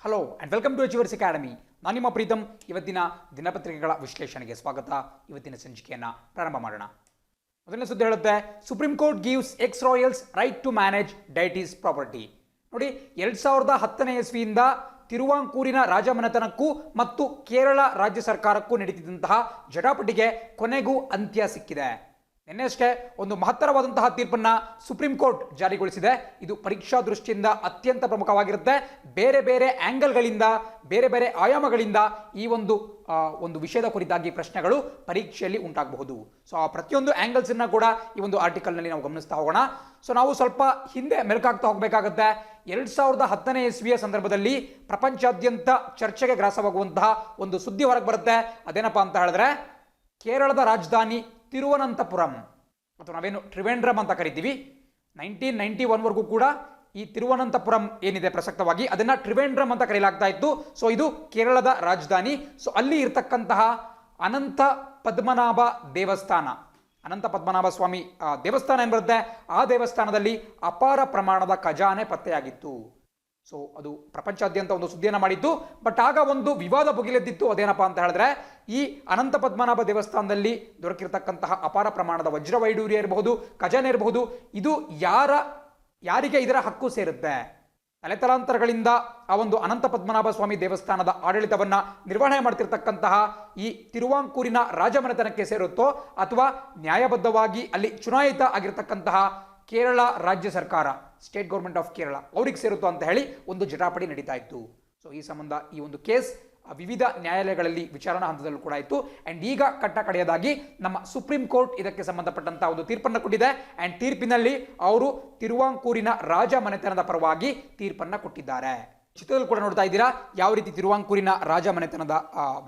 Hello and welcome to Achievers Academy. ನಾನು ನಿಮ್ಮ ಪ್ರೀತಮ್. ಇವತ್ತಿನ ದಿನಪತ್ರಿಕೆಗಳ ವಿಶ್ಲೇಷಣೆಗೆ ಸ್ವಾಗತ. ಇವತ್ತಿನ ಸಂಚಿಕೆಯನ್ನು ಪ್ರಾರಂಭ ಮಾಡೋಣ. ಮೊದಲನೇ ಸುದ್ದಿ ಹೇಳುತ್ತೆ, Supreme Court gives ex royals right to manage deities property. ನೋಡಿ, 2010ನೇ ಇಸ್ವಿಯಿಂದ ತಿರುವಾಂಕೂರಿನ ರಾಜಮನೆತನಕ್ಕೂ ಮತ್ತು ಕೇರಳ ರಾಜ್ಯ ಸರ್ಕಾರಕ್ಕೂ ನಡೀತಿದ್ದಂತಹ ಜಟಾಪಟಿಗೆ ಕೊನೆಗೂ ಅಂತ್ಯ ಸಿಕ್ಕಿದೆ. ನಿನ್ನೆಷ್ಟೇ ಒಂದು ಮಹತ್ತರವಾದಂತಹ ತೀರ್ಪನ್ನು ಸುಪ್ರೀಂ ಕೋರ್ಟ್ ಜಾರಿಗೊಳಿಸಿದೆ. ಇದು ಪರೀಕ್ಷಾ ದೃಷ್ಟಿಯಿಂದ ಅತ್ಯಂತ ಪ್ರಮುಖವಾಗಿರುತ್ತೆ. ಬೇರೆ ಬೇರೆ ಆ್ಯಂಗಲ್ಗಳಿಂದ, ಬೇರೆ ಬೇರೆ ಆಯಾಮಗಳಿಂದ ಈ ಒಂದು ವಿಷಯದ ಕುರಿತಾಗಿ ಪ್ರಶ್ನೆಗಳು ಪರೀಕ್ಷೆಯಲ್ಲಿ ಉಂಟಾಗಬಹುದು. ಸೊ ಆ ಪ್ರತಿಯೊಂದು ಆ್ಯಂಗಲ್ಸನ್ನು ಕೂಡ ಈ ಒಂದು ಆರ್ಟಿಕಲ್ನಲ್ಲಿ ನಾವು ಗಮನಿಸ್ತಾ ಹೋಗೋಣ. ಸೊ ನಾವು ಸ್ವಲ್ಪ ಹಿಂದೆ ಮೆಲುಕಾಗ್ತಾ ಹೋಗಬೇಕಾಗುತ್ತೆ. 2010ನೇ ಇಸ್ವಿಯ ಸಂದರ್ಭದಲ್ಲಿ ಪ್ರಪಂಚಾದ್ಯಂತ ಚರ್ಚೆಗೆ ಗ್ರಾಸವಾಗುವಂತಹ ಒಂದು ಸುದ್ದಿ ಹೊರಗೆ ಬರುತ್ತೆ. ಅದೇನಪ್ಪ ಅಂತ ಹೇಳಿದ್ರೆ, ಕೇರಳದ ರಾಜಧಾನಿ ತಿರುವನಂತಪುರಂ ಅಥವಾ ನಾವೇನು ಟ್ರಿವೆಂಡ್ರಮ್ ಅಂತ ಕರಿತೀವಿ, 1991ವರೆಗೂ ಕೂಡ ಈ ತಿರುವನಂತಪುರಂ ಏನಿದೆ ಪ್ರಸಕ್ತವಾಗಿ ಅದನ್ನು ಟ್ರಿವೆಂಡ್ರಮ್ ಅಂತ ಕರೆಯಲಾಗ್ತಾ ಇತ್ತು. ಸೊ ಇದು ಕೇರಳದ ರಾಜಧಾನಿ. ಸೊ ಅಲ್ಲಿ ಇರ್ತಕ್ಕಂತಹ ಅನಂತ ಪದ್ಮನಾಭ ದೇವಸ್ಥಾನ, ಅನಂತ ಪದ್ಮನಾಭ ಸ್ವಾಮಿ ದೇವಸ್ಥಾನ ಏನು ಬರುತ್ತೆ, ಆ ದೇವಸ್ಥಾನದಲ್ಲಿ ಅಪಾರ ಪ್ರಮಾಣದ ಖಜಾನೆ ಪತ್ತೆಯಾಗಿತ್ತು. ಸೊ ಅದು ಪ್ರಪಂಚಾದ್ಯಂತ ಒಂದು ಸುದ್ದಿಯನ್ನು ಮಾಡಿತ್ತು. ಬಟ್ ಆಗ ಒಂದು ವಿವಾದ ಭುಗಿಲೆದ್ದಿತ್ತು. ಅದೇನಪ್ಪ ಅಂತ ಹೇಳಿದ್ರೆ, ಈ ಅನಂತ ಪದ್ಮನಾಭ ದೇವಸ್ಥಾನದಲ್ಲಿ ದೊರಕಿರ್ತಕ್ಕಂತಹ ಅಪಾರ ಪ್ರಮಾಣದ ವಜ್ರವೈಡೂರ್ಯ ಇರಬಹುದು, ಖಜಾನೆ ಇರಬಹುದು, ಇದು ಯಾರಿಗೆ ಇದರ ಹಕ್ಕು ಸೇರುತ್ತೆ? ತಲೆತಲಾಂತರಗಳಿಂದ ಆ ಒಂದು ಅನಂತ ಪದ್ಮನಾಭ ಸ್ವಾಮಿ ದೇವಸ್ಥಾನದ ಆಡಳಿತವನ್ನ ನಿರ್ವಹಣೆ ಮಾಡ್ತಿರ್ತಕ್ಕಂತಹ ಈ ತಿರುವಾಂಕೂರಿನ ರಾಜಮನೆತನಕ್ಕೆ ಸೇರುತ್ತೋ ಅಥವಾ ನ್ಯಾಯಬದ್ಧವಾಗಿ ಅಲ್ಲಿ ಚುನಾಯಿತ ಆಗಿರ್ತಕ್ಕಂತಹ ಕೇರಳ ರಾಜ್ಯ ಸರ್ಕಾರ, ಸ್ಟೇಟ್ ಗೌರ್ಮೆಂಟ್ ಆಫ್ ಕೇರಳ, ಅವ್ರಿಗೆ ಸೇರುತ್ತೋ ಅಂತ ಹೇಳಿ ಒಂದು ಜಟಾಪಟಿ ನಡೀತಾ ಇತ್ತು. ಸೊ ಈ ಸಂಬಂಧ ಈ ಒಂದು ಕೇಸ್ ವಿವಿಧ ನ್ಯಾಯಾಲಯಗಳಲ್ಲಿ ವಿಚಾರಣಾ ಹಂತದಲ್ಲೂ ಕೂಡ ಇತ್ತು. ಅಂಡ್ ಈಗ ಕಡೆಯದಾಗಿ ನಮ್ಮ ಸುಪ್ರೀಂ ಕೋರ್ಟ್ ಇದಕ್ಕೆ ಸಂಬಂಧಪಟ್ಟಂತಹ ಒಂದು ತೀರ್ಪನ್ನು ಕೊಟ್ಟಿದೆ. ಅಂಡ್ ತೀರ್ಪಿನಲ್ಲಿ ಅವರು ತಿರುವಾಂಕೂರಿನ ರಾಜ ಮನೆತನದ ಪರವಾಗಿ ತೀರ್ಪನ್ನು ಕೊಟ್ಟಿದ್ದಾರೆ. ಚಿತ್ರದಲ್ಲಿ ಕೂಡ ನೋಡ್ತಾ ಇದ್ದೀರಾ ಯಾವ ರೀತಿ ತಿರುವಾಂಕೂರಿನ ರಾಜ ಮನೆತನದ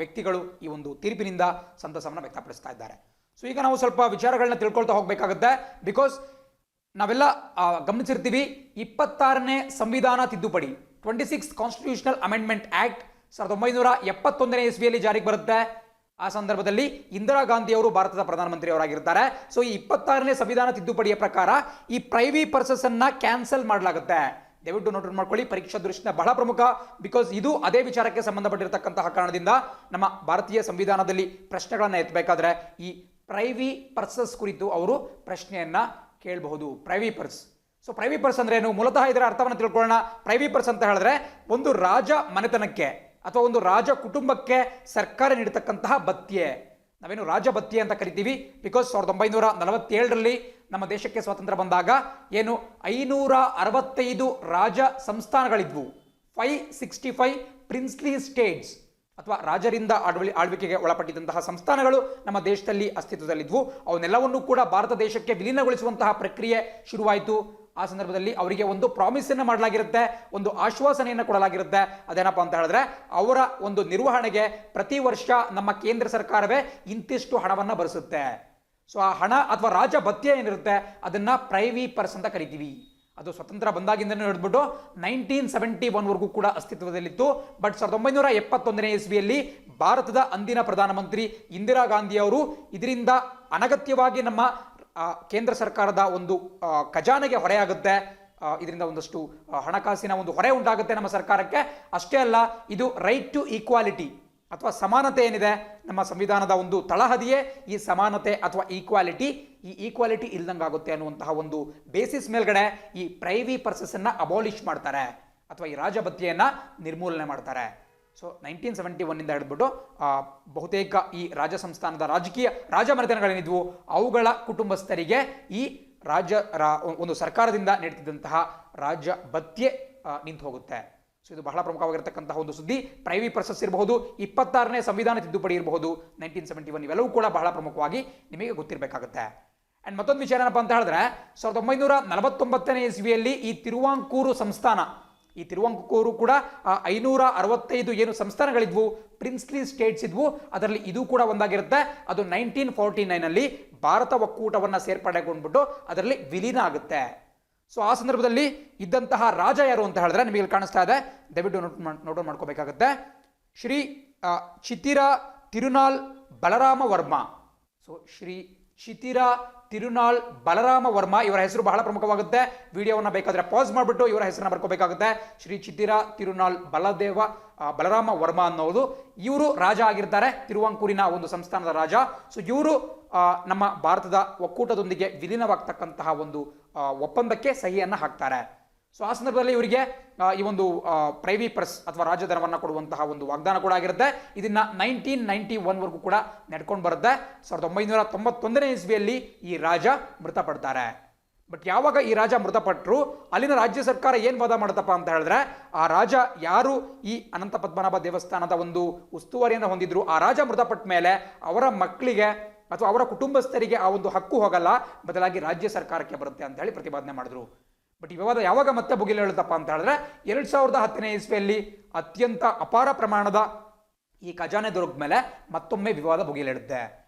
ವ್ಯಕ್ತಿಗಳು ಈ ಒಂದು ತೀರ್ಪಿನಿಂದ ಸಂತಸವನ್ನು ವ್ಯಕ್ತಪಡಿಸ್ತಾ ಇದ್ದಾರೆ. ಸೊ ಈಗ ನಾವು ಸ್ವಲ್ಪ ವಿಚಾರಗಳನ್ನ ತಿಳ್ಕೊಳ್ತಾ ಹೋಗಬೇಕಾಗುತ್ತೆ. ಬಿಕಾಸ್ ನಾವೆಲ್ಲ ಗಮನಿಸಿರ್ತೀವಿ, 26ನೇ ಸಂವಿಧಾನ ತಿದ್ದುಪಡಿ 26 ಕಾನ್ಸ್ಟಿಟ್ಯೂಷನಲ್ ಅಮೆಂಡ್ಮೆಂಟ್ ಆಕ್ಟ್ 1971ನೇ ಇಸ್ವಿಯಲ್ಲಿ ಜಾರಿಗೆ ಬರುತ್ತೆ. ಆ ಸಂದರ್ಭದಲ್ಲಿ ಇಂದಿರಾ ಗಾಂಧಿ ಅವರು ಭಾರತದ ಪ್ರಧಾನಮಂತ್ರಿ ಅವರಾಗಿರ್ತಾರೆ. ಸೊ ಈ 26ನೇ ಸಂವಿಧಾನ ತಿದ್ದುಪಡಿಯ ಪ್ರಕಾರ ಈ ಪ್ರೈವಿ ಪರ್ಸಸ್ ಅನ್ನ ಕ್ಯಾನ್ಸಲ್ ಮಾಡಲಾಗುತ್ತೆ. ದಯವಿಟ್ಟು ನೋಟ್ ಮಾಡ್ಕೊಳ್ಳಿ, ಪರೀಕ್ಷಾ ದೃಷ್ಟಿಯಿಂದ ಬಹಳ ಪ್ರಮುಖ. ಬಿಕಾಸ್ ಇದು ಅದೇ ವಿಚಾರಕ್ಕೆ ಸಂಬಂಧಪಟ್ಟಿರತಕ್ಕಂತಹ ಕಾರಣದಿಂದ ನಮ್ಮ ಭಾರತೀಯ ಸಂವಿಧಾನದಲ್ಲಿ ಪ್ರಶ್ನೆಗಳನ್ನು ಎತ್ತಬೇಕಾದ್ರೆ ಈ ಪ್ರೈವಿ ಪರ್ಸಸ್ ಕುರಿತು ಅವರು ಪ್ರಶ್ನೆಯನ್ನ ಕೇಳಬಹುದು. Privy purse. So privy purse ಅಂದ್ರೆ ಏನು, ಮೂಲತಃ ಇದರ ಅರ್ಥವನ್ನು ತಿಳ್ಕೊಳ್ಳೋಣ. ಪ್ರೈವಿ ಪರ್ಸ್ ಅಂತ ಹೇಳಿದ್ರೆ ಒಂದು ರಾಜ ಮನೆತನಕ್ಕೆ ಅಥವಾ ಒಂದು ರಾಜ ಕುಟುಂಬಕ್ಕೆ ಸರ್ಕಾರ ನೀಡತಕ್ಕಂತಹ ಭತ್ಯೆ, ನಾವೇನು ರಾಜ ಭತ್ಯೆ ಅಂತ ಕರಿತೀವಿ. ಬಿಕಾಸ್ 1947ರಲ್ಲಿ ನಮ್ಮ ದೇಶಕ್ಕೆ ಸ್ವಾತಂತ್ರ್ಯ ಬಂದಾಗ ಏನು 565 ರಾಜ ಸಂಸ್ಥಾನಗಳಿದ್ವು. 565 ಪ್ರಿನ್ಸ್ಲಿ ಸ್ಟೇಟ್ಸ್ ಅಥವಾ ರಾಜರಿಂದ ಆಳ್ವಿಕೆಗೆ ಒಳಪಟ್ಟಿದ್ದಂತಹ ಸಂಸ್ಥಾನಗಳು ನಮ್ಮ ದೇಶದಲ್ಲಿ ಅಸ್ತಿತ್ವದಲ್ಲಿದ್ವು. ಅವನ್ನೆಲ್ಲವನ್ನೂ ಕೂಡ ಭಾರತ ದೇಶಕ್ಕೆ ವಿಲೀನಗೊಳಿಸುವಂತಹ ಪ್ರಕ್ರಿಯೆ ಶುರುವಾಯಿತು. ಆ ಸಂದರ್ಭದಲ್ಲಿ ಅವರಿಗೆ ಒಂದು ಪ್ರಾಮಿಸ್ ಅನ್ನು ಮಾಡಲಾಗಿರುತ್ತೆ, ಒಂದು ಆಶ್ವಾಸನೆಯನ್ನು ಕೊಡಲಾಗಿರುತ್ತೆ. ಅದೇನಪ್ಪ ಅಂತ ಹೇಳಿದ್ರೆ, ಅವರ ಒಂದು ನಿರ್ವಹಣೆಗೆ ಪ್ರತಿ ವರ್ಷ ನಮ್ಮ ಕೇಂದ್ರ ಸರ್ಕಾರವೇ ಇಂತಿಷ್ಟು ಹಣವನ್ನು ಭರಿಸುತ್ತೆ. ಸೊ ಆ ಹಣ ಅಥವಾ ರಾಜ ಭತ್ಯೆ ಏನಿರುತ್ತೆ ಅದನ್ನ ಪ್ರೈವಿ ಪರ್ಸ್ ಅಂತ ಕರಿತೀವಿ. ಅದು ಸ್ವತಂತ್ರ ಬಂದಾಗಿಂದನೂ ಹಿಡಿದ್ಬಿಟ್ಟು 1971ವರೆಗೂ ಕೂಡ ಅಸ್ತಿತ್ವದಲ್ಲಿತ್ತು. ಬಟ್ 1971ನೇ ಇಸ್ವಿಯಲ್ಲಿ ಭಾರತದ ಅಂದಿನ ಪ್ರಧಾನಮಂತ್ರಿ ಇಂದಿರಾ ಗಾಂಧಿ ಅವರು ಇದರಿಂದ ಅನಗತ್ಯವಾಗಿ ನಮ್ಮ ಕೇಂದ್ರ ಸರ್ಕಾರದ ಒಂದು ಖಜಾನೆಗೆ ಹೊರೆಯಾಗುತ್ತೆ, ಇದರಿಂದ ಒಂದಷ್ಟು ಹಣಕಾಸಿನ ಒಂದು ಹೊರೆ ಉಂಟಾಗುತ್ತೆ ನಮ್ಮ ಸರ್ಕಾರಕ್ಕೆ. ಅಷ್ಟೇ ಅಲ್ಲ, ಇದು ರೈಟ್ ಟು ಈಕ್ವಾಲಿಟಿ ಅಥವಾ ಸಮಾನತೆ ಏನಿದೆ ನಮ್ಮ ಸಂವಿಧಾನದ ಒಂದು ತಳಹದಿಯೇ ಈ ಸಮಾನತೆ ಅಥವಾ ಈಕ್ವಾಲಿಟಿ. ಈ ಈಕ್ವಾಲಿಟಿ ಇಲ್ದಂಗಾಗುತ್ತೆ ಅನ್ನುವಂತಹ ಒಂದು ಬೇಸಿಸ್ ಮೇಲ್ಗಡೆ ಈ ಪ್ರೈವಿ ಪರ್ಸಸ್ ಅನ್ನ ಅಬಾಲಿಷ್ ಮಾಡ್ತಾರೆ ಅಥವಾ ಈ ರಾಜಭತ್ಯೆಯನ್ನ ನಿರ್ಮೂಲನೆ ಮಾಡ್ತಾರೆ. ಸೊ 1971ನಿಂದ ಹಿಡಿದ್ಬಿಟ್ಟು ಬಹುತೇಕ ಈ ರಾಜ ಸಂಸ್ಥಾನದ ರಾಜ ಮನೆತನಗಳೇನಿದ್ವು ಅವುಗಳ ಕುಟುಂಬಸ್ಥರಿಗೆ ಈ ಒಂದು ಸರ್ಕಾರದಿಂದ ನೀಡುತ್ತಿದ್ದಂತಹ ರಾಜ ಭತ್ಯೆ ನಿಂತು ಹೋಗುತ್ತೆ. ಸೊ ಇದು ಬಹಳ ಪ್ರಮುಖವಾಗಿರತಕ್ಕಂತಹ ಒಂದು ಸುದ್ದಿ. ಪ್ರೈವಿ ಪರ್ಸಸ್ ಇರಬಹುದು, 26ನೇ ಸಂವಿಧಾನ ತಿದ್ದುಪಡಿ ಇರಬಹುದು, 1971 ಇವೆಲ್ಲವೂ ಕೂಡ ಬಹಳ ಪ್ರಮುಖವಾಗಿ ನಿಮಗೆ ಗೊತ್ತಿರಬೇಕಾಗುತ್ತೆ. ಅಂಡ್ ಮತ್ತೊಂದು ವಿಚಾರ ಏನಪ್ಪ ಅಂತ ಹೇಳಿದ್ರೆ, 1949ನೇ ಇಸ್ವಿಯಲ್ಲಿ ಈ ತಿರುವಾಂಕೂರು ಸಂಸ್ಥಾನ, ಈ ತಿರುವಾಂಕೂರು ಕೂಡ 565 ಏನು ಸಂಸ್ಥಾನಗಳಿದ್ವು, ಪ್ರಿನ್ಸ್ಲಿ ಸ್ಟೇಟ್ಸ್ ಇದ್ವು, ಅದರಲ್ಲಿ ಇದು ಕೂಡ ಒಂದಾಗಿರುತ್ತೆ. ಅದು 1949ನಲ್ಲಿ ಭಾರತ ಒಕ್ಕೂಟವನ್ನು ಸೇರ್ಪಡೆಗೊಂಡ್ಬಿಟ್ಟು ಅದರಲ್ಲಿ ವಿಲೀನ ಆಗುತ್ತೆ. ಸೊ ಆ ಸಂದರ್ಭದಲ್ಲಿ ಇದ್ದಂತಹ ರಾಜ ಯಾರು ಅಂತ ಹೇಳಿದ್ರೆ ನಿಮಗೆ ಕಾಣಿಸ್ತಾ ಇದೆ, ದಯವಿಟ್ಟು ನೋಟ್ ಮಾಡ್ಕೋಬೇಕಾಗುತ್ತೆ. ಶ್ರೀ ಚಿತ್ತಿರ ತಿರುನಾಲ್ ಬಲರಾಮ ವರ್ಮ. ಸೊ ಶ್ರೀ ಶಿತಿರ ತಿರುನಾಳ್ ಬಲರಾಮ ವರ್ಮ, ಇವರ ಹೆಸರು ಬಹಳ ಪ್ರಮುಖವಾಗುತ್ತೆ. ವಿಡಿಯೋವನ್ನು ಬೇಕಾದ್ರೆ ಪಾಸ್ ಮಾಡಿಬಿಟ್ಟು ಇವರ ಹೆಸರನ್ನ ಬರ್ಕೋಬೇಕಾಗುತ್ತೆ. ಶ್ರೀ ಚಿತಿರ ತಿರುನಾಳ್ ಬಲರಾಮ ವರ್ಮ ಅನ್ನೋದು ಇವರು ರಾಜ ಆಗಿರ್ತಾರೆ, ತಿರುವಾಂಕೂರಿನ ಒಂದು ಸಂಸ್ಥಾನದ ರಾಜ. ಸೊ ಇವರು ನಮ್ಮ ಭಾರತದ ಒಕ್ಕೂಟದೊಂದಿಗೆ ವಿಲೀನವಾಗ್ತಕ್ಕಂತಹ ಒಂದು ಒಪ್ಪಂದಕ್ಕೆ ಸಹಿಯನ್ನು ಹಾಕ್ತಾರೆ. ಸೊ ಆ ಸಂದರ್ಭದಲ್ಲಿ ಇವರಿಗೆ ಈ ಒಂದು ಪ್ರೈವಿ ಪರ್ಸ್ ಅಥವಾ ರಾಜಧನವನ್ನು ಕೊಡುವಂತಹ ಒಂದು ವಾಗ್ದಾನ ಕೂಡ ಆಗಿರುತ್ತೆ. ಇದನ್ನ 1991 ಕೂಡ ನಡ್ಕೊಂಡು ಬರುತ್ತೆ. 1991ನೇ ಇಸ್ವಿಯಲ್ಲಿ ಈ ರಾಜ ಮೃತಪಡ್ತಾರೆ. ಬಟ್ ಯಾವಾಗ ಈ ರಾಜ ಮೃತಪಟ್ಟರು, ಅಲ್ಲಿನ ರಾಜ್ಯ ಸರ್ಕಾರ ಏನು ವಾದ ಮಾಡುತ್ತಪ್ಪ ಅಂತ ಹೇಳಿದ್ರೆ, ಆ ರಾಜ ಯಾರು ಈ ಅನಂತ ಪದ್ಮನಾಭ ದೇವಸ್ಥಾನದ ಒಂದು ಉಸ್ತುವಾರಿಯನ್ನು ಹೊಂದಿದ್ರು, ಆ ರಾಜ ಮೃತಪಟ್ಟ ಮೇಲೆ ಅವರ ಮಕ್ಕಳಿಗೆ ಅಥವಾ ಅವರ ಕುಟುಂಬಸ್ಥರಿಗೆ ಆ ಒಂದು ಹಕ್ಕು ಹೋಗಲ್ಲ, ಬದಲಾಗಿ ರಾಜ್ಯ ಸರ್ಕಾರಕ್ಕೆ ಬರುತ್ತೆ ಅಂತ ಹೇಳಿ ಪ್ರತಿಪಾದನೆ ಮಾಡಿದ್ರು. ಬಟ್ ಈ ವಿವಾದ ಯಾವಾಗ ಮತ್ತೆ ಭುಗಿಲೇಳುತ್ತಪ್ಪ ಅಂತ ಹೇಳಿದ್ರೆ 2010ನೇ ಇಸ್ವಿಯಲ್ಲಿ ಅತ್ಯಂತ ಅಪಾರ ಪ್ರಮಾಣದ ಈ ಖಜಾನೆ ದೊರಕ ಮೇಲೆ ಮತ್ತೊಮ್ಮೆ ವಿವಾದ ಭುಗಿಲೇಳುತ್ತೆ.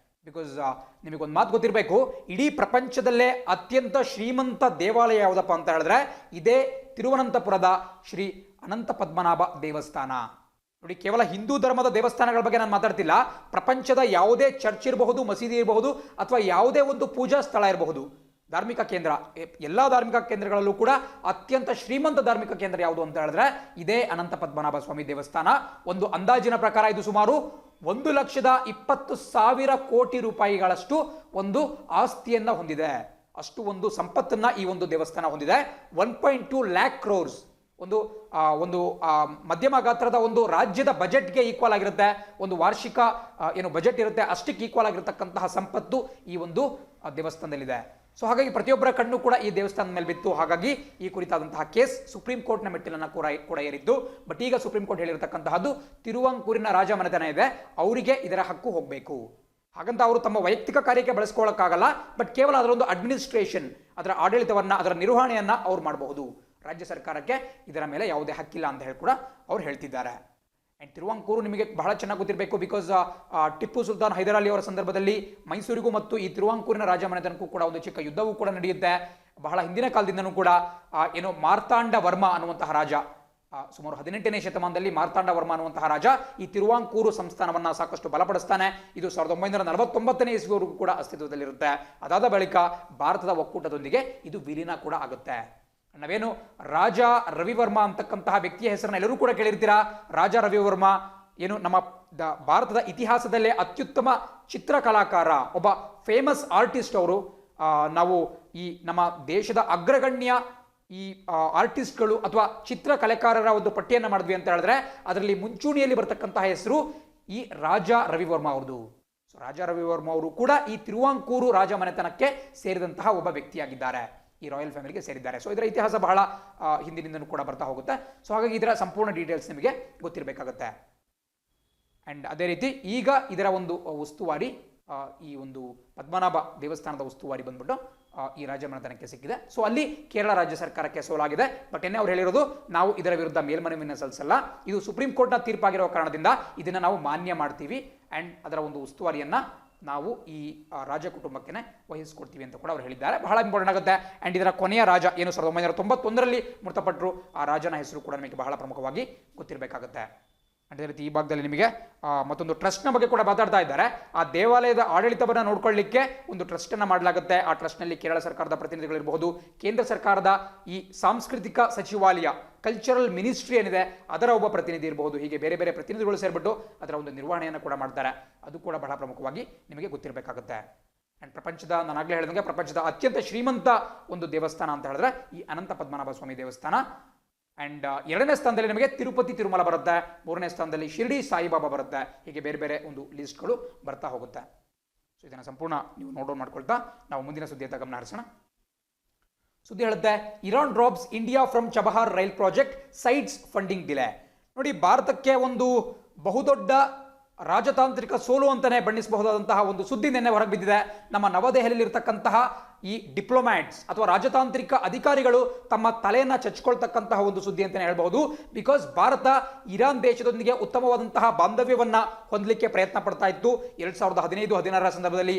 ಬಿಕಾಸ್ ನಿಮಗೊಂದು ಮಾತು ಗೊತ್ತಿರಬೇಕು, ಇಡೀ ಪ್ರಪಂಚದಲ್ಲೇ ಅತ್ಯಂತ ಶ್ರೀಮಂತ ದೇವಾಲಯ ಯಾವುದಪ್ಪ ಅಂತ ಹೇಳಿದ್ರೆ ಇದೇ ತಿರುವನಂತಪುರದ ಶ್ರೀ ಅನಂತ ಪದ್ಮನಾಭ ದೇವಸ್ಥಾನ. ನೋಡಿ, ಕೇವಲ ಹಿಂದೂ ಧರ್ಮದ ದೇವಸ್ಥಾನಗಳ ಬಗ್ಗೆ ನಾನು ಮಾತಾಡ್ತಿಲ್ಲ. ಪ್ರಪಂಚದ ಯಾವುದೇ ಚರ್ಚ್ ಇರಬಹುದು, ಮಸೀದಿ ಇರಬಹುದು, ಅಥವಾ ಯಾವುದೇ ಒಂದು ಪೂಜಾ ಸ್ಥಳ ಇರಬಹುದು, ಧಾರ್ಮಿಕ ಕೇಂದ್ರ, ಎಲ್ಲ ಧಾರ್ಮಿಕ ಕೇಂದ್ರಗಳಲ್ಲೂ ಕೂಡ ಅತ್ಯಂತ ಶ್ರೀಮಂತ ಧಾರ್ಮಿಕ ಕೇಂದ್ರ ಯಾವುದು ಅಂತ ಹೇಳಿದ್ರೆ ಇದೇ ಅನಂತ ಪದ್ಮನಾಭ ಸ್ವಾಮಿ ದೇವಸ್ಥಾನ. ಒಂದು ಅಂದಾಜಿನ ಪ್ರಕಾರ ಇದು ಸುಮಾರು 1,20,000 ಕೋಟಿ ರೂಪಾಯಿಗಳಷ್ಟು ಒಂದು ಆಸ್ತಿಯನ್ನ ಹೊಂದಿದೆ. ಅಷ್ಟು ಒಂದು ಸಂಪತ್ತನ್ನ ಈ ಒಂದು ದೇವಸ್ಥಾನ ಹೊಂದಿದೆ. 1.2 lakh crores ಒಂದು ಮಧ್ಯಮ ಗಾತ್ರದ ಒಂದು ರಾಜ್ಯದ ಬಜೆಟ್ಗೆ ಈಕ್ವಲ್ ಆಗಿರುತ್ತೆ. ಒಂದು ವಾರ್ಷಿಕ ಏನು ಬಜೆಟ್ ಇರುತ್ತೆ ಅಷ್ಟಕ್ಕೆ ಈಕ್ವಲ್ ಆಗಿರತಕ್ಕಂತಹ ಸಂಪತ್ತು ಈ ಒಂದು ದೇವಸ್ಥಾನದಲ್ಲಿದೆ. ಸೊ ಹಾಗಾಗಿ ಪ್ರತಿಯೊಬ್ಬರ ಕಣ್ಣು ಕೂಡ ಈ ದೇವಸ್ಥಾನದ ಮೇಲೆ ಬಿತ್ತು. ಹಾಗಾಗಿ ಈ ಕುರಿತಾದಂತಹ ಕೇಸ್ ಸುಪ್ರೀಂ ಕೋರ್ಟ್ನ ಮೆಟ್ಟಿಲನ್ನು ಕೂಡ ಏರಿದ್ದು. ಬಟ್ ಈಗ ಸುಪ್ರೀಂ ಕೋರ್ಟ್ ಹೇಳಿರತಕ್ಕಂತಹದ್ದು ತಿರುವಾಂಕೂರಿನ ರಾಜ ಮನೆತನ ಇದೆ, ಅವರಿಗೆ ಇದರ ಹಕ್ಕು ಹೋಗಬೇಕು. ಹಾಗಂತ ಅವರು ತಮ್ಮ ವೈಯಕ್ತಿಕ ಕಾರ್ಯಕ್ಕೆ ಬಳಸ್ಕೊಳ್ಳೋಕ್ಕಾಗಲ್ಲ. ಬಟ್ ಕೇವಲ ಅದರೊಂದು ಅಡ್ಮಿನಿಸ್ಟ್ರೇಷನ್, ಅದರ ಆಡಳಿತವನ್ನ, ಅದರ ನಿರ್ವಹಣೆಯನ್ನ ಅವ್ರು ಮಾಡಬಹುದು. ರಾಜ್ಯ ಸರ್ಕಾರಕ್ಕೆ ಇದರ ಮೇಲೆ ಯಾವುದೇ ಹಕ್ಕಿಲ್ಲ ಅಂತ ಹೇಳಿ ಕೂಡ ಅವ್ರು ಹೇಳ್ತಿದ್ದಾರೆ. ಆ್ಯಂಡ್ ತಿರುವಾಂಕೂರು ನಿಮಗೆ ಬಹಳ ಚೆನ್ನಾಗಿ ಗೊತ್ತಿರಬೇಕು. ಬಿಕಾಸ್ ಟಿಪ್ಪು ಸುಲ್ತಾನ್ ಹೈದರ್ ಅಲಿ ಅವರ ಸಂದರ್ಭದಲ್ಲಿ ಮೈಸೂರಿಗೂ ಮತ್ತು ಈ ತಿರುವಾಂಕೂರಿನ ರಾಜಮನೆತನಕ್ಕೂ ಕೂಡ ಒಂದು ಚಿಕ್ಕ ಯುದ್ಧವೂ ಕೂಡ ನಡೆಯುತ್ತೆ. ಬಹಳ ಹಿಂದಿನ ಕಾಲದಿಂದನೂ ಕೂಡ ಏನು ಮಾರ್ತಾಂಡ ವರ್ಮ ಅನ್ನುವಂತಹ ರಾಜ, ಸುಮಾರು 18ನೇ ಶತಮಾನದಲ್ಲಿ ಮಾರ್ತಾಂಡ ವರ್ಮ ಅನ್ನುವಂತಹ ರಾಜ ಈ ತಿರುವಾಂಕೂರು ಸಂಸ್ಥಾನವನ್ನ ಸಾಕಷ್ಟು ಬಲಪಡಿಸ್ತಾನೆ. ಇದು 1949ನೇ ಇಸ್ವಿವರೆಗೂ ಕೂಡ ಅಸ್ತಿತ್ವದಲ್ಲಿರುತ್ತೆ. ಅದಾದ ಬಳಿಕ ಭಾರತದ ಒಕ್ಕೂಟದೊಂದಿಗೆ ಇದು ವಿಲೀನ ಕೂಡ ಆಗುತ್ತೆ. ನಾವೇನು ರಾಜ ರವಿವರ್ಮ ಅಂತಕ್ಕಂತಹ ವ್ಯಕ್ತಿಯ ಹೆಸರನ್ನ ಎಲ್ಲರೂ ಕೂಡ ಕೇಳಿರ್ತೀರಾ. ರಾಜ ರವಿವರ್ಮ ಏನು ನಮ್ಮ ಭಾರತದ ಇತಿಹಾಸದಲ್ಲೇ ಅತ್ಯುತ್ತಮ ಚಿತ್ರಕಲಾಕಾರ, ಒಬ್ಬ ಫೇಮಸ್ ಆರ್ಟಿಸ್ಟ್ ಅವರು. ನಾವು ಈ ನಮ್ಮ ದೇಶದ ಅಗ್ರಗಣ್ಯ ಈ ಆರ್ಟಿಸ್ಟ್ಗಳು ಅಥವಾ ಚಿತ್ರಕಲೆಕಾರರ ಒಂದು ಪಟ್ಟಿಯನ್ನು ಮಾಡಿದ್ವಿ ಅಂತ ಹೇಳಿದ್ರೆ ಅದರಲ್ಲಿ ಮುಂಚೂಣಿಯಲ್ಲಿ ಬರ್ತಕ್ಕಂತಹ ಹೆಸರು ಈ ರಾಜ ರವಿವರ್ಮ ಅವ್ರದ್ದು. ಸೊ ರಾಜ ರವಿವರ್ಮ ಅವರು ಕೂಡ ಈ ತಿರುವಾಂಕೂರು ರಾಜ ಮನೆತನಕ್ಕೆ ಸೇರಿದಂತಹ ಒಬ್ಬ ವ್ಯಕ್ತಿಯಾಗಿದ್ದಾರೆ, ಈ ರಾಯಲ್ ಫ್ಯಾಮಿಲಿಗೆ ಸೇರಿದ್ದಾರೆ. ಸೊ ಇದರ ಇತಿಹಾಸ ಬಹಳ ಹಿಂದಿನಿಂದನೂ ಕೂಡ ಬರ್ತಾ ಹೋಗುತ್ತೆ. ಸೊ ಹಾಗಾಗಿ ಇದರ ಸಂಪೂರ್ಣ ಡೀಟೇಲ್ಸ್ ನಿಮಗೆ ಗೊತ್ತಿರಬೇಕಾಗುತ್ತೆ. ಆ್ಯಂಡ್ ಅದೇ ರೀತಿ ಈಗ ಇದರ ಒಂದು ಉಸ್ತುವಾರಿ, ಈ ಒಂದು ಪದ್ಮನಾಭ ದೇವಸ್ಥಾನದ ಉಸ್ತುವಾರಿ ಬಂದ್ಬಿಟ್ಟು ಈ ರಾಜಮನೆತನಕ್ಕೆ ಸಿಕ್ಕಿದೆ. ಸೊ ಅಲ್ಲಿ ಕೇರಳ ರಾಜ್ಯ ಸರ್ಕಾರಕ್ಕೆ ಸೋಲಾಗಿದೆ. ಬಟ್ ಎನ್ನೇ ಅವ್ರು ಹೇಳಿರೋದು, ನಾವು ಇದರ ವಿರುದ್ಧ ಮೇಲ್ಮನವಿಯನ್ನು ಸಲ್ಲಿಸಲ್ಲ, ಇದು ಸುಪ್ರೀಂ ಕೋರ್ಟ್ನ ತೀರ್ಪಾಗಿರೋ ಕಾರಣದಿಂದ ಇದನ್ನು ನಾವು ಮಾನ್ಯ ಮಾಡ್ತೀವಿ ಆ್ಯಂಡ್ ಅದರ ಒಂದು ಉಸ್ತುವಾರಿಯನ್ನು ನಾವು ಈ ರಾಜ ಕುಟುಂಬಕ್ಕೆ ವಹಿಸಿಕೊಡ್ತೀವಿ ಅಂತ ಕೂಡ ಅವ್ರು ಹೇಳಿದ್ದಾರೆ. ಬಹಳ ಇಂಪಾರ್ಟೆಂಟ್ ಆಗುತ್ತೆ. ಆ್ಯಂಡ್ ಇದರ ಕೊನೆಯ ರಾಜ ಏನು 1991ರಲ್ಲಿ ಮೃತಪಟ್ಟರು, ಆ ರಾಜನ ಹೆಸರು ಕೂಡ ನಿಮಗೆ ಬಹಳ ಪ್ರಮುಖವಾಗಿ ಗೊತ್ತಿರಬೇಕಾಗುತ್ತೆ. ಅದೇ ರೀತಿ ಈ ಭಾಗದಲ್ಲಿ ನಿಮಗೆ ಮತ್ತೊಂದು ಟ್ರಸ್ಟ್ನ ಬಗ್ಗೆ ಕೂಡ ಮಾತಾಡ್ತಾ ಇದ್ದಾರೆ. ಆ ದೇವಾಲಯದ ಆಡಳಿತವನ್ನು ನೋಡ್ಕೊಳ್ಳಿಕ್ಕೆ ಒಂದು ಟ್ರಸ್ಟನ್ನು ಮಾಡಲಾಗುತ್ತೆ. ಆ ಟ್ರಸ್ಟ್ನಲ್ಲಿ ಕೇರಳ ಸರ್ಕಾರದ ಪ್ರತಿನಿಧಿಗಳಿರಬಹುದು, ಕೇಂದ್ರ ಸರ್ಕಾರದ ಈ ಸಾಂಸ್ಕೃತಿಕ ಸಚಿವಾಲಯ, ಕಲ್ಚರಲ್ ಮಿನಿಸ್ಟ್ರಿ ಏನಿದೆ ಅದರ ಒಬ್ಬ ಪ್ರತಿನಿಧಿ ಇರಬಹುದು. ಹೀಗೆ ಬೇರೆ ಬೇರೆ ಪ್ರತಿನಿಧಿಗಳು ಸೇರಿಬಿಟ್ಟು ಅದರ ಒಂದು ನಿರ್ವಹಣೆಯನ್ನು ಕೂಡ ಮಾಡ್ತಾರೆ. ಅದು ಕೂಡ ಬಹಳ ಪ್ರಮುಖವಾಗಿ ನಿಮಗೆ ಗೊತ್ತಿರಬೇಕಾಗುತ್ತೆ. ಆ್ಯಂಡ್ ಪ್ರಪಂಚದ, ನಾನಾಗಲೇ ಹೇಳಿದಂಗೆ ಪ್ರಪಂಚದ ಅತ್ಯಂತ ಶ್ರೀಮಂತ ಒಂದು ದೇವಸ್ಥಾನ ಅಂತ ಹೇಳಿದ್ರೆ ಈ ಅನಂತ ಪದ್ಮನಾಭ ಸ್ವಾಮಿ ದೇವಸ್ಥಾನ. ಆ್ಯಂಡ್ 2ನೇ ಸ್ಥಾನದಲ್ಲಿ ನಿಮಗೆ ತಿರುಪತಿ ತಿರುಮಲ ಬರುತ್ತೆ, 3ನೇ ಸ್ಥಾನದಲ್ಲಿ ಶಿರ್ಡಿ ಸಾಯಿಬಾಬಾ ಬರುತ್ತೆ. ಹೀಗೆ ಬೇರೆ ಬೇರೆ ಒಂದು ಲಿಸ್ಟ್ಗಳು ಬರ್ತಾ ಹೋಗುತ್ತೆ. ಸೊ ಇದನ್ನು ಸಂಪೂರ್ಣ ನೀವು ನೋಟ್ ಮಾಡ್ಕೊಳ್ತಾ ನಾವು ಮುಂದಿನ ಸುದ್ದಿಯತ್ತ ಗಮನ ಹರಿಸೋಣ. ಸುದ್ದಿ ಹೇಳುತ್ತೆ, Iran drops India from Chabahar rail project sides funding delay. ನೋಡಿ, ಭಾರತಕ್ಕೆ ಒಂದು ಬಹುದೊಡ್ಡ ರಾಜತಾಂತ್ರಿಕ ಸೋಲು ಅಂತಾನೆ ಬಣ್ಣಿಸಬಹುದಾದಂತಹ ಒಂದು ಸುದ್ದಿ ನಿನ್ನೆ ಹೊರಗೆ ಬಿದ್ದಿದೆ. ನಮ್ಮ ನವದೆಹಲಿಯಲ್ಲಿ ಇರತಕ್ಕಂತಹ ಈ ಡಿಪ್ಲೊಮ್ಯಾಟ್ಸ್ ಅಥವಾ ರಾಜತಾಂತ್ರಿಕ ಅಧಿಕಾರಿಗಳು ತಮ್ಮ ತಲೆಯನ್ನು ಚಚ್ಕೊಳ್ತಕ್ಕಂತಹ ಒಂದು ಸುದ್ದಿ ಅಂತಾನೆ ಹೇಳ್ಬಹುದು. ಬಿಕಾಸ್ ಭಾರತ ಇರಾನ್ ದೇಶದೊಂದಿಗೆ ಉತ್ತಮವಾದಂತಹ ಬಾಂಧವ್ಯವನ್ನ ಹೊಂದಲಿಕ್ಕೆ ಪ್ರಯತ್ನ ಪಡ್ತಾ ಇತ್ತು. 2015-16 ಸಂದರ್ಭದಲ್ಲಿ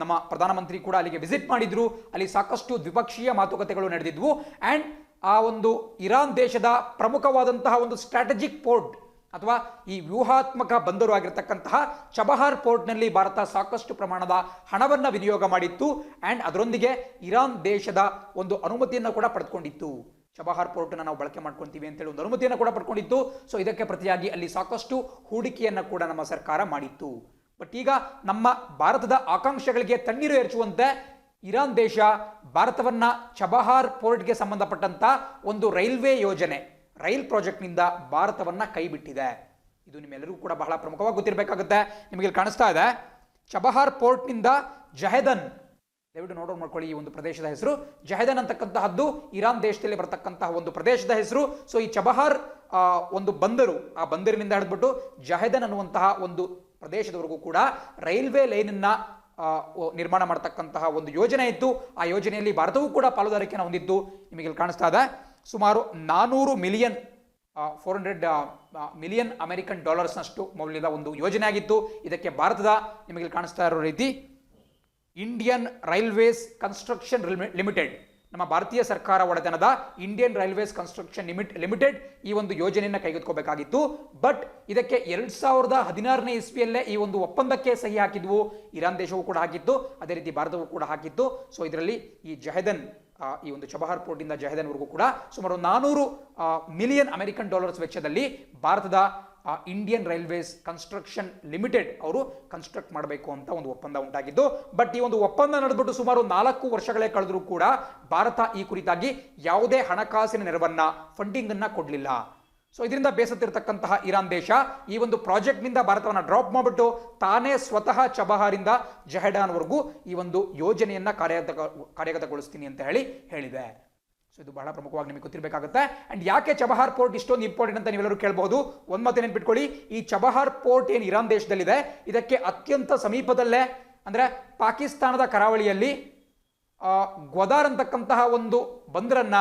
ನಮ್ಮ ಪ್ರಧಾನಮಂತ್ರಿ ಕೂಡ ಅಲ್ಲಿಗೆ ವಿಸಿಟ್ ಮಾಡಿದ್ರು. ಅಲ್ಲಿ ಸಾಕಷ್ಟು ದ್ವಿಪಕ್ಷೀಯ ಮಾತುಕತೆಗಳು ನಡೆದಿದ್ವು. ಆ್ಯಂಡ್ ಆ ಒಂದು ಇರಾನ್ ದೇಶದ ಪ್ರಮುಖವಾದಂತಹ ಒಂದು ಸ್ಟ್ರಾಟಜಿಕ್ ಪೋರ್ಟ್ ಅಥವಾ ಈ ವ್ಯೂಹಾತ್ಮಕ ಬಂದರು ಆಗಿರತಕ್ಕಂತಹ ಚಬಹಾರ್ ಪೋರ್ಟ್ನಲ್ಲಿ ಭಾರತ ಸಾಕಷ್ಟು ಪ್ರಮಾಣದ ಹಣವನ್ನು ವಿನಿಯೋಗ ಮಾಡಿತ್ತು ಆ್ಯಂಡ್ ಅದರೊಂದಿಗೆ ಇರಾನ್ ದೇಶದ ಒಂದು ಅನುಮತಿಯನ್ನು ಕೂಡ ಪಡೆದುಕೊಂಡಿತ್ತು. ಚಬಹಾರ್ ಪೋರ್ಟ್ನ ನಾವು ಬಳಕೆ ಮಾಡ್ಕೊತೀವಿ ಅಂತೇಳಿ ಒಂದು ಅನುಮತಿಯನ್ನು ಕೂಡ ಪಡ್ಕೊಂಡಿತ್ತು. ಸೊ ಇದಕ್ಕೆ ಪ್ರತಿಯಾಗಿ ಅಲ್ಲಿ ಸಾಕಷ್ಟು ಹೂಡಿಕೆಯನ್ನು ಕೂಡ ನಮ್ಮ ಸರ್ಕಾರ ಮಾಡಿತ್ತು. ಬಟ್ ಈಗ ನಮ್ಮ ಭಾರತದ ಆಕಾಂಕ್ಷೆಗಳಿಗೆ ತಣ್ಣೀರು ಎರಚುವಂತೆ ಇರಾನ್ ದೇಶ ಭಾರತವನ್ನ ಚಬಹಾರ್ ಪೋರ್ಟ್ಗೆ ಸಂಬಂಧಪಟ್ಟಂತ ಒಂದು ರೈಲ್ವೆ ಯೋಜನೆ, ರೈಲ್ ಪ್ರಾಜೆಕ್ಟ್ನಿಂದ ಭಾರತವನ್ನ ಕೈ ಬಿಟ್ಟಿದೆ. ಇದು ನಿಮ್ಮೆಲ್ಲರಿಗೂ ಕೂಡ ಬಹಳ ಪ್ರಮುಖವಾಗಿ ಗೊತ್ತಿರಬೇಕಾಗುತ್ತೆ. ನಿಮಗೆ ಕಾಣಿಸ್ತಾ ಇದೆ ಚಬಹಾರ್ ಪೋರ್ಟ್ನಿಂದ ಜಹೆದನ್, ದಯವಿಟ್ಟು ನೋಟ್ ಮಾಡ್ಕೊಳ್ಳಿ ಈ ಒಂದು ಪ್ರದೇಶದ ಹೆಸರು ಜಹೆದನ್ ಅಂತಕ್ಕಂತಹದ್ದು ಇರಾನ್ ದೇಶದಲ್ಲಿ ಬರತಕ್ಕಂತಹ ಒಂದು ಪ್ರದೇಶದ ಹೆಸರು. ಸೊ ಈ ಚಬಹಾರ್ ಒಂದು ಬಂದರು, ಆ ಬಂದರಿನಿಂದ ಹಿಡಿದ್ಬಿಟ್ಟು ಜಹೆದನ್ ಅನ್ನುವಂತಹ ಒಂದು ಪ್ರದೇಶದವರೆಗೂ ಕೂಡ ರೈಲ್ವೆ ಲೈನನ್ನ ನಿರ್ಮಾಣ ಮಾಡತಕ್ಕಂತಹ ಒಂದು ಯೋಜನೆ ಇತ್ತು. ಆ ಯೋಜನೆಯಲ್ಲಿ ಭಾರತವೂ ಕೂಡ ಪಾಲುದಾರಿಕೆಯನ್ನು ಹೊಂದಿದ್ದು. ನಿಮಗೆ ಇಲ್ಲಿ ಕಾಣಿಸ್ತಾ ಇದೆ ಸುಮಾರು 400 ಮಿಲಿಯನ್ 400 ಮಿಲಿಯನ್ ಅಮೆರಿಕನ್ ಡಾಲರ್ಸ್ನಷ್ಟು ಮೌಲ್ಯದ ಒಂದು ಯೋಜನೆ ಆಗಿತ್ತು. ಇದಕ್ಕೆ ಭಾರತದ ನಿಮಗೆ ಇಲ್ಲಿ ಕಾಣಿಸ್ತಾ ಇರೋ ರೀತಿ ಇಂಡಿಯನ್ ರೈಲ್ವೇಸ್ ಕನ್ಸ್ಟ್ರಕ್ಷನ್ ಲಿಮಿಟೆಡ್, ನಮ್ಮ ಭಾರತೀಯ ಸರ್ಕಾರ ಒಡೆತನದ ಇಂಡಿಯನ್ ರೈಲ್ವೇಸ್ ಕನ್ಸ್ಟ್ರಕ್ಷನ್ ಲಿಮಿಟೆಡ್ ಈ ಒಂದು ಯೋಜನೆಯನ್ನು ಕೈಗೆತ್ತಿಕೋಬೇಕಾಗಿತ್ತು. ಬಟ್ ಇದಕ್ಕೆ 2016ನೇ ಇಸ್ವಿಯಲ್ಲೇ ಈ ಒಂದು ಒಪ್ಪಂದಕ್ಕೆ ಸಹಿ ಹಾಕಿದ್ವು. ಇರಾನ್ ದೇಶವೂ ಕೂಡ ಹಾಕಿತ್ತು, ಅದೇ ರೀತಿ ಭಾರತವೂ ಕೂಡ ಹಾಕಿತ್ತು. ಸೊ ಇದರಲ್ಲಿ ಈ ಜಹೆದನ್, ಈ ಒಂದು ಚಬಹಾರ್ ಪೋರ್ಟಿಂದ ಜಹೆದನ್ವರೆಗೂ ಕೂಡ ಸುಮಾರು 400 ಮಿಲಿಯನ್ ಅಮೆರಿಕನ್ ಡಾಲರ್ಸ್ ವೆಚ್ಚದಲ್ಲಿ ಭಾರತದ ಇಂಡಿಯನ್ ರೈಲ್ವೇಸ್ ಕನ್ಸ್ಟ್ರಕ್ಷನ್ ಲಿಮಿಟೆಡ್ ಅವರು ಕನ್ಸ್ಟ್ರಕ್ಟ್ ಮಾಡಬೇಕು ಅಂತ ಒಂದು ಒಪ್ಪಂದ ಉಂಟಾಗಿದ್ದು. ಬಟ್ ಈ ಒಂದು ಒಪ್ಪಂದ ನಡೆದ್ಬಿಟ್ಟು ಸುಮಾರು 4 ವರ್ಷಗಳೇ ಕಳೆದರೂ ಕೂಡ ಭಾರತ ಈ ಕುರಿತಾಗಿ ಯಾವುದೇ ಹಣಕಾಸಿನ ನೆರವನ್ನ, ಫಂಡಿಂಗ್ ಅನ್ನ ಕೊಡಲಿಲ್ಲ. ಸೊ ಇದರಿಂದ ಬೇಸತ್ತಿರತಕ್ಕಂತಹ ಇರಾನ್ ದೇಶ ಈ ಒಂದು ಪ್ರಾಜೆಕ್ಟ್ನಿಂದ ಭಾರತವನ್ನು ಡ್ರಾಪ್ ಮಾಡಿಬಿಟ್ಟು ತಾನೇ ಸ್ವತಃ ಚಬಹಾರಿಂದ ಜಹೆಡಾನ್ವರೆಗೂ ಈ ಒಂದು ಯೋಜನೆಯನ್ನ ಕಾರ್ಯಗತಗೊಳಿಸ್ತೀನಿ ಅಂತ ಹೇಳಿದೆ. ಸೊ ಇದು ಬಹಳ ಪ್ರಮುಖವಾಗಿ ನಿಮಗೆ ಗೊತ್ತಿರಬೇಕಾಗುತ್ತೆ. ಅಂಡ್ ಯಾಕೆ ಚಬಹಾರ್ ಪೋರ್ಟ್ ಇಷ್ಟೊಂದು ಇಂಪಾರ್ಟೆಂಟ್ ಅಂತ ನೀವೆಲ್ಲರೂ ಕೇಳಬಹುದು. ಒಂದು ಮಾತು ನೆನ್ಪಿಟ್ಕೊಳ್ಳಿ, ಈ ಚಬಹಾರ್ ಪೋರ್ಟ್ ಏನು ಇರಾನ್ ದೇಶದಲ್ಲಿದೆ ಇದಕ್ಕೆ ಅತ್ಯಂತ ಸಮೀಪದಲ್ಲೇ ಅಂದ್ರೆ ಪಾಕಿಸ್ತಾನದ ಕರಾವಳಿಯಲ್ಲಿ ಗ್ವದಾರ್ ಅಂತಕ್ಕಂತಹ ಒಂದು ಬಂದರನ್ನ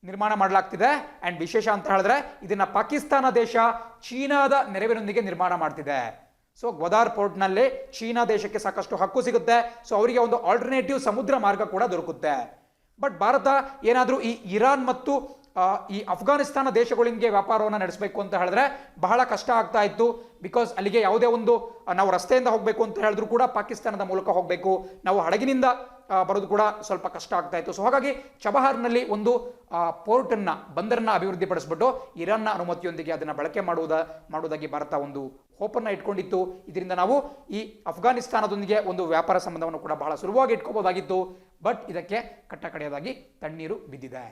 ನಿರ್ಮಾಣ ಮಾಡಲಾಗ್ತಿದೆ. ಅಂಡ್ ವಿಶೇಷ ಅಂತ ಹೇಳಿದ್ರೆ ಇದನ್ನ ಪಾಕಿಸ್ತಾನ ದೇಶ ಚೀನಾದ ನೆರವಿನೊಂದಿಗೆ ನಿರ್ಮಾಣ ಮಾಡ್ತಿದೆ. ಸೊ ಗ್ವದಾರ್ ಪೋರ್ಟ್ನಲ್ಲಿ ಚೀನಾ ದೇಶಕ್ಕೆ ಸಾಕಷ್ಟು ಹಕ್ಕು ಸಿಗುತ್ತೆ. ಸೊ ಅವರಿಗೆ ಒಂದು ಆಲ್ಟರ್ನೇಟಿವ್ ಸಮುದ್ರ ಮಾರ್ಗ ಕೂಡ ದೊರಕುತ್ತೆ. ಬಟ್ ಭಾರತ ಏನಾದರೂ ಈ ಇರಾನ್ ಮತ್ತು ಈ ಅಫ್ಘಾನಿಸ್ತಾನ ದೇಶಗಳಿಗೆ ವ್ಯಾಪಾರವನ್ನು ನಡೆಸಬೇಕು ಅಂತ ಹೇಳಿದ್ರೆ ಬಹಳ ಕಷ್ಟ ಆಗ್ತಾ ಇತ್ತು. ಬಿಕಾಸ್ ಅಲ್ಲಿಗೆ ಯಾವುದೇ ಒಂದು ನಾವು ರಸ್ತೆಯಿಂದ ಹೋಗಬೇಕು ಅಂತ ಹೇಳಿದ್ರು ಕೂಡ ಪಾಕಿಸ್ತಾನದ ಮೂಲಕ ಹೋಗಬೇಕು, ನಾವು ಹಡಗಿನಿಂದ ಬರೋದು ಕೂಡ ಸ್ವಲ್ಪ ಕಷ್ಟ ಆಗ್ತಾ ಇತ್ತು. ಸೊ ಹಾಗಾಗಿ ಚಬಹಾರ್ನಲ್ಲಿ ಒಂದು ಪೋರ್ಟನ್ನು, ಬಂದರನ್ನ ಅಭಿವೃದ್ಧಿಪಡಿಸ್ಬಿಟ್ಟು ಇರಾನ್ನ ಅನುಮತಿಯೊಂದಿಗೆ ಅದನ್ನು ಬಳಕೆ ಮಾಡುವುದಾಗಿ ಭಾರತ ಒಂದು ಹೋಪನ್ನು ಇಟ್ಕೊಂಡಿತ್ತು. ಇದರಿಂದ ನಾವು ಈ ಅಫ್ಘಾನಿಸ್ತಾನದೊಂದಿಗೆ ಒಂದು ವ್ಯಾಪಾರ ಸಂಬಂಧವನ್ನು ಕೂಡ ಬಹಳ ಸುಲಭವಾಗಿ ಇಟ್ಕೋಬಹುದಾಗಿತ್ತು. ಬಟ್ ಇದಕ್ಕೆ ಕಟ್ಟಕಡೆಯದಾಗಿ ತಣ್ಣೀರು ಬಿದ್ದಿದೆ.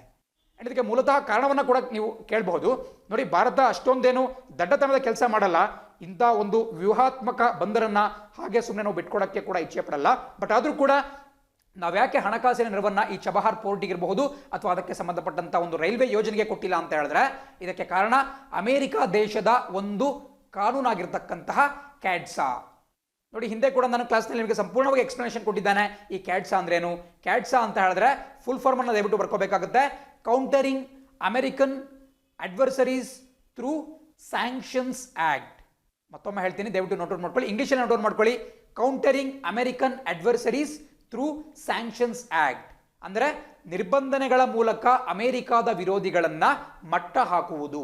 ಇದಕ್ಕೆ ಮೂಲತಃ ಕಾರಣವನ್ನು ಕೂಡ ನೀವು ಕೇಳಬಹುದು. ನೋಡಿ, ಭಾರತ ಅಷ್ಟೊಂದೇನು ದಡ್ಡತನದ ಕೆಲಸ ಮಾಡಲ್ಲ. ಇಂಥ ಒಂದು ವ್ಯೂಹಾತ್ಮಕ ಬಂದರನ್ನ ಹಾಗೆ ಸುಮ್ಮನೆ ನಾವು ಬಿಟ್ಕೊಡಕ್ಕೆ ಕೂಡ ಇಚ್ಛೆ ಪಡಲ್ಲ. ಬಟ್ ಆದರೂ ಕೂಡ ನಾವ್ಯಾಕೆ ಹಣಕಾಸಿನ ನೆರವನ್ನ ಈ ಚಬಹಾರ್ ಪೋರ್ಟಿಗೆ ಇರಬಹುದು ಅಥವಾ ಅದಕ್ಕೆ ಸಂಬಂಧಪಟ್ಟಂತ ಒಂದು ರೈಲ್ವೆ ಯೋಜನೆಗೆ ಕೊಟ್ಟಿಲ್ಲ ಅಂತ ಹೇಳಿದ್ರೆ ಇದಕ್ಕೆ ಕಾರಣ ಅಮೆರಿಕ ದೇಶದ ಒಂದು ಕಾನೂನಾಗಿರ್ತಕ್ಕಂತಹ ಕ್ಯಾಡ್ಸಾ. ನೋಡಿ, ಹಿಂದೆ ಕೂಡ ನಾನು ಕ್ಲಾಸ್ನಲ್ಲಿ ನಿಮಗೆ ಸಂಪೂರ್ಣವಾಗಿ ಎಕ್ಸ್ಪ್ಲನೇಷನ್ ಕೊಟ್ಟಿದ್ದಾನೆ. ಈ ಕ್ಯಾಡ್ಸಾ ಅಂದ್ರೇನು, ಕ್ಯಾಡ್ಸಾ ಅಂತ ಹೇಳಿದ್ರೆ ಫುಲ್ ಫಾರ್ಮ್ ಅನ್ನು ದಯವಿಟ್ಟು ಬರ್ಕೋಬೇಕಾಗುತ್ತೆ. Countering American adversaries through sanctions act. ಮತ್ತೊಮ್ಮೆ ಹೇಳ್ತೀನಿ, ದಯವಿಟ್ಟು ನೋಟ್ ಮಾಡ್ಕೊಳ್ಳಿ, ಇಂಗ್ಲಿಷಲ್ಲಿ ನೋಟ್ ಮಾಡ್ಕೊಳ್ಳಿ. Countering American adversaries through sanctions act ಅಂದ್ರೆ ನಿರ್ಬಂಧನೆಗಳ ಮೂಲಕ ಅಮೆರಿಕಾದ ವಿರೋಧಿಗಳನ್ನ ಮಟ್ಟ ಹಾಕುವುದು.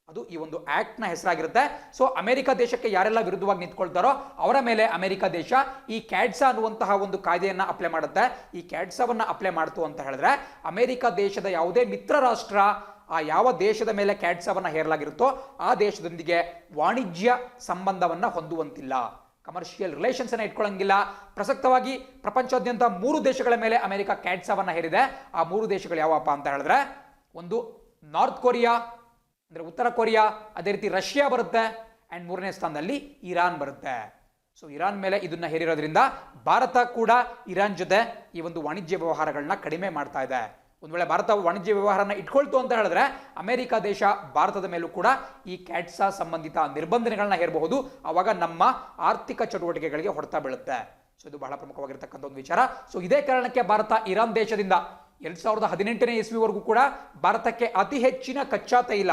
ಅದು ಈ ಒಂದು ಆಕ್ಟ್ ನ ಹೆಸರಾಗಿರುತ್ತೆ. ಸೊ ಅಮೆರಿಕ ದೇಶಕ್ಕೆ ಯಾರೆಲ್ಲ ವಿರುದ್ಧವಾಗಿ ನಿಂತ್ಕೊಳ್ತಾರೋ ಅವರ ಮೇಲೆ ಅಮೆರಿಕ ದೇಶ ಈ ಕ್ಯಾಡ್ಸಾ ಅನ್ನುವಂತಹ ಒಂದು ಕಾಯ್ದೆಯನ್ನ ಅಪ್ಲೈ ಮಾಡುತ್ತೆ. ಈ ಕ್ಯಾಡ್ಸಾವನ್ನ ಅಪ್ಲೈ ಮಾಡ್ತು ಅಂತ ಹೇಳಿದ್ರೆ ಅಮೆರಿಕ ದೇಶದ ಯಾವುದೇ ಮಿತ್ರ ರಾಷ್ಟ್ರ ಆ ಯಾವ ದೇಶದ ಮೇಲೆ ಕ್ಯಾಡ್ಸಾವನ್ನ ಹೇರಲಾಗಿರುತ್ತೋ ಆ ದೇಶದೊಂದಿಗೆ ವಾಣಿಜ್ಯ ಸಂಬಂಧವನ್ನ ಹೊಂದುವಂತಿಲ್ಲ, ಕಮರ್ಷಿಯಲ್ ರಿಲೇಷನ್ಸ್ ಅನ್ನ ಇಟ್ಕೊಳ್ಳಂಗಿಲ್ಲ. ಪ್ರಸಕ್ತವಾಗಿ ಪ್ರಪಂಚಾದ್ಯಂತ 3 ದೇಶಗಳ ಮೇಲೆ ಅಮೆರಿಕ ಕ್ಯಾಡ್ಸಾವನ್ನ ಹೇರಿದೆ. ಆ 3 ದೇಶಗಳು ಯಾವಪ್ಪ ಅಂತ ಹೇಳಿದ್ರೆ, ಒಂದು ನಾರ್ತ್ ಕೊರಿಯಾ ಅಂದ್ರೆ ಉತ್ತರ ಕೊರಿಯಾ, ಅದೇ ರೀತಿ ರಷ್ಯಾ ಬರುತ್ತೆ, ಅಂಡ್ 3ನೇ ಸ್ಥಾನದಲ್ಲಿ ಇರಾನ್ ಬರುತ್ತೆ. ಸೊ ಇರಾನ್ ಮೇಲೆ ಇದನ್ನ ಹೇರಿರೋದ್ರಿಂದ ಭಾರತ ಕೂಡ ಇರಾನ್ ಜೊತೆ ಈ ಒಂದು ವಾಣಿಜ್ಯ ವ್ಯವಹಾರಗಳನ್ನ ಕಡಿಮೆ ಮಾಡ್ತಾ ಇದೆ. ಒಂದು ವೇಳೆ ಭಾರತ ವಾಣಿಜ್ಯ ವ್ಯವಹಾರನ ಇಟ್ಕೊಳ್ತು ಅಂತ ಹೇಳಿದ್ರೆ ಅಮೆರಿಕ ದೇಶ ಭಾರತದ ಮೇಲೂ ಕೂಡ ಈ ಕ್ಯಾಡ್ಸಾ ಸಂಬಂಧಿತ ನಿರ್ಬಂಧನೆಗಳನ್ನ ಹೇರಬಹುದು. ಆವಾಗ ನಮ್ಮ ಆರ್ಥಿಕ ಚಟುವಟಿಕೆಗಳಿಗೆ ಹೊಡೆತ ಬೀಳುತ್ತೆ. ಸೊ ಇದು ಬಹಳ ಪ್ರಮುಖವಾಗಿರ್ತಕ್ಕಂಥ ಒಂದು ವಿಚಾರ. ಸೊ ಇದೇ ಕಾರಣಕ್ಕೆ ಭಾರತ ಇರಾನ್ ದೇಶದಿಂದ 2018ನೇ ಇಸ್ವಿವರೆಗೂ ಕೂಡ ಭಾರತಕ್ಕೆ ಅತಿ ಹೆಚ್ಚಿನ ಕಚ್ಚಾ ತೈಲ,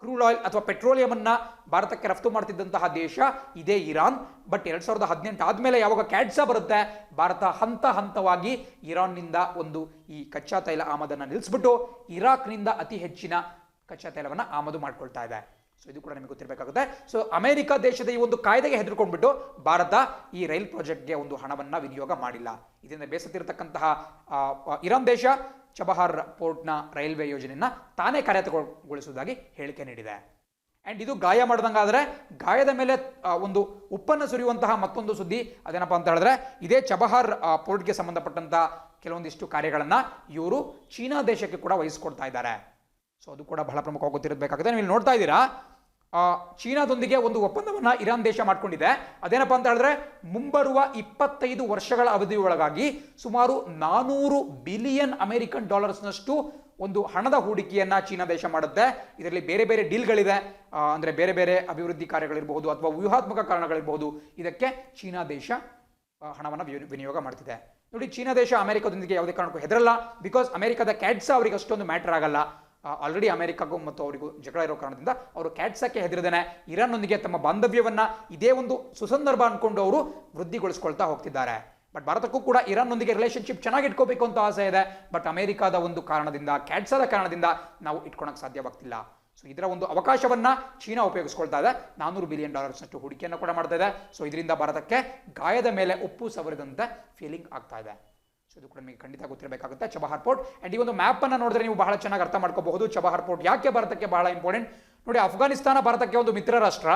ಕ್ರೂಡ್ ಆಯಿಲ್ ಅಥವಾ ಪೆಟ್ರೋಲಿಯಂ ಅನ್ನ ಭಾರತಕ್ಕೆ ರಫ್ತು ಮಾಡ್ತಿದ್ದಂತಹ ದೇಶ ಇದೇ ಇರಾನ್. ಬಟ್ 2018 ಆದ್ಮೇಲೆ ಯಾವಾಗ ಕ್ಯಾಡ್ಸಾ ಬರುತ್ತೆ, ಭಾರತ ಹಂತ ಹಂತವಾಗಿ ಇರಾನ್ನಿಂದ ಒಂದು ಈ ಕಚ್ಚಾ ತೈಲ ಆಮದನ್ನು ನಿಲ್ಲಿಸ್ಬಿಟ್ಟು ಇರಾಕ್ನಿಂದ ಅತಿ ಹೆಚ್ಚಿನ ಕಚ್ಚಾ ತೈಲವನ್ನು ಆಮದು ಮಾಡ್ಕೊಳ್ತಾ ಇದೆ. ಸೊ ಇದು ಕೂಡ ನಿಮಗೆ ಗೊತ್ತಿರಬೇಕಾಗುತ್ತೆ. ಸೊ ಅಮೆರಿಕ ದೇಶದ ಈ ಒಂದು ಕಾಯ್ದೆಗೆ ಹೆದರ್ಕೊಂಡ್ಬಿಟ್ಟು ಭಾರತ ಈ ರೈಲ್ ಪ್ರಾಜೆಕ್ಟ್ಗೆ ಒಂದು ಹಣವನ್ನ ವಿನಿಯೋಗ ಮಾಡಿಲ್ಲ. ಇದರಿಂದ ಬೇಸತ್ತಿರತಕ್ಕಂತಹ ಇರಾನ್ ದೇಶ ಚಬಹಾರ್ ಪೋರ್ಟ್ನ ರೈಲ್ವೆ ಯೋಜನೆಯನ್ನ ತಾನೇ ಕಾರ್ಯಗತಗೊಳಿಸುವುದಾಗಿ ಹೇಳಿಕೆ ನೀಡಿದೆ. ಅಂಡ್ ಇದು ಗಾಯ ಮಾಡ್ದಂಗಾದ್ರೆ ಗಾಯದ ಮೇಲೆ ಒಂದು ಉಪ್ಪನ್ನು ಸುರಿಯುವಂತಹ ಮತ್ತೊಂದು ಸುದ್ದಿ ಅದೇನಪ್ಪ ಅಂತ ಹೇಳಿದ್ರೆ, ಇದೇ ಚಬಹಾರ್ ಪೋರ್ಟ್ಗೆ ಸಂಬಂಧಪಟ್ಟಂತಹ ಕೆಲವೊಂದಿಷ್ಟು ಕಾರ್ಯಗಳನ್ನ ಇವರು ಚೀನಾ ದೇಶಕ್ಕೆ ಕೂಡ ವಹಿಸಿಕೊಡ್ತಾ ಇದ್ದಾರೆ. ಸೊ ಅದು ಕೂಡ ಬಹಳ ಪ್ರಮುಖವಾಗಿ ಗೊತ್ತಿರಬೇಕಾಗುತ್ತೆ. ನೀವು ಇಲ್ಲಿ ನೋಡ್ತಾ ಇದ್ದೀರಾ, ಚೀನಾದೊಂದಿಗೆ ಒಂದು ಒಪ್ಪಂದವನ್ನ ಇರಾನ್ ದೇಶ ಮಾಡ್ಕೊಂಡಿದೆ. ಅದೇನಪ್ಪ ಅಂತ ಹೇಳಿದ್ರೆ, ಮುಂಬರುವ 25 ವರ್ಷಗಳ ಅವಧಿಯೊಳಗಾಗಿ ಸುಮಾರು 400 ಬಿಲಿಯನ್ ಅಮೆರಿಕನ್ ಡಾಲರ್ಸ್ನಷ್ಟು ಒಂದು ಹಣದ ಹೂಡಿಕೆಯನ್ನ ಚೀನಾ ದೇಶ ಮಾಡುತ್ತೆ. ಇದರಲ್ಲಿ ಬೇರೆ ಬೇರೆ ಡೀಲ್ಗಳಿದೆ, ಅಂದ್ರೆ ಬೇರೆ ಬೇರೆ ಅಭಿವೃದ್ಧಿ ಕಾರ್ಯಗಳಿರಬಹುದು ಅಥವಾ ವ್ಯೂಹಾತ್ಮಕ ಕಾರಣಗಳಿರಬಹುದು. ಇದಕ್ಕೆ ಚೀನಾ ದೇಶ ಹಣವನ್ನು ವಿನಿಯೋಗ ಮಾಡ್ತಿದೆ. ನೋಡಿ, ಚೀನಾ ದೇಶ ಅಮೆರಿಕದೊಂದಿಗೆ ಯಾವುದೇ ಕಾರಣಕ್ಕೂ ಹೆದರಲ್ಲ. ಬಿಕಾಸ್ ಅಮೆರಿಕದ ಕ್ಯಾಟ್ಸಾ ಅವರಿಗೆ ಅಷ್ಟೊಂದು ಮ್ಯಾಟರ್ ಆಗಲ್ಲ. ಆಲ್ರೆಡಿ ಅಮೆರಿಕಗೂ ಮತ್ತು ಅವರಿಗೂ ಜಗಳ ಇರೋ ಕಾರಣದಿಂದ ಅವರು ಕ್ಯಾಟ್ಸಾಕ್ಕೆ ಹೆದರಿದೇನೆ ಇರಾನ್ನೊಂದಿಗೆ ತಮ್ಮ ಬಾಂಧವ್ಯವನ್ನ ಇದೇ ಒಂದು ಸುಸಂದರ್ಭ ಅನ್ಕೊಂಡು ಅವರು ವೃದ್ಧಿಗೊಳಿಸ್ಕೊಳ್ತಾ ಹೋಗ್ತಿದ್ದಾರೆ. ಬಟ್ ಭಾರತಕ್ಕೂ ಕೂಡ ಇರಾನ್ನೊಂದಿಗೆ ರಿಲೇಷನ್ಶಿಪ್ ಚೆನ್ನಾಗಿ ಇಟ್ಕೋಬೇಕು ಅಂತ ಆಸೆ ಇದೆ. ಬಟ್ ಅಮೆರಿಕಾದ ಒಂದು ಕಾರಣದಿಂದ, ಕ್ಯಾಟ್ಸಾದ ಕಾರಣದಿಂದ ನಾವು ಇಟ್ಕೊಳಕ್ ಸಾಧ್ಯವಾಗ್ತಿಲ್ಲ. ಸೊ ಇದರ ಒಂದು ಅವಕಾಶವನ್ನ ಚೀನಾ ಉಪಯೋಗಿಸ್ಕೊಳ್ತಾ ಇದೆ. 400 ಬಿಲಿಯನ್ ಡಾಲರ್ಸ್ನಷ್ಟು ಹೂಡಿಕೆಯನ್ನು ಕೂಡ ಮಾಡ್ತಾ ಇದೆ. ಸೊ ಇದರಿಂದ ಭಾರತಕ್ಕೆ ಗಾಯದ ಮೇಲೆ ಉಪ್ಪು ಸವರಿದಂತೆ ಫೀಲಿಂಗ್ ಆಗ್ತಾ ಇದೆ. ಸೊ ಇದು ಕೂಡ ನಿಮಗೆ ಖಂಡಿತ ಗೊತ್ತಿರಬೇಕಾಗುತ್ತೆ. ಚಬಹಾರ್ ಪೋರ್ಟ್ ಅಂಡ್ ಈ ಒಂದು ಮ್ಯಾಪ್ ಅನ್ನ ನೋಡಿದ್ರೆ ನೀವು ಬಹಳ ಚೆನ್ನಾಗಿ ಅರ್ಥ ಮಾಡ್ಕೋಬಹುದು. ಚಬಹಾರ್ ಪೋರ್ಟ್ ಯಾಕೆ ಭಾರತಕ್ಕೆ ಬಹಳ ಇಂಪಾರ್ಟೆಂಟ್ ನೋಡಿ. ಅಫ್ಘಾನಿಸ್ತಾನ ಭಾರತಕ್ಕೆ ಒಂದು ಮಿತ್ರ ರಾಷ್ಟ್ರ.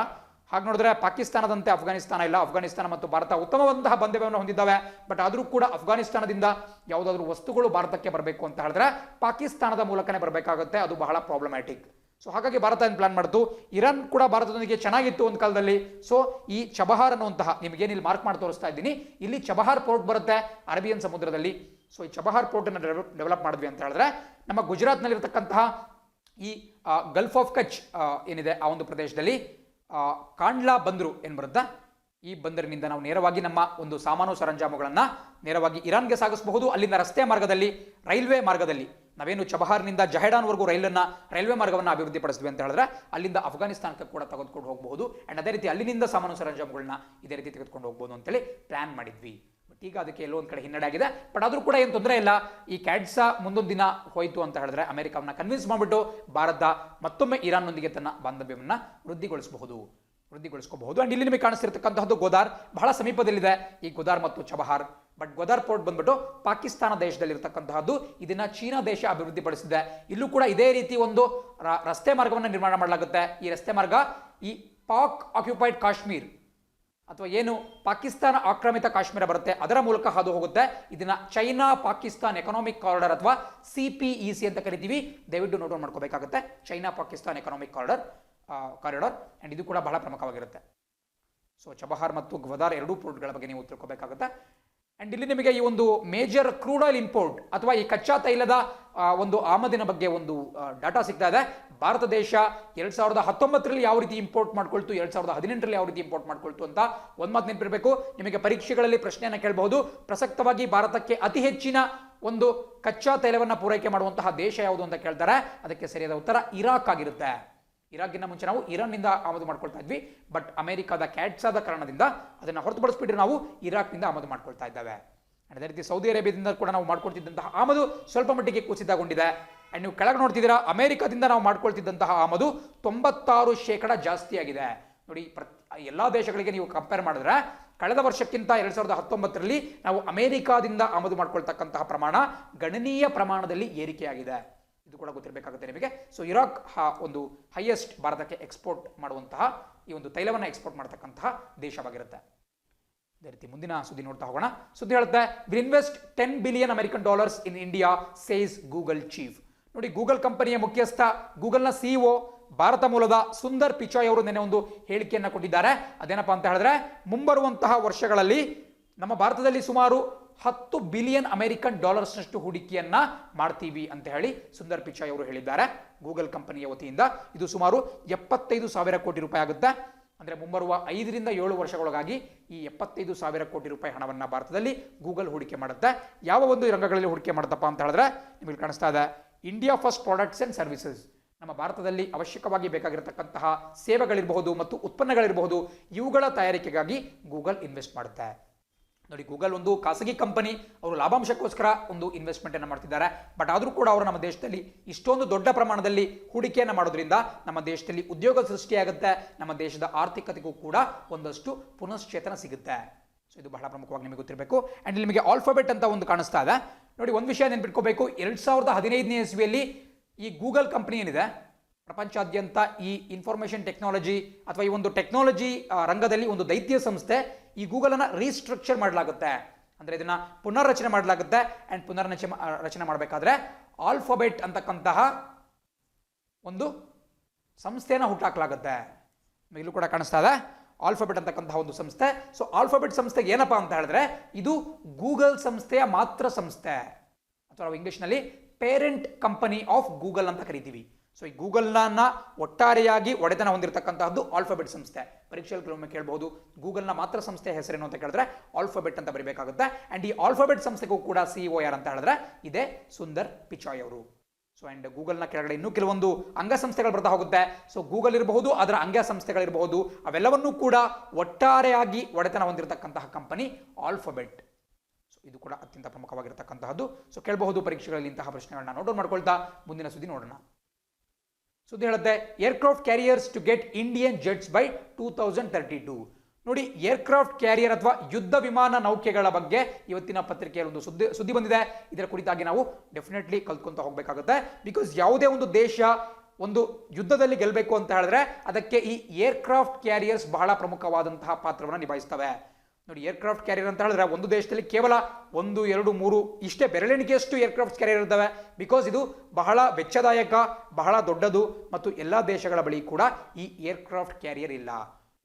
ಹಾಗೆ ನೋಡಿದ್ರೆ ಪಾಕಿಸ್ತಾನದಂತೆ ಅಫ್ಘಾನಿಸ್ತಾನ ಇಲ್ಲ. ಅಫ್ಘಾನಿಸ್ತಾನ ಮತ್ತು ಭಾರತ ಉತ್ತಮವಾದಂತಹ ಬಾಂಧವ್ಯವನ್ನು ಹೊಂದಿದ್ದಾವೆ. ಬಟ್ ಆದರೂ ಕೂಡ ಅಫ್ಘಾನಿಸ್ತಾನದಿಂದ ಯಾವುದಾದ್ರೂ ವಸ್ತುಗಳು ಭಾರತಕ್ಕೆ ಬರಬೇಕು ಅಂತ ಹೇಳಿದ್ರೆ ಪಾಕಿಸ್ತಾನದ ಮೂಲಕನೇ ಬರಬೇಕಾಗುತ್ತೆ. ಅದು ಬಹಳ ಪ್ರಾಬ್ಲಮ್ಯಾಟಿಕ್. ಸೊ ಹಾಗಾಗಿ ಭಾರತ ಏನು ಪ್ಲಾನ್ ಮಾಡ್ತು, ಇರಾನ್ ಕೂಡ ಭಾರತದೊಂದಿಗೆ ಚೆನ್ನಾಗಿತ್ತು ಒಂದು ಕಾಲದಲ್ಲಿ. ಸೊ ಈ ಚಬಹಾರ್ ಅನ್ನುವಂತಹ, ನಿಮಗೇನು ಇಲ್ಲಿ ಮಾರ್ಕ್ ಮಾಡಿ ತೋರಿಸ್ತಾ ಇದ್ದೀನಿ, ಇಲ್ಲಿ ಚಬಹಾರ್ ಪೋರ್ಟ್ ಬರುತ್ತೆ ಅರೇಬಿಯನ್ ಸಮುದ್ರದಲ್ಲಿ. ಸೊ ಈ ಚಬಹಾರ್ ಪೋರ್ಟ್ ಅನ್ನು ಡೆವಲಪ್ ಮಾಡಿದ್ವಿ ಅಂತ ಹೇಳಿದ್ರೆ ನಮ್ಮ ಗುಜರಾತ್ನಲ್ಲಿರ್ತಕ್ಕಂತಹ ಈ ಗಲ್ಫ್ ಆಫ್ ಕಚ್ ಏನಿದೆ ಆ ಒಂದು ಪ್ರದೇಶದಲ್ಲಿ ಕಾಂಡ್ಲಾ ಬಂದರು ಏನು ಬರುತ್ತೆ, ಈ ಬಂದರಿನಿಂದ ನಾವು ನೇರವಾಗಿ ನಮ್ಮ ಒಂದು ಸಾಮಾನು ಸರಂಜಾಮುಗಳನ್ನು ನೇರವಾಗಿ ಇರಾನ್ಗೆ ಸಾಗಿಸಬಹುದು. ಅಲ್ಲಿಂದ ರಸ್ತೆ ಮಾರ್ಗದಲ್ಲಿ, ರೈಲ್ವೆ ಮಾರ್ಗದಲ್ಲಿ ನಾವೇನು ಚಬಹಾರ್ನಿಂದ ಜಹೆಡಾನ್ವರೆಗೂ ರೈಲ್ವೆ ಮಾರ್ಗವನ್ನು ಅಭಿವೃದ್ಧಿಪಡಿಸಿದ್ವಿ ಅಂತ ಹೇಳಿದ್ರೆ ಅಲ್ಲಿಂದ ಅಫ್ಘಾನಿಸ್ತಾನಕ್ಕೆ ಕೂಡ ತೆಗೆದುಕೊಂಡು ಹೋಗಬಹುದು. ಅಂಡ್ ಅದೇ ರೀತಿ ಅಲ್ಲಿನಿಂದ ಸಾಮಾನು ಸರಂಜಾಮುಗಳನ್ನ ಇದೇ ರೀತಿ ತೆಗೆದುಕೊಂಡು ಹೋಗ್ಬೋದು ಅಂತೇಳಿ ಪ್ಲಾನ್ ಮಾಡಿದ್ವಿ. ಬಟ್ ಈಗ ಅದಕ್ಕೆ ಎಲ್ಲೋ ಒಂದು ಕಡೆ ಹಿನ್ನಡೆ ಆಗಿದೆ. ಬಟ್ ಆದರೂ ಕೂಡ ಏನು ತೊಂದರೆ ಇಲ್ಲ. ಈ ಕ್ಯಾಟ್ಸಾ ಮುಂದೊಂದು ದಿನ ಹೋಯಿತು ಅಂತ ಹೇಳಿದ್ರೆ ಅಮೆರಿಕವನ್ನ ಕನ್ವಿನ್ಸ್ ಮಾಡಿಬಿಟ್ಟು ಭಾರತ ಮತ್ತೊಮ್ಮೆ ಇರಾನ್ನೊಂದಿಗೆ ತನ್ನ ಬಾಂಧವ್ಯವನ್ನು ವೃದ್ಧಿಗೊಳಿಸ್ಕೋಬಹುದು. ಅಂಡ್ ಇಲ್ಲಿ ನಿಮಗೆ ಕಾಣಿಸ್ತಿರ್ತಕ್ಕಂತಹದ್ದು ಗೋದಾರ್, ಬಹಳ ಸಮೀಪದಲ್ಲಿದೆ ಈ ಗೋದಾರ್ ಮತ್ತು ಚಬಹಾರ್. ಬಟ್ ಗೋದಾರ್ ಪೋರ್ಟ್ ಬಂದ್ಬಿಟ್ಟು ಪಾಕಿಸ್ತಾನ ದೇಶದಲ್ಲಿರ್ತಕ್ಕಂತಹದ್ದು. ಇದನ್ನ ಚೀನಾ ದೇಶ ಅಭಿವೃದ್ಧಿಪಡಿಸಿದೆ. ಇಲ್ಲೂ ಕೂಡ ಇದೇ ರೀತಿ ಒಂದು ರಸ್ತೆ ಮಾರ್ಗವನ್ನು ನಿರ್ಮಾಣ ಮಾಡಲಾಗುತ್ತೆ. ಈ ರಸ್ತೆ ಮಾರ್ಗ ಈ ಪಾಕ್ ಆಕ್ಯುಪೈಡ್ ಕಾಶ್ಮೀರ್ ಅಥವಾ ಏನು ಪಾಕಿಸ್ತಾನ ಆಕ್ರಮಿತ ಕಾಶ್ಮೀರ ಬರುತ್ತೆ ಅದರ ಮೂಲಕ ಹಾದು ಹೋಗುತ್ತೆ. ಇದನ್ನ ಚೈನಾ ಪಾಕಿಸ್ತಾನ್ ಎಕನಾಮಿಕ್ ಕಾರಿಡಾರ್ ಅಥವಾ CPEC ಅಂತ ಕರಿತೀವಿ. ದಯವಿಟ್ಟು ನೋಟ್ ಮಾಡ್ಕೋಬೇಕಾಗುತ್ತೆ, China Pakistan economic corridor. And ಇದು ಕೂಡ ಬಹಳ ಪ್ರಮುಖವಾಗಿರುತ್ತೆ. ಸೊ ಚಬಹಾರ್ ಮತ್ತು ಗ್ವದಾರ್ ಎರಡೂ ಪೋರ್ಟ್ಗಳ ಬಗ್ಗೆ ನೀವು ತಿಳ್ಕೋಬೇಕಾಗುತ್ತೆ. ಅಂಡ್ ಇಲ್ಲಿ ನಿಮಗೆ ಈ ಒಂದು ಮೇಜರ್ ಕ್ರೂಡ್ ಆಯಿಲ್ ಇಂಪೋರ್ಟ್ ಅಥವಾ ಈ ಕಚ್ಚಾ ತೈಲದ ಒಂದು ಆಮದಿನ ಬಗ್ಗೆ ಒಂದು ಡಾಟಾ ಸಿಗ್ತಾ ಇದೆ. ಭಾರತ ದೇಶ 2019ರಲ್ಲಿ ಯಾವ ರೀತಿ ಇಂಪೋರ್ಟ್ ಮಾಡ್ಕೊಳ್ತು, 2018ರಲ್ಲಿ ಯಾವ ರೀತಿ ಇಂಪೋರ್ಟ್ ಮಾಡ್ಕೊಳ್ತು ಅಂತ ಒಂದು ಮಾತು ನೆನಪಿರಬೇಕು. ನಿಮಗೆ ಪರೀಕ್ಷೆಗಳಲ್ಲಿ ಪ್ರಶ್ನೆಯನ್ನು ಕೇಳಬಹುದು, ಪ್ರಸಕ್ತವಾಗಿ ಭಾರತಕ್ಕೆ ಅತಿ ಹೆಚ್ಚಿನ ಒಂದು ಕಚ್ಚಾ ತೈಲವನ್ನು ಪೂರೈಕೆ ಮಾಡುವಂತಹ ದೇಶ ಯಾವುದು ಅಂತ ಕೇಳ್ತಾರೆ. ಅದಕ್ಕೆ ಸರಿಯಾದ ಉತ್ತರ ಇರಾಕ್ ಆಗಿರುತ್ತೆ. ಇರಾಕ್ಗಿಂತ ಮುಂಚೆ ನಾವು ಇರಾನ್ನಿಂದ ಆಮದು ಮಾಡ್ಕೊಳ್ತಾ ಇದ್ವಿ. ಬಟ್ ಅಮೆರಿಕದ ಕ್ಯಾಟ್ಸಾದ ಕಾರಣದಿಂದ ಅದನ್ನು ಹೊರತುಪಡಿಸ್ಬಿಟ್ಟು ನಾವು ಇರಾಕ್ನಿಂದ ಆಮದು ಮಾಡ್ಕೊಳ್ತಾ ಇದ್ದಾವೆ. ಅದೇ ರೀತಿ ಸೌದಿ ಅರೇಬಿಯಾದಿಂದ ಕೂಡ ನಾವು ಮಾಡ್ಕೊಳ್ತಿದ್ದಂತಹ ಆಮದು ಸ್ವಲ್ಪ ಮಟ್ಟಿಗೆ ಕುಸಿತಗೊಂಡಿದೆ. ಅಂಡ್ ನೀವು ಕೆಳಗೆ ನೋಡ್ತಿದ್ದೀರಾ, ಅಮೆರಿಕದಿಂದ ನಾವು ಮಾಡ್ಕೊಳ್ತಿದ್ದಂತಹ ಆಮದು 96% ಜಾಸ್ತಿ ಆಗಿದೆ. ನೋಡಿ, ಎಲ್ಲಾ ದೇಶಗಳಿಗೆ ನೀವು ಕಂಪೇರ್ ಮಾಡಿದ್ರೆ ಕಳೆದ ವರ್ಷಕ್ಕಿಂತ 2019ರಲ್ಲಿ ನಾವು ಅಮೆರಿಕಾದಿಂದ ಆಮದು ಮಾಡ್ಕೊಳ್ತಕ್ಕಂತಹ ಪ್ರಮಾಣ ಗಣನೀಯ ಪ್ರಮಾಣದಲ್ಲಿ ಏರಿಕೆಯಾಗಿದೆ. ಇದು ಕೂಡ ಗೊತ್ತಿರಬೇಕಾಗುತ್ತೆ ನಿಮಗೆ. ಸೊ ಇರಾಕ್ ಒಂದು ಹೈಯೆಸ್ಟ್ ಭಾರತಕ್ಕೆ ಎಕ್ಸ್ಪೋರ್ಟ್ ಮಾಡುವಂತಹ ಈ ಒಂದು ತೈಲವನ್ನು ಎಕ್ಸ್ಪೋರ್ಟ್ ಮಾಡತಕ್ಕಂತಹ ದೇಶವಾಗಿರುತ್ತೆ. ಅದೇ ರೀತಿ ಮುಂದಿನ ಸುದ್ದಿ ನೋಡ್ತಾ ಹೋಗೋಣ. ಸುದ್ದಿ ಹೇಳುತ್ತೆ, will invest $10 billion American dollars in India says Google chief. ನೋಡಿ, ಗೂಗಲ್ ಕಂಪನಿಯ ಮುಖ್ಯಸ್ಥ, ಗೂಗಲ್ನ CEO ಭಾರತ ಮೂಲದ ಸುಂದರ್ ಪಿಚಾಯ್ ಅವರು ನಿನ್ನೆ ಒಂದು ಹೇಳಿಕೆಯನ್ನು ಕೊಟ್ಟಿದ್ದಾರೆ. ಅದೇನಪ್ಪಾ ಅಂತ ಹೇಳಿದ್ರೆ, ಮುಂಬರುವಂತಹ ವರ್ಷಗಳಲ್ಲಿ ನಮ್ಮ ಭಾರತದಲ್ಲಿ ಸುಮಾರು $10 ಬಿಲಿಯನ್ ಅಮೆರಿಕನ್ ಡಾಲರ್ಸ್ನಷ್ಟು ಹೂಡಿಕೆಯನ್ನ ಮಾಡ್ತೀವಿ ಅಂತ ಹೇಳಿ ಸುಂದರ್ ಪಿಚಾಯ್ ಅವರು ಹೇಳಿದ್ದಾರೆ ಗೂಗಲ್ ಕಂಪನಿಯ ವತಿಯಿಂದ. ಇದು ಸುಮಾರು 75,000 ಕೋಟಿ ರೂಪಾಯಿ ಆಗುತ್ತೆ. ಅಂದರೆ ಮುಂಬರುವ 5 ರಿಂದ 7 ವರ್ಷಗಳೊಳಗಾಗಿ ಈ 75,000 ಕೋಟಿ ರೂಪಾಯಿ ಹಣವನ್ನು ಭಾರತದಲ್ಲಿ ಗೂಗಲ್ ಹೂಡಿಕೆ ಮಾಡುತ್ತೆ. ಯಾವ ಒಂದು ರಂಗಗಳಲ್ಲಿ ಹೂಡಿಕೆ ಮಾಡುತ್ತಪ್ಪ ಅಂತ ಹೇಳಿದ್ರೆ ನಿಮಗೆ ಕಾಣಿಸ್ತಾ ಇದೆ, India first products and services. ನಮ್ಮ ಭಾರತದಲ್ಲಿ ಅವಶ್ಯಕವಾಗಿ ಬೇಕಾಗಿರತಕ್ಕಂತಹ ಸೇವೆಗಳಿರಬಹುದು ಮತ್ತು ಉತ್ಪನ್ನಗಳಿರಬಹುದು, ಇವುಗಳ ತಯಾರಿಕೆಗಾಗಿ ಗೂಗಲ್ ಇನ್ವೆಸ್ಟ್ ಮಾಡುತ್ತೆ. ನೋಡಿ, ಗೂಗಲ್ ಒಂದು ಖಾಸಗಿ ಕಂಪನಿ, ಅವರು ಲಾಭಾಂಶಕ್ಕೋಸ್ಕರ ಒಂದು ಇನ್ವೆಸ್ಟ್ಮೆಂಟ್ ಅನ್ನು ಮಾಡ್ತಿದ್ದಾರೆ. ಬಟ್ ಆದರೂ ಕೂಡ ಅವರು ನಮ್ಮ ದೇಶದಲ್ಲಿ ಇಷ್ಟೊಂದು ದೊಡ್ಡ ಪ್ರಮಾಣದಲ್ಲಿ ಹೂಡಿಕೆಯನ್ನು ಮಾಡೋದ್ರಿಂದ ನಮ್ಮ ದೇಶದಲ್ಲಿ ಉದ್ಯೋಗ ಸೃಷ್ಟಿಯಾಗುತ್ತೆ, ನಮ್ಮ ದೇಶದ ಆರ್ಥಿಕತೆಗೂ ಕೂಡ ಒಂದಷ್ಟು ಪುನಶ್ಚೇತನ ಸಿಗುತ್ತೆ. ಸೊ ಇದು ಬಹಳ ಪ್ರಮುಖವಾಗಿ ನಿಮಗೆ ಗೊತ್ತಿರಬೇಕು. ಆ್ಯಂಡ್ ಇಲ್ಲಿ ನಿಮಗೆ ಆಲ್ಫಾಬೆಟ್ ಅಂತ ಒಂದು ಕಾಣಿಸ್ತಾ ಇದೆ ನೋಡಿ. ಒಂದು ವಿಷಯ ನೆನ್ಪಿಟ್ಕೋಬೇಕು, 2015ನೇ ಇಸ್ವಿಯಲ್ಲಿ ಈ ಗೂಗಲ್ ಕಂಪನಿ ಏನಿದೆ ಪ್ರಪಂಚಾದ್ಯಂತ ಈ ಇನ್ಫಾರ್ಮೇಷನ್ ಟೆಕ್ನಾಲಜಿ ಅಥವಾ ಈ ಒಂದು ಟೆಕ್ನಾಲಜಿ ರಂಗದಲ್ಲಿ ಒಂದು ದೈತ್ಯ ಸಂಸ್ಥೆ ಈ ಗೂಗಲನ್ನು ರೀಸ್ಟ್ರಕ್ಚರ್ ಮಾಡಲಾಗುತ್ತೆ, ಅಂದರೆ ಇದನ್ನು ಪುನರ್ರಚನೆ ಮಾಡಲಾಗುತ್ತೆ. ಆ್ಯಂಡ್ ರಚನೆ ಮಾಡಬೇಕಾದ್ರೆ ಆಲ್ಫಾಬೆಟ್ ಅಂತಕ್ಕಂತಹ ಒಂದು ಸಂಸ್ಥೆಯನ್ನು ಹುಟ್ಟಾಕಲಾಗುತ್ತೆ. ಇಲ್ಲೂ ಕೂಡ ಕಾಣಿಸ್ತಾ ಇದೆ ಆಲ್ಫಾಬೆಟ್ ಅಂತಕ್ಕಂತಹ ಒಂದು ಸಂಸ್ಥೆ. ಸೊ ಆಲ್ಫಾಬೆಟ್ ಸಂಸ್ಥೆಗೆ ಏನಪ್ಪಾ ಅಂತ ಹೇಳಿದ್ರೆ ಇದು ಗೂಗಲ್ ಸಂಸ್ಥೆಯ ಮಾತ್ರ ಸಂಸ್ಥೆ, ಅಥವಾ ನಾವು ಇಂಗ್ಲಿಷ್ನಲ್ಲಿ ಪೇರೆಂಟ್ ಕಂಪನಿ ಆಫ್ ಗೂಗಲ್ ಅಂತ ಕರಿತೀವಿ. ಸೊ ಈ ಗೂಗಲ್ನ ಒಟ್ಟಾರೆಯಾಗಿ ಒಡೆತನ ಹೊಂದಿರತಕ್ಕಂತಹದ್ದು ಆಲ್ಫಾಬೆಟ್ ಸಂಸ್ಥೆ. ಪರೀಕ್ಷೆಯಲ್ಲಿ ಕೆಲವೊಮ್ಮೆ ಕೇಳಬಹುದು ಗೂಗಲ್ನ ಮಾತ್ರ ಸಂಸ್ಥೆಯ ಹೆಸರೇನು ಅಂತ ಕೇಳಿದ್ರೆ ಆಲ್ಫಾಬೆಟ್ ಅಂತ ಬರೀಬೇಕಾಗುತ್ತೆ. ಅಂಡ್ ಈ ಆಲ್ಫಾಬೆಟ್ ಸಂಸ್ಥೆಗೂ ಕೂಡ ಸಿಇಒ ಯಾರು ಅಂತ ಹೇಳಿದ್ರೆ ಇದೇ ಸುಂದರ್ ಪಿಚಾಯ್ ಅವರು. ಸೊ ಅಂಡ್ ಗೂಗಲ್ನ ಕೆಳಗಡೆ ಇನ್ನೂ ಕೆಲವೊಂದು ಅಂಗಸಂಸ್ಥೆಗಳು ಬರ್ತಾ ಹೋಗುತ್ತೆ. ಸೊ ಗೂಗಲ್ ಇರಬಹುದು, ಅದರ ಅಂಗಸಂಸ್ಥೆಗಳಿರಬಹುದು, ಅವೆಲ್ಲವನ್ನೂ ಕೂಡ ಒಟ್ಟಾರೆಯಾಗಿ ಒಡೆತನ ಹೊಂದಿರತಕ್ಕಂತಹ ಕಂಪನಿ ಆಲ್ಫಾಬೆಟ್. ಸೊ ಇದು ಕೂಡ ಅತ್ಯಂತ ಪ್ರಮುಖವಾಗಿರತಕ್ಕಂತಹದ್ದು. ಸೊ ಕೇಳಬಹುದು ಪರೀಕ್ಷೆಗಳಲ್ಲಿ ಇಂತಹ ಪ್ರಶ್ನೆಗಳನ್ನ ನೋಟ್ ಮಾಡ್ಕೊಳ್ತಾ ಮುಂದಿನ ಸುದ್ದಿ ನೋಡೋಣ. ಸುದ್ದಿ ಹೇಳುತ್ತೆ aircraft carriers to get Indian jets by 2032. ನೋಡಿ, ಏರ್ಕ್ರಾಫ್ಟ್ ಕ್ಯಾರಿಯರ್ ಅಥವಾ ಯುದ್ಧ ವಿಮಾನ ನೌಕೆಗಳ ಬಗ್ಗೆ ಇವತ್ತಿನ ಪತ್ರಿಕೆಯಲ್ಲಿ ಒಂದು ಸುದ್ದಿ ಬಂದಿದೆ. ಇದರ ಕುರಿತಾಗಿ ನಾವು ಡೆಫಿನೆಟ್ಲಿ ಕಲ್ತ್ಕೊಂತ ಹೋಗಬೇಕಾಗುತ್ತೆ. ಬಿಕಾಸ್ ಯಾವುದೇ ಒಂದು ದೇಶ ಒಂದು ಯುದ್ಧದಲ್ಲಿ ಗೆಲ್ಲಬೇಕು ಅಂತ ಹೇಳಿದ್ರೆ ಅದಕ್ಕೆ ಈ ಏರ್ಕ್ರಾಫ್ಟ್ ಕ್ಯಾರಿಯರ್ಸ್ ಬಹಳ ಪ್ರಮುಖವಾದಂತಹ ಪಾತ್ರವನ್ನು ನಿಭಾಯಿಸ್ತವೆ. ನೋಡಿ, ಏರ್ಕ್ರಾಫ್ಟ್ ಕ್ಯಾರಿಯರ್ ಅಂತ ಹೇಳಿದ್ರೆ ಒಂದು ದೇಶದಲ್ಲಿ ಕೇವಲ 1, 2, 3 ಇಷ್ಟೇ ಬೆರಳೆಣಿಕೆಯಷ್ಟು ಏರ್ಕ್ರಾಫ್ಟ್ ಕ್ಯಾರಿಯರ್ ಇರ್ತವೆ. ಬಿಕಾಸ್ ಇದು ಬಹಳ ವೆಚ್ಚದಾಯಕ, ಬಹಳ ದೊಡ್ಡದು ಮತ್ತು ಎಲ್ಲ ದೇಶಗಳ ಬಳಿ ಕೂಡ ಈ ಏರ್ಕ್ರಾಫ್ಟ್ ಕ್ಯಾರಿಯರ್ ಇಲ್ಲ.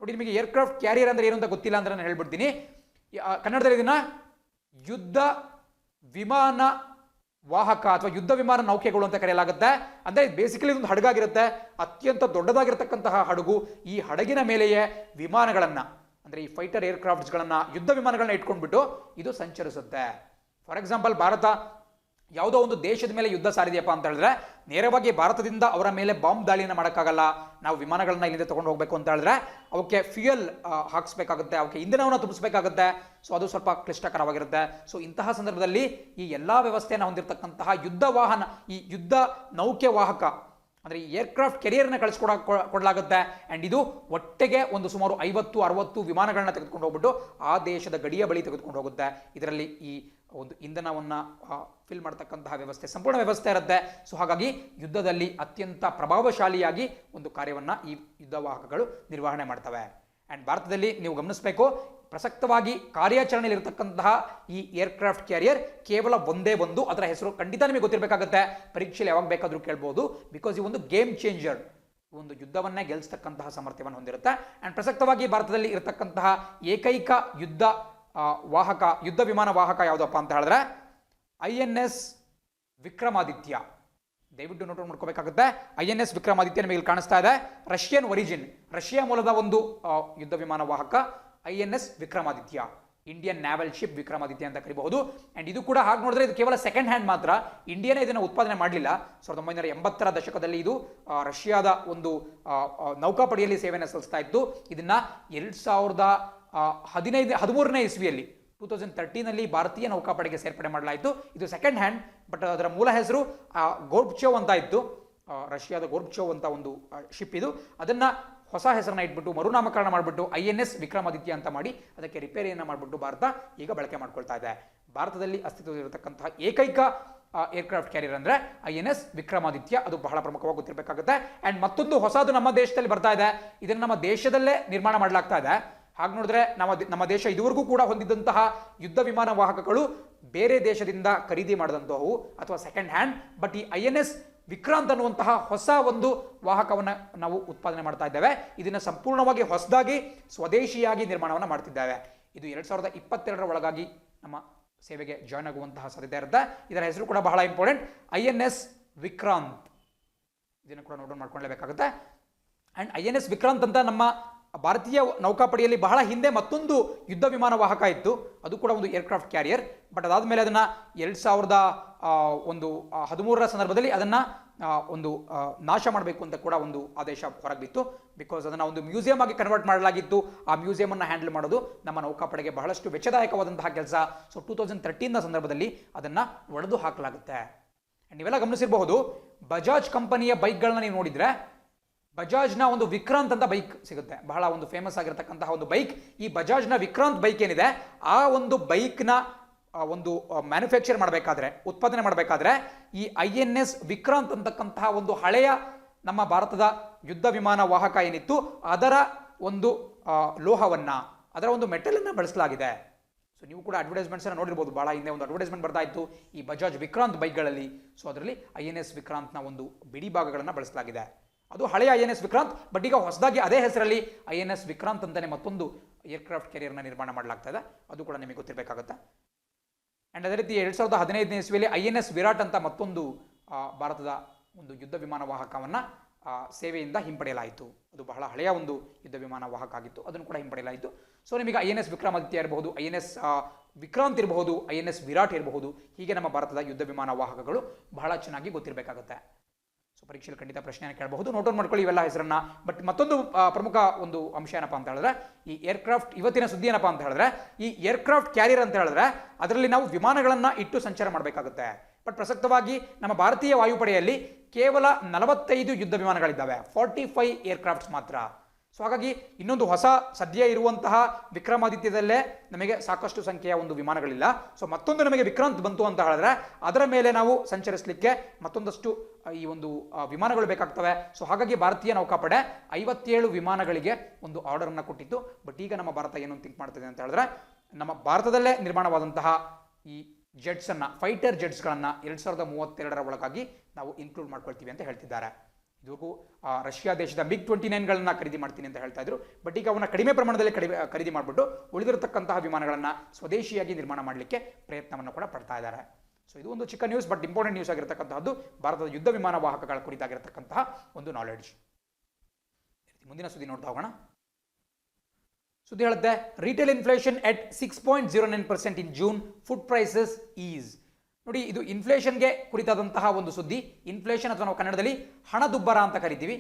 ನೋಡಿ, ನಿಮಗೆ ಏರ್ಕ್ರಾಫ್ಟ್ ಕ್ಯಾರಿಯರ್ ಅಂದ್ರೆ ಏನು ಅಂತ ಗೊತ್ತಿಲ್ಲ ಅಂದ್ರೆ ನಾನು ಹೇಳ್ಬಿಡ್ತೀನಿ. ಕನ್ನಡದಲ್ಲಿ ಇದನ್ನ ಯುದ್ಧ ವಿಮಾನ ವಾಹಕ ಅಥವಾ ಯುದ್ಧ ವಿಮಾನ ನೌಕೆಗಳು ಅಂತ ಕರೆಯಲಾಗುತ್ತೆ. ಅಂದ್ರೆ ಬೇಸಿಕಲಿ ಒಂದು ಹಡಗಾಗಿರುತ್ತೆ, ಅತ್ಯಂತ ದೊಡ್ಡದಾಗಿರತಕ್ಕಂತಹ ಹಡಗು. ಈ ಹಡಗಿನ ಮೇಲೆಯೇ ವಿಮಾನಗಳನ್ನ ಅಂದ್ರೆ ಈ ಫೈಟರ್ ಏರ್ಕ್ರಾಫ್ಟ್ಸ್ಗಳನ್ನ, ಯುದ್ಧ ವಿಮಾನಗಳನ್ನ ಇಟ್ಕೊಂಡ್ಬಿಟ್ಟು ಇದು ಸಂಚರಿಸುತ್ತೆ. ಫಾರ್ ಎಕ್ಸಾಂಪಲ್, ಭಾರತ ಯಾವುದೋ ಒಂದು ದೇಶದ ಮೇಲೆ ಯುದ್ಧ ಸಾರಿದೆಯಪ್ಪ ಅಂತ ಹೇಳಿದ್ರೆ ನೇರವಾಗಿ ಭಾರತದಿಂದ ಅವರ ಮೇಲೆ ಬಾಂಬ್ ದಾಳಿಯನ್ನು ಮಾಡೋಕ್ಕಾಗಲ್ಲ. ನಾವು ವಿಮಾನಗಳನ್ನ ಇಲ್ಲಿಂದ ತಗೊಂಡು ಹೋಗಬೇಕು ಅಂತ ಹೇಳಿದ್ರೆ ಅವಕ್ಕೆ ಫ್ಯೂಯಲ್ ಹಾಕಿಸ್ಬೇಕಾಗುತ್ತೆ, ಅವಕ್ಕೆ ಇಂಧನವನ್ನು ತುಂಬಿಸಬೇಕಾಗುತ್ತೆ. ಸೊ ಅದು ಸ್ವಲ್ಪ ಕ್ಲಿಷ್ಟಕರವಾಗಿರುತ್ತೆ. ಸೊ ಇಂತಹ ಸಂದರ್ಭದಲ್ಲಿ ಈ ಎಲ್ಲಾ ವ್ಯವಸ್ಥೆಯನ್ನು ಹೊಂದಿರತಕ್ಕಂತಹ ಯುದ್ಧ ವಾಹನ, ಈ ಯುದ್ಧ ನೌಕೆ ವಾಹಕ ಅಂದ್ರೆ ಈ ಏರ್ಕ್ರಾಫ್ಟ್ ಕೆರಿಯರ್ನ ಕೊಡಲಾಗುತ್ತೆ. ಅಂಡ್ ಇದು ಒಟ್ಟಿಗೆ ಒಂದು ಸುಮಾರು 50-60 ವಿಮಾನಗಳನ್ನ ತೆಗೆದುಕೊಂಡು ಹೋಗ್ಬಿಟ್ಟು ಆ ದೇಶದ ಗಡಿಯ ಬಳಿ ತೆಗೆದುಕೊಂಡು ಹೋಗುತ್ತೆ. ಇದರಲ್ಲಿ ಈ ಒಂದು ಇಂಧನವನ್ನ ಫಿಲ್ ಮಾಡತಕ್ಕಂತಹ ವ್ಯವಸ್ಥೆ, ಸಂಪೂರ್ಣ ವ್ಯವಸ್ಥೆ ಇರುತ್ತೆ. ಸೊ ಹಾಗಾಗಿ ಯುದ್ಧದಲ್ಲಿ ಅತ್ಯಂತ ಪ್ರಭಾವಶಾಲಿಯಾಗಿ ಒಂದು ಕಾರ್ಯವನ್ನ ಈ ಯುದ್ಧ ವಾಹಕಗಳು ನಿರ್ವಹಣೆ ಮಾಡ್ತವೆ. ಅಂಡ್ ಭಾರತದಲ್ಲಿ ನೀವು ಗಮನಿಸಬೇಕು, ಪ್ರಸಕ್ತವಾಗಿ ಕಾರ್ಯಾಚರಣೆಯಲ್ಲಿ ಇರತಕ್ಕಂತಹ ಈ ಏರ್ಕ್ರಾಫ್ಟ್ ಕ್ಯಾರಿಯರ್ ಕೇವಲ ಒಂದೇ ಒಂದು. ಅದರ ಹೆಸರು ಖಂಡಿತ ನಿಮಗೆ ಗೊತ್ತಿರಬೇಕಾಗುತ್ತೆ, ಪರೀಕ್ಷೆಯಲ್ಲಿ ಯಾವಾಗ ಬೇಕಾದ್ರೂ ಕೇಳ್ಬೋದು. ಬಿಕಾಸ್ ಈ ಒಂದು ಗೇಮ್ ಚೇಂಜರ್, ಒಂದು ಯುದ್ಧವನ್ನೇ ಗೆಲ್ಲಿಸ್ತಕ್ಕಂತಹ ಸಾಮರ್ಥ್ಯವನ್ನು ಹೊಂದಿರುತ್ತೆ. ಅಂಡ್ ಪ್ರಸಕ್ತವಾಗಿ ಭಾರತದಲ್ಲಿ ಇರತಕ್ಕಂತಹ ಏಕೈಕ ಯುದ್ಧ ವಿಮಾನ ವಾಹಕ ಯಾವುದಪ್ಪ ಅಂತ ಹೇಳಿದ್ರೆ INS ವಿಕ್ರಮಾದಿತ್ಯ. ದಯವಿಟ್ಟು ನೋಟ್ ಮಾಡ್ಕೋಬೇಕಾಗುತ್ತೆ. INS ವಿಕ್ರಮಾದಿತ್ಯ ನಿಮಗೆ ಇಲ್ಲಿ ಕಾಣಿಸ್ತಾ ಇದೆ. ರಷ್ಯನ್ ಒರಿಜಿನ್, ರಷ್ಯಾ ಮೂಲದ ಒಂದು ಯುದ್ಧ ವಿಮಾನ ವಾಹಕ INS Vikramaditya, Indian ನ್ಯಾವಲ್ ship Vikramaditya ಅಂತ ಕರಿಬಹುದು. ಅಂಡ್ ಇದು ಕೂಡ ಹಾಗೆ ನೋಡಿದ್ರೆ ಇದು ಕೇವಲ ಸೆಕೆಂಡ್ ಹ್ಯಾಂಡ್ ಮಾತ್ರ, ಇಂಡಿಯಾನೇ ಇದನ್ನು ಉತ್ಪಾದನೆ ಮಾಡಲಿಲ್ಲ. 1980ರ ದಶಕದಲ್ಲಿ ಇದು ರಷ್ಯಾದ ಒಂದು ನೌಕಾಪಡೆಯಲ್ಲಿ ಸೇವೆಯನ್ನು ಸಲ್ಲಿಸ್ತಾ ಇತ್ತು. ಇದನ್ನ 2013ನೇ ಇಸ್ವಿಯಲ್ಲಿ 2013ನಲ್ಲಿ ಭಾರತೀಯ ನೌಕಾಪಡೆಗೆ ಸೇರ್ಪಡೆ ಮಾಡಲಾಯಿತು. ಇದು ಸೆಕೆಂಡ್ ಹ್ಯಾಂಡ್, ಬಟ್ ಅದರ ಮೂಲ ಹೆಸರು ಗೋರ್ಬ್ಚೋವ್ ಅಂತ ಇತ್ತು. ರಷ್ಯಾದ ಗೋರ್ಬ್ಚೋವ್ ಅಂತ ಒಂದು ಶಿಪ್ ಇದು. ಅದನ್ನ ಹೊಸ ಹೆಸರನ್ನ ಇಟ್ಬಿಟ್ಟು ಮರುನಾಮಕರಣ ಮಾಡಿಬಿಟ್ಟು INS ವಿಕ್ರಮಾದಿತ್ಯ ಅಂತ ಮಾಡಿ ಅದಕ್ಕೆ ರಿಪೇರಿಯನ್ನು ಮಾಡಿಬಿಟ್ಟು ಭಾರತ ಈಗ ಬಳಕೆ ಮಾಡ್ಕೊಳ್ತಾ ಇದೆ. ಭಾರತದಲ್ಲಿ ಅಸ್ತಿತ್ವದಲ್ಲಿರತಕ್ಕಂತಹ ಏಕೈಕ ಏರ್ಕ್ರಾಫ್ಟ್ ಕ್ಯಾರಿಯರ್ ಅಂದ್ರೆ INS ವಿಕ್ರಮಾದಿತ್ಯ. ಅದು ಬಹಳ ಪ್ರಮುಖವಾಗಿ ಗೊತ್ತಿರಬೇಕಾಗುತ್ತೆ. ಅಂಡ್ ಮತ್ತೊಂದು ಹೊಸದು ನಮ್ಮ ದೇಶದಲ್ಲಿ ಬರ್ತಾ ಇದೆ. ಇದನ್ನು ನಮ್ಮ ದೇಶದಲ್ಲೇ ನಿರ್ಮಾಣ ಮಾಡಲಾಗ್ತಾ ಇದೆ. ಹಾಗೆ ನೋಡಿದ್ರೆ ನಮ್ಮ ದೇಶ ಇದುವರೆಗೂ ಕೂಡ ಹೊಂದಿದ್ದಂತಹ ಯುದ್ಧ ವಿಮಾನ ವಾಹಕಗಳು ಬೇರೆ ದೇಶದಿಂದ ಖರೀದಿ ಮಾಡಿದಂತಹವು ಅಥವಾ ಸೆಕೆಂಡ್ ಹ್ಯಾಂಡ್. ಬಟ್ ಈ INS ವಿಕ್ರಾಂತ್ ಅನ್ನುವಂತಹ ಹೊಸ ಒಂದು ವಾಹಕವನ್ನು ನಾವು ಉತ್ಪಾದನೆ ಮಾಡ್ತಾ ಇದ್ದೇವೆ. ಇದನ್ನು ಸಂಪೂರ್ಣವಾಗಿ ಹೊಸದಾಗಿ ಸ್ವದೇಶಿಯಾಗಿ ನಿರ್ಮಾಣವನ್ನು ಮಾಡ್ತಿದ್ದೇವೆ. ಇದು 2022ರ ಒಳಗಾಗಿ ನಮ್ಮ ಸೇವೆಗೆ ಜಾಯ್ನ್ ಆಗುವಂತಹ ಸಾಧ್ಯತೆ ಇರುತ್ತೆ. ಇದರ ಹೆಸರು ಕೂಡ ಬಹಳ ಇಂಪಾರ್ಟೆಂಟ್, INS ವಿಕ್ರಾಂತ್. ಇದನ್ನು ಕೂಡ ನೋಟ್ ಮಾಡ್ಕೊಳ್ಳೇಬೇಕಾಗುತ್ತೆ. ಅಂಡ್ INS ವಿಕ್ರಾಂತ್ ಅಂತ ನಮ್ಮ ಭಾರತೀಯ ನೌಕಾಪಡೆಯಲ್ಲಿ ಬಹಳ ಹಿಂದೆ ಮತ್ತೊಂದು ಯುದ್ಧ ವಿಮಾನ ವಾಹಕ ಇತ್ತು, ಅದು ಕೂಡ ಒಂದು ಏರ್ಕ್ರಾಫ್ಟ್ ಕ್ಯಾರಿಯರ್. ಬಟ್ ಅದಾದಮೇಲೆ ಅದನ್ನು 2013 ಸಂದರ್ಭದಲ್ಲಿ ಅದನ್ನು ಒಂದು ನಾಶ ಮಾಡಬೇಕು ಅಂತ ಕೂಡ ಒಂದು ಆದೇಶ ಹೊರಗೆ ಬಿತ್ತು. ಬಿಕಾಸ್ ಅದನ್ನು ಒಂದು ಮ್ಯೂಸಿಯಂ ಆಗಿ ಕನ್ವರ್ಟ್ ಮಾಡಲಾಗಿತ್ತು. ಆ ಮ್ಯೂಸಿಯಮನ್ನು ಹ್ಯಾಂಡಲ್ ಮಾಡೋದು ನಮ್ಮ ನೌಕಾಪಡೆಗೆ ಬಹಳಷ್ಟು ವೆಚ್ಚದಾಯಕವಾದಂತಹ ಕೆಲಸ. ಸೊ 2013 ಸಂದರ್ಭದಲ್ಲಿ ಅದನ್ನು ಒಡೆದು ಹಾಕಲಾಗುತ್ತೆ. ನೀವೆಲ್ಲ ಗಮನಿಸಿರಬಹುದು, ಬಜಾಜ್ ಕಂಪನಿಯ ಬೈಕ್ಗಳನ್ನ ನೀವು ನೋಡಿದರೆ ಬಜಾಜ್ನ ಒಂದು ವಿಕ್ರಾಂತ್ ಅಂತ ಬೈಕ್ ಸಿಗುತ್ತೆ, ಬಹಳ ಒಂದು ಫೇಮಸ್ ಆಗಿರತಕ್ಕಂತಹ ಒಂದು ಬೈಕ್. ಈ ಬಜಾಜ್ನ ವಿಕ್ರಾಂತ್ ಬೈಕ್ ಏನಿದೆ, ಆ ಒಂದು ಬೈಕ್ನ ಒಂದು ಮ್ಯಾನುಫ್ಯಾಕ್ಚರ್ ಮಾಡಬೇಕಾದ್ರೆ, ಉತ್ಪಾದನೆ ಮಾಡಬೇಕಾದ್ರೆ ಈ INS ವಿಕ್ರಾಂತ್ ಅಂತಕ್ಕಂತಹ ಒಂದು ಹಳೆಯ ನಮ್ಮ ಭಾರತದ ಯುದ್ಧ ವಿಮಾನ ವಾಹಕ ಏನಿತ್ತು ಅದರ ಒಂದು ಲೋಹವನ್ನು, ಅದರ ಒಂದು ಮೆಟಲನ್ನು ಬಳಸಲಾಗಿದೆ. ಸೊ ನೀವು ಕೂಡ ಅಡ್ವರ್ಟೈಸ್ಮೆಂಟ್ಸನ್ನು ನೋಡಿರ್ಬೋದು, ಭಾಳ ಹಿಂದೆ ಒಂದು ಅಡ್ವರ್ಟೈಸ್ಮೆಂಟ್ ಬರ್ತಾ ಇತ್ತು ಈ ಬಜಾಜ್ ವಿಕ್ರಾಂತ್ ಬೈಕ್ಗಳಲ್ಲಿ. ಸೊ ಅದರಲ್ಲಿ INS ವಿಕ್ರಾಂತ್ನ ಒಂದು ಬಿಡಿ ಭಾಗಗಳನ್ನು ಬಳಸಲಾಗಿದೆ. ಅದು ಹಳೆಯ INS ವಿಕ್ರಾಂತ್, ಬಟ್ ಈಗ ಹೊಸದಾಗಿ ಅದೇ ಹೆಸರಲ್ಲಿ INS ವಿಕ್ರಾಂತ್ ಅಂತಲೇ ಮತ್ತೊಂದು ಏರ್ಕ್ರಾಫ್ಟ್ ಕ್ಯಾರಿಯರ್ನ ನಿರ್ಮಾಣ ಮಾಡಲಾಗ್ತಾ ಇದೆ. ಅದು ಕೂಡ ನಿಮಗೆ ಗೊತ್ತಿರಬೇಕಾಗುತ್ತೆ. ಆ್ಯಂಡ್ ಅದೇ ರೀತಿ 2015ನೇ ಇಸ್ವಿಯಲ್ಲಿ INS ವಿರಾಟ್ ಅಂತ ಮತ್ತೊಂದು ಭಾರತದ ಒಂದು ಯುದ್ಧ ವಿಮಾನ ವಾಹಕವನ್ನು ಸೇವೆಯಿಂದ ಹಿಂಪಡೆಯಲಾಯಿತು. ಅದು ಬಹಳ ಹಳೆಯ ಒಂದು ಯುದ್ಧ ವಿಮಾನ ವಾಹಕ ಆಗಿತ್ತು, ಅದನ್ನು ಕೂಡ ಹಿಂಪಡೆಯಲಾಯಿತು. ಸೊ ನಿಮಗೆ INS ವಿಕ್ರಮಾದಿತ್ಯ ಇರಬಹುದು, INS ವಿಕ್ರಾಂತ್ ಇರಬಹುದು, INS ವಿರಾಟ್ ಇರಬಹುದು, ಹೀಗೆ ನಮ್ಮ ಭಾರತದ ಯುದ್ಧ ವಿಮಾನ ವಾಹಕಗಳು ಬಹಳ ಚೆನ್ನಾಗಿ ಗೊತ್ತಿರಬೇಕಾಗುತ್ತೆ. ಸೊ ಪರೀಕ್ಷೆಯಲ್ಲಿ ಖಂಡಿತ ಪ್ರಶ್ನೆಯನ್ನು ಕೇಳಬಹುದು, ನೋಟ್ ಡೌನ್ ಮಾಡ್ಕೊಳ್ಳಿ ಇವೆಲ್ಲ ಹೆಸರನ್ನ. ಬಟ್ ಮತ್ತೊಂದು ಪ್ರಮುಖ ಒಂದು ಅಂಶ ಏನಪ್ಪ ಅಂತ ಹೇಳಿದ್ರೆ, ಈ ಏರ್ಕ್ರಾಫ್ಟ್ ಇವತ್ತಿನ ಸುದ್ದಿ ಏನಪ್ಪ ಅಂತ ಹೇಳಿದ್ರೆ, ಈ ಏರ್ಕ್ರಾಫ್ಟ್ ಕ್ಯಾರಿಯರ್ ಅಂತ ಹೇಳಿದ್ರೆ ಅದರಲ್ಲಿ ನಾವು ವಿಮಾನಗಳನ್ನು ಇಟ್ಟು ಸಂಚಾರ ಮಾಡಬೇಕಾಗುತ್ತೆ. ಬಟ್ ಪ್ರಸಕ್ತವಾಗಿ ನಮ್ಮ ಭಾರತೀಯ ವಾಯುಪಡೆಯಲ್ಲಿ ಕೇವಲ 45 ಯುದ್ಧ ವಿಮಾನಗಳಿದ್ದಾವೆ, 45 ಏರ್ಕ್ರಾಫ್ಟ್ಸ್ ಮಾತ್ರ. ಸೊ ಹಾಗಾಗಿ ಇನ್ನೊಂದು ಹೊಸ ಸದ್ಯ ಇರುವಂತಹ ವಿಕ್ರಮಾದಿತ್ಯದಲ್ಲೇ ನಮಗೆ ಸಾಕಷ್ಟು ಸಂಖ್ಯೆಯ ಒಂದು ವಿಮಾನಗಳಿಲ್ಲ. ಸೊ ಮತ್ತೊಂದು ನಮಗೆ ವಿಕ್ರಾಂತ್ ಬಂತು ಅಂತ ಹೇಳಿದ್ರೆ ಅದರ ಮೇಲೆ ನಾವು ಸಂಚರಿಸಲಿಕ್ಕೆ ಮತ್ತೊಂದಷ್ಟು ಈ ಒಂದು ವಿಮಾನಗಳು ಬೇಕಾಗ್ತವೆ. ಸೊ ಹಾಗಾಗಿ ಭಾರತೀಯ ನೌಕಾಪಡೆ 57 ವಿಮಾನಗಳಿಗೆ ಒಂದು ಆರ್ಡರನ್ನು ಕೊಟ್ಟಿತ್ತು. ಬಟ್ ಈಗ ನಮ್ಮ ಭಾರತ ಏನು ಥಿಂಕ್ ಮಾಡ್ತಿದೆ ಅಂತ ಹೇಳಿದ್ರೆ, ನಮ್ಮ ಭಾರತದಲ್ಲೇ ನಿರ್ಮಾಣವಾದಂತಹ ಈ ಜೆಟ್ಸನ್ನು, ಫೈಟರ್ ಜೆಟ್ಸ್ಗಳನ್ನು 2032 ಒಳಗಾಗಿ ನಾವು ಇನ್ಕ್ಲೂಡ್ ಮಾಡ್ಕೊಳ್ತೀವಿ ಅಂತ ಹೇಳ್ತಿದ್ದಾರೆ. ಇದಕ್ಕೂ ರಷ್ಯಾ ದೇಶದ MiG-29ಗಳನ್ನ ಖರೀದಿ ಮಾಡ್ತೀನಿ ಅಂತ ಹೇಳ್ತಾ ಇದ್ರು. ಬಟ್ ಈಗ ಅವನ್ನ ಕಡಿಮೆ ಪ್ರಮಾಣದಲ್ಲಿ ಖರೀದಿ ಮಾಡಿಬಿಟ್ಟು ಉಳಿದಿರತಕ್ಕಂತಹ ವಿಮಾನಗಳನ್ನು ಸ್ವದೇಶಿಯಾಗಿ ನಿರ್ಮಾಣ ಮಾಡಲಿಕ್ಕೆ ಪ್ರಯತ್ನವನ್ನು ಕೂಡ ಪಡ್ತಾ ಇದ್ದಾರೆ. ಸೊ ಇದು ಒಂದು ಚಿಕ್ಕ ನ್ಯೂಸ್, ಬಟ್ ಇಂಪಾರ್ಟೆಂಟ್ ನ್ಯೂಸ್ ಆಗಿರತಕ್ಕಂತಹದ್ದು ಭಾರತದ ಯುದ್ಧ ವಿಮಾನ ವಾಹಕಗಳ ಕುರಿತಾಗಿರತಕ್ಕಂತಹ ಒಂದು ನಾಲೆಡ್ಜ್. ಮುಂದಿನ ಸುದ್ದಿ ನೋಡ್ತಾ ಹೋಗೋಣ. ಸುದ್ದಿ ಹೇಳುತ್ತೆ, retail inflation at 6.09% in June, food prices ease. ನೋಡಿ, ಇದು ಇನ್ಫ್ಲೇಷನ್ಗೆ ಕುರಿತಾದಂತಹ ಒಂದು ಸುದ್ದಿ. ಇನ್ಫ್ಲೇಷನ್ ಅಥವಾ ನಾವು ಕನ್ನಡದಲ್ಲಿ ಹಣದುಬ್ಬರ ಅಂತ ಕರಿತೀವಿ.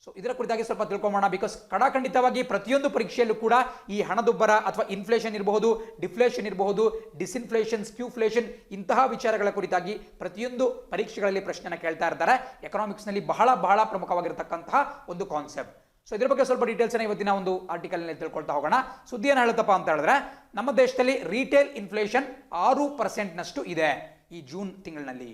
ಸೊ ಇದರ ಕುರಿತಾಗಿ ಸ್ವಲ್ಪ ತಿಳ್ಕೊಂಬೋಣ. ಬಿಕಾಸ್ ಕಡಾಖಂಡಿತವಾಗಿ ಪ್ರತಿಯೊಂದು ಪರೀಕ್ಷೆಯಲ್ಲೂ ಕೂಡ ಈ ಹಣದುಬ್ಬರ ಅಥವಾ ಇನ್ಫ್ಲೇಷನ್ ಇರಬಹುದು, ಡಿಫ್ಲೇಷನ್ ಇರಬಹುದು, ಡಿಸ್ಇನ್ಫ್ಲೇಷನ್, ಸ್ಕ್ಯೂಫ್ಲೇಷನ್, ಇಂತಹ ವಿಚಾರಗಳ ಕುರಿತಾಗಿ ಪ್ರತಿಯೊಂದು ಪರೀಕ್ಷೆಗಳಲ್ಲಿ ಪ್ರಶ್ನೆನ ಕೇಳ್ತಾ ಇರ್ತಾರೆ. ಎಕನಾಮಿಕ್ಸ್ನಲ್ಲಿ ಬಹಳ ಬಹಳ ಪ್ರಮುಖವಾಗಿರತಕ್ಕಂತಹ ಒಂದು ಕಾನ್ಸೆಪ್ಟ್. ಸೊ ಇದ್ರ ಬಗ್ಗೆ ಸ್ವಲ್ಪ ಡೀಟೇಲ್ಸ್ ಇವತ್ತಿನ ಒಂದು ಆರ್ಟಿಕಲ್ನಲ್ಲಿ ತಿಳ್ಕೊಳ್ತಾ ಹೋಗೋಣ. ಸುದ್ದಿ ಏನು ಹೇಳುತ್ತಪ್ಪ ಅಂತ ಹೇಳಿದ್ರೆ, ನಮ್ಮ ದೇಶದಲ್ಲಿ ರಿಟೇಲ್ ಇನ್ಫ್ಲೇಷನ್ 6% ಇದೆ ಈ ಜೂನ್ ತಿಂಗಳಿನಲ್ಲಿ.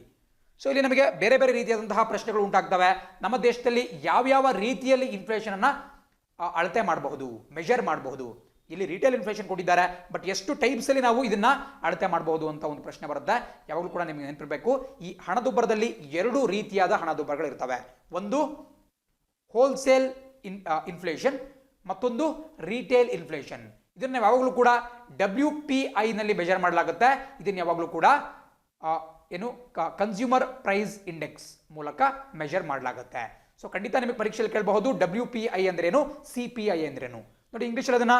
ಸೊ ಇಲ್ಲಿ ನಮಗೆ ಬೇರೆ ಬೇರೆ ರೀತಿಯಾದಂತಹ ಪ್ರಶ್ನೆಗಳು ಉಂಟಾಗ್ತವೆ. ನಮ್ಮ ದೇಶದಲ್ಲಿ ಯಾವ್ಯಾವ ರೀತಿಯಲ್ಲಿ ಇನ್ಫ್ಲೇಷನ್ ಅನ್ನ ಅಳತೆ ಮಾಡಬಹುದು, ಮೆಜರ್ ಮಾಡಬಹುದು. ಇಲ್ಲಿ ರಿಟೇಲ್ ಇನ್ಫ್ಲೇಷನ್ ಕೊಟ್ಟಿದ್ದಾರೆ, ಬಟ್ ಎಷ್ಟು ಟೈಪ್ಸ್ ಅಲ್ಲಿ ನಾವು ಇದನ್ನ ಅಳತೆ ಮಾಡಬಹುದು ಅಂತ ಒಂದು ಪ್ರಶ್ನೆ ಬರುತ್ತೆ. ಯಾವಾಗಲೂ ಕೂಡ ನಿಮಗೆ ನೆನಪಿರಬೇಕು, ಈ ಹಣದುಬ್ಬರದಲ್ಲಿ 2 ರೀತಿಯಾದ ಹಣದುಬ್ಬರಗಳು ಇರ್ತವೆ. ಒಂದು ಹೋಲ್ಸೇಲ್ ಇನ್ಫ್ಲೇಷನ್, ಮತ್ತೊಂದು ರಿಟೇಲ್ ಇನ್ಫ್ಲೇಷನ್. ಇದನ್ನ ಯಾವಾಗಲೂ ಕೂಡ WPI ನಲ್ಲಿ ಮೆಜರ್ ಮಾಡಲಾಗುತ್ತೆ. ಇದನ್ನ ಯಾವಾಗಲೂ ಕೂಡ ಕನ್ಸ್ಯೂಮರ್ ಪ್ರೈಸ್ ಇಂಡೆಕ್ಸ್ ಮೂಲಕ ಮೆಜರ್ ಮಾಡಲಾಗುತ್ತೆ. ಸೊ ಖಂಡಿತ ನಿಮಗೆ ಪರೀಕ್ಷೆಯಲ್ಲಿ ಕೇಳಬಹುದು WPI ಅಂದ್ರೇನು, CPI ಅಂದ್ರೇನು. ನೋಡಿ, ಇಂಗ್ಲಿಷಲ್ಲಿ ಅದನ್ನ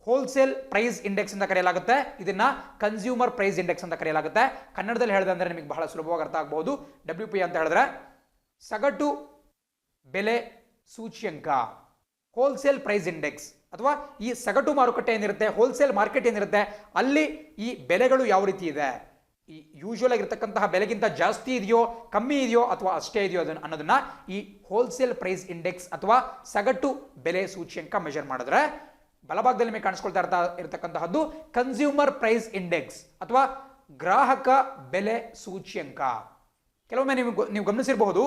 ಹೋಲ್ಸೇಲ್ ಪ್ರೈಸ್ ಇಂಡೆಕ್ಸ್ ಅಂತ ಕರೆಯಲಾಗುತ್ತೆ, ಇದನ್ನ ಕನ್ಸ್ಯೂಮರ್ ಪ್ರೈಸ್ ಇಂಡೆಕ್ಸ್ ಅಂತ ಕರೆಯಲಾಗುತ್ತೆ. ಕನ್ನಡದಲ್ಲಿ ಹೇಳಿದೆ ಅಂದ್ರೆ ನಿಮಗೆ ಬಹಳ ಸುಲಭವಾಗಿ ಅರ್ಥ ಆಗಬಹುದು. WPI ಅಂತ ಹೇಳಿದ್ರೆ ಸಗಟು ಬೆಲೆ ಸೂಚ್ಯಂಕ, ಹೋಲ್ಸೇಲ್ ಪ್ರೈಸ್ ಇಂಡೆಕ್ಸ್. ಅಥವಾ ಈ ಸಗಟು ಮಾರುಕಟ್ಟೆ ಏನಿರುತ್ತೆ, ಹೋಲ್ಸೇಲ್ ಮಾರ್ಕೆಟ್ ಏನಿರುತ್ತೆ, ಅಲ್ಲಿ ಈ ಬೆಲೆಗಳು ಯಾವ ರೀತಿ ಇದೆ, ಈ ಯೂಶುವಲ್ ಆಗಿರ್ತಕ್ಕಂತಹ ಬೆಲೆಗಿಂತ ಜಾಸ್ತಿ ಇದೆಯೋ, ಕಮ್ಮಿ ಇದೆಯೋ, ಅಥವಾ ಅಷ್ಟೇ ಇದೆಯೋ ಅನ್ನೋದನ್ನ ಈ ಹೋಲ್ಸೇಲ್ ಪ್ರೈಸ್ ಇಂಡೆಕ್ಸ್ ಅಥವಾ ಸಗಟು ಬೆಲೆ ಸೂಚ್ಯಂಕ ಮೆಜರ್ ಮಾಡಿದ್ರೆ, ಬಲಭಾಗದಲ್ಲಿ ನಿಮಗೆ ಕಾಣಿಸ್ಕೊಳ್ತಾ ಇರತಕ್ಕಂತಹದ್ದು ಕನ್ಸ್ಯೂಮರ್ ಪ್ರೈಸ್ ಇಂಡೆಕ್ಸ್ ಅಥವಾ ಗ್ರಾಹಕ ಬೆಲೆ ಸೂಚ್ಯಂಕ. ಕೆಲವೊಮ್ಮೆ ನೀವು ಗಮನಿಸಿರಬಹುದು,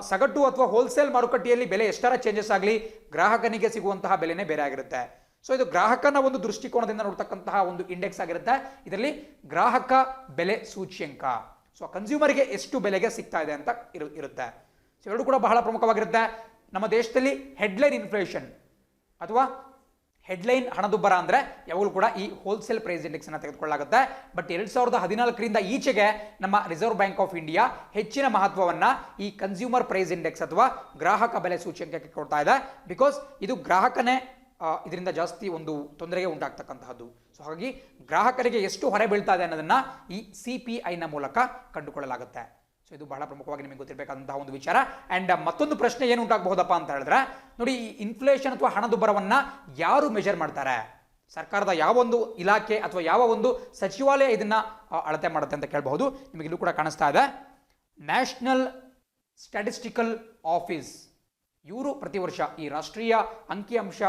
ಸಗಟು ಅಥವಾ ಹೋಲ್ಸೇಲ್ ಮಾರುಕಟ್ಟೆಯಲ್ಲಿ ಬೆಲೆ ಎಷ್ಟರ ಚೇಂಜಸ್ ಆಗಲಿ, ಗ್ರಾಹಕನಿಗೆ ಸಿಗುವಂತಹ ಬೆಲೆನೇ ಬೇರೆ ಆಗಿರುತ್ತೆ. ಸೊ ಇದು ಗ್ರಾಹಕನ ಒಂದು ದೃಷ್ಟಿಕೋನದಿಂದ ನೋಡ್ತಕ್ಕಂತಹ ಒಂದು ಇಂಡೆಕ್ಸ್ ಆಗಿರುತ್ತೆ. ಇದರಲ್ಲಿ ಗ್ರಾಹಕ ಬೆಲೆ ಸೂಚ್ಯಂಕ, ಸೊ ಕನ್ಸ್ಯೂಮರ್ಗೆ ಎಷ್ಟು ಬೆಲೆಗೆ ಸಿಗ್ತಾ ಇದೆ ಅಂತ ಇರುತ್ತೆ. ಸೊ ಎರಡು ಕೂಡ ಬಹಳ ಪ್ರಮುಖವಾಗಿರುತ್ತೆ. ನಮ್ಮ ದೇಶದಲ್ಲಿ ಹೆಡ್ಲೈನ್ ಇನ್ಫ್ಲೇಷನ್ ಅಥವಾ ಹೆಡ್ಲೈನ್ ಹಣದುಬ್ಬರ ಅಂದರೆ ಯಾವಾಗಲೂ ಕೂಡ ಈ ಹೋಲ್ಸೇಲ್ ಪ್ರೈಸ್ ಇಂಡೆಕ್ಸನ್ನು ತೆಗೆದುಕೊಳ್ಳಲಾಗುತ್ತೆ. ಬಟ್ 2014 ಈಚೆಗೆ ನಮ್ಮ ರಿಸರ್ವ್ ಬ್ಯಾಂಕ್ ಆಫ್ ಇಂಡಿಯಾ ಹೆಚ್ಚಿನ ಮಹತ್ವವನ್ನು ಈ ಕನ್ಸ್ಯೂಮರ್ ಪ್ರೈಸ್ ಇಂಡೆಕ್ಸ್ ಅಥವಾ ಗ್ರಾಹಕ ಬೆಲೆ ಸೂಚ್ಯಂಕಕ್ಕೆ ಕೊಡ್ತಾ ಇದೆ. ಬಿಕಾಸ್ ಇದು ಗ್ರಾಹಕನೇ ಇದರಿಂದ ಜಾಸ್ತಿ ಒಂದು ತೊಂದರೆಗೆ ಉಂಟಾಗ್ತಕ್ಕಂತಹದ್ದು. ಸೊ ಹಾಗಾಗಿ ಗ್ರಾಹಕರಿಗೆ ಎಷ್ಟು ಹೊರೆ ಬೀಳ್ತಾ ಇದೆ ಅನ್ನೋದನ್ನ ಈ CPI ಮೂಲಕ ಕಂಡುಕೊಳ್ಳಲಾಗುತ್ತೆ. ಸೊ ಇದು ಬಹಳ ಪ್ರಮುಖವಾಗಿ ನಿಮಗೆ ಗೊತ್ತಿರಬೇಕಾದಂತಹ ಒಂದು ವಿಚಾರ. ಅಂಡ್ ಮತ್ತೊಂದು ಪ್ರಶ್ನೆ ಏನು ಉಂಟಾಗಬಹುದಪ್ಪ ಅಂತ ಹೇಳಿದ್ರೆ, ನೋಡಿ ಈ ಇನ್ಫ್ಲೇಷನ್ ಅಥವಾ ಹಣದುಬ್ಬರವನ್ನ ಯಾರು ಮೆಜರ್ ಮಾಡ್ತಾರೆ? ಸರ್ಕಾರದ ಯಾವ ಒಂದು ಇಲಾಖೆ ಅಥವಾ ಯಾವ ಒಂದು ಸಚಿವಾಲಯ ಇದನ್ನ ಅಳತೆ ಮಾಡುತ್ತೆ ಅಂತ ಕೇಳಬಹುದು. ನಿಮಗೆ ಇಲ್ಲೂ ಕೂಡ ಕಾಣಿಸ್ತಾ ಇದೆ, ನ್ಯಾಷನಲ್ ಸ್ಟ್ಯಾಟಿಸ್ಟಿಕಲ್ ಆಫೀಸ್. ಇವರು ಪ್ರತಿ ವರ್ಷ ಈ ರಾಷ್ಟ್ರೀಯ ಅಂಕಿಅಂಶ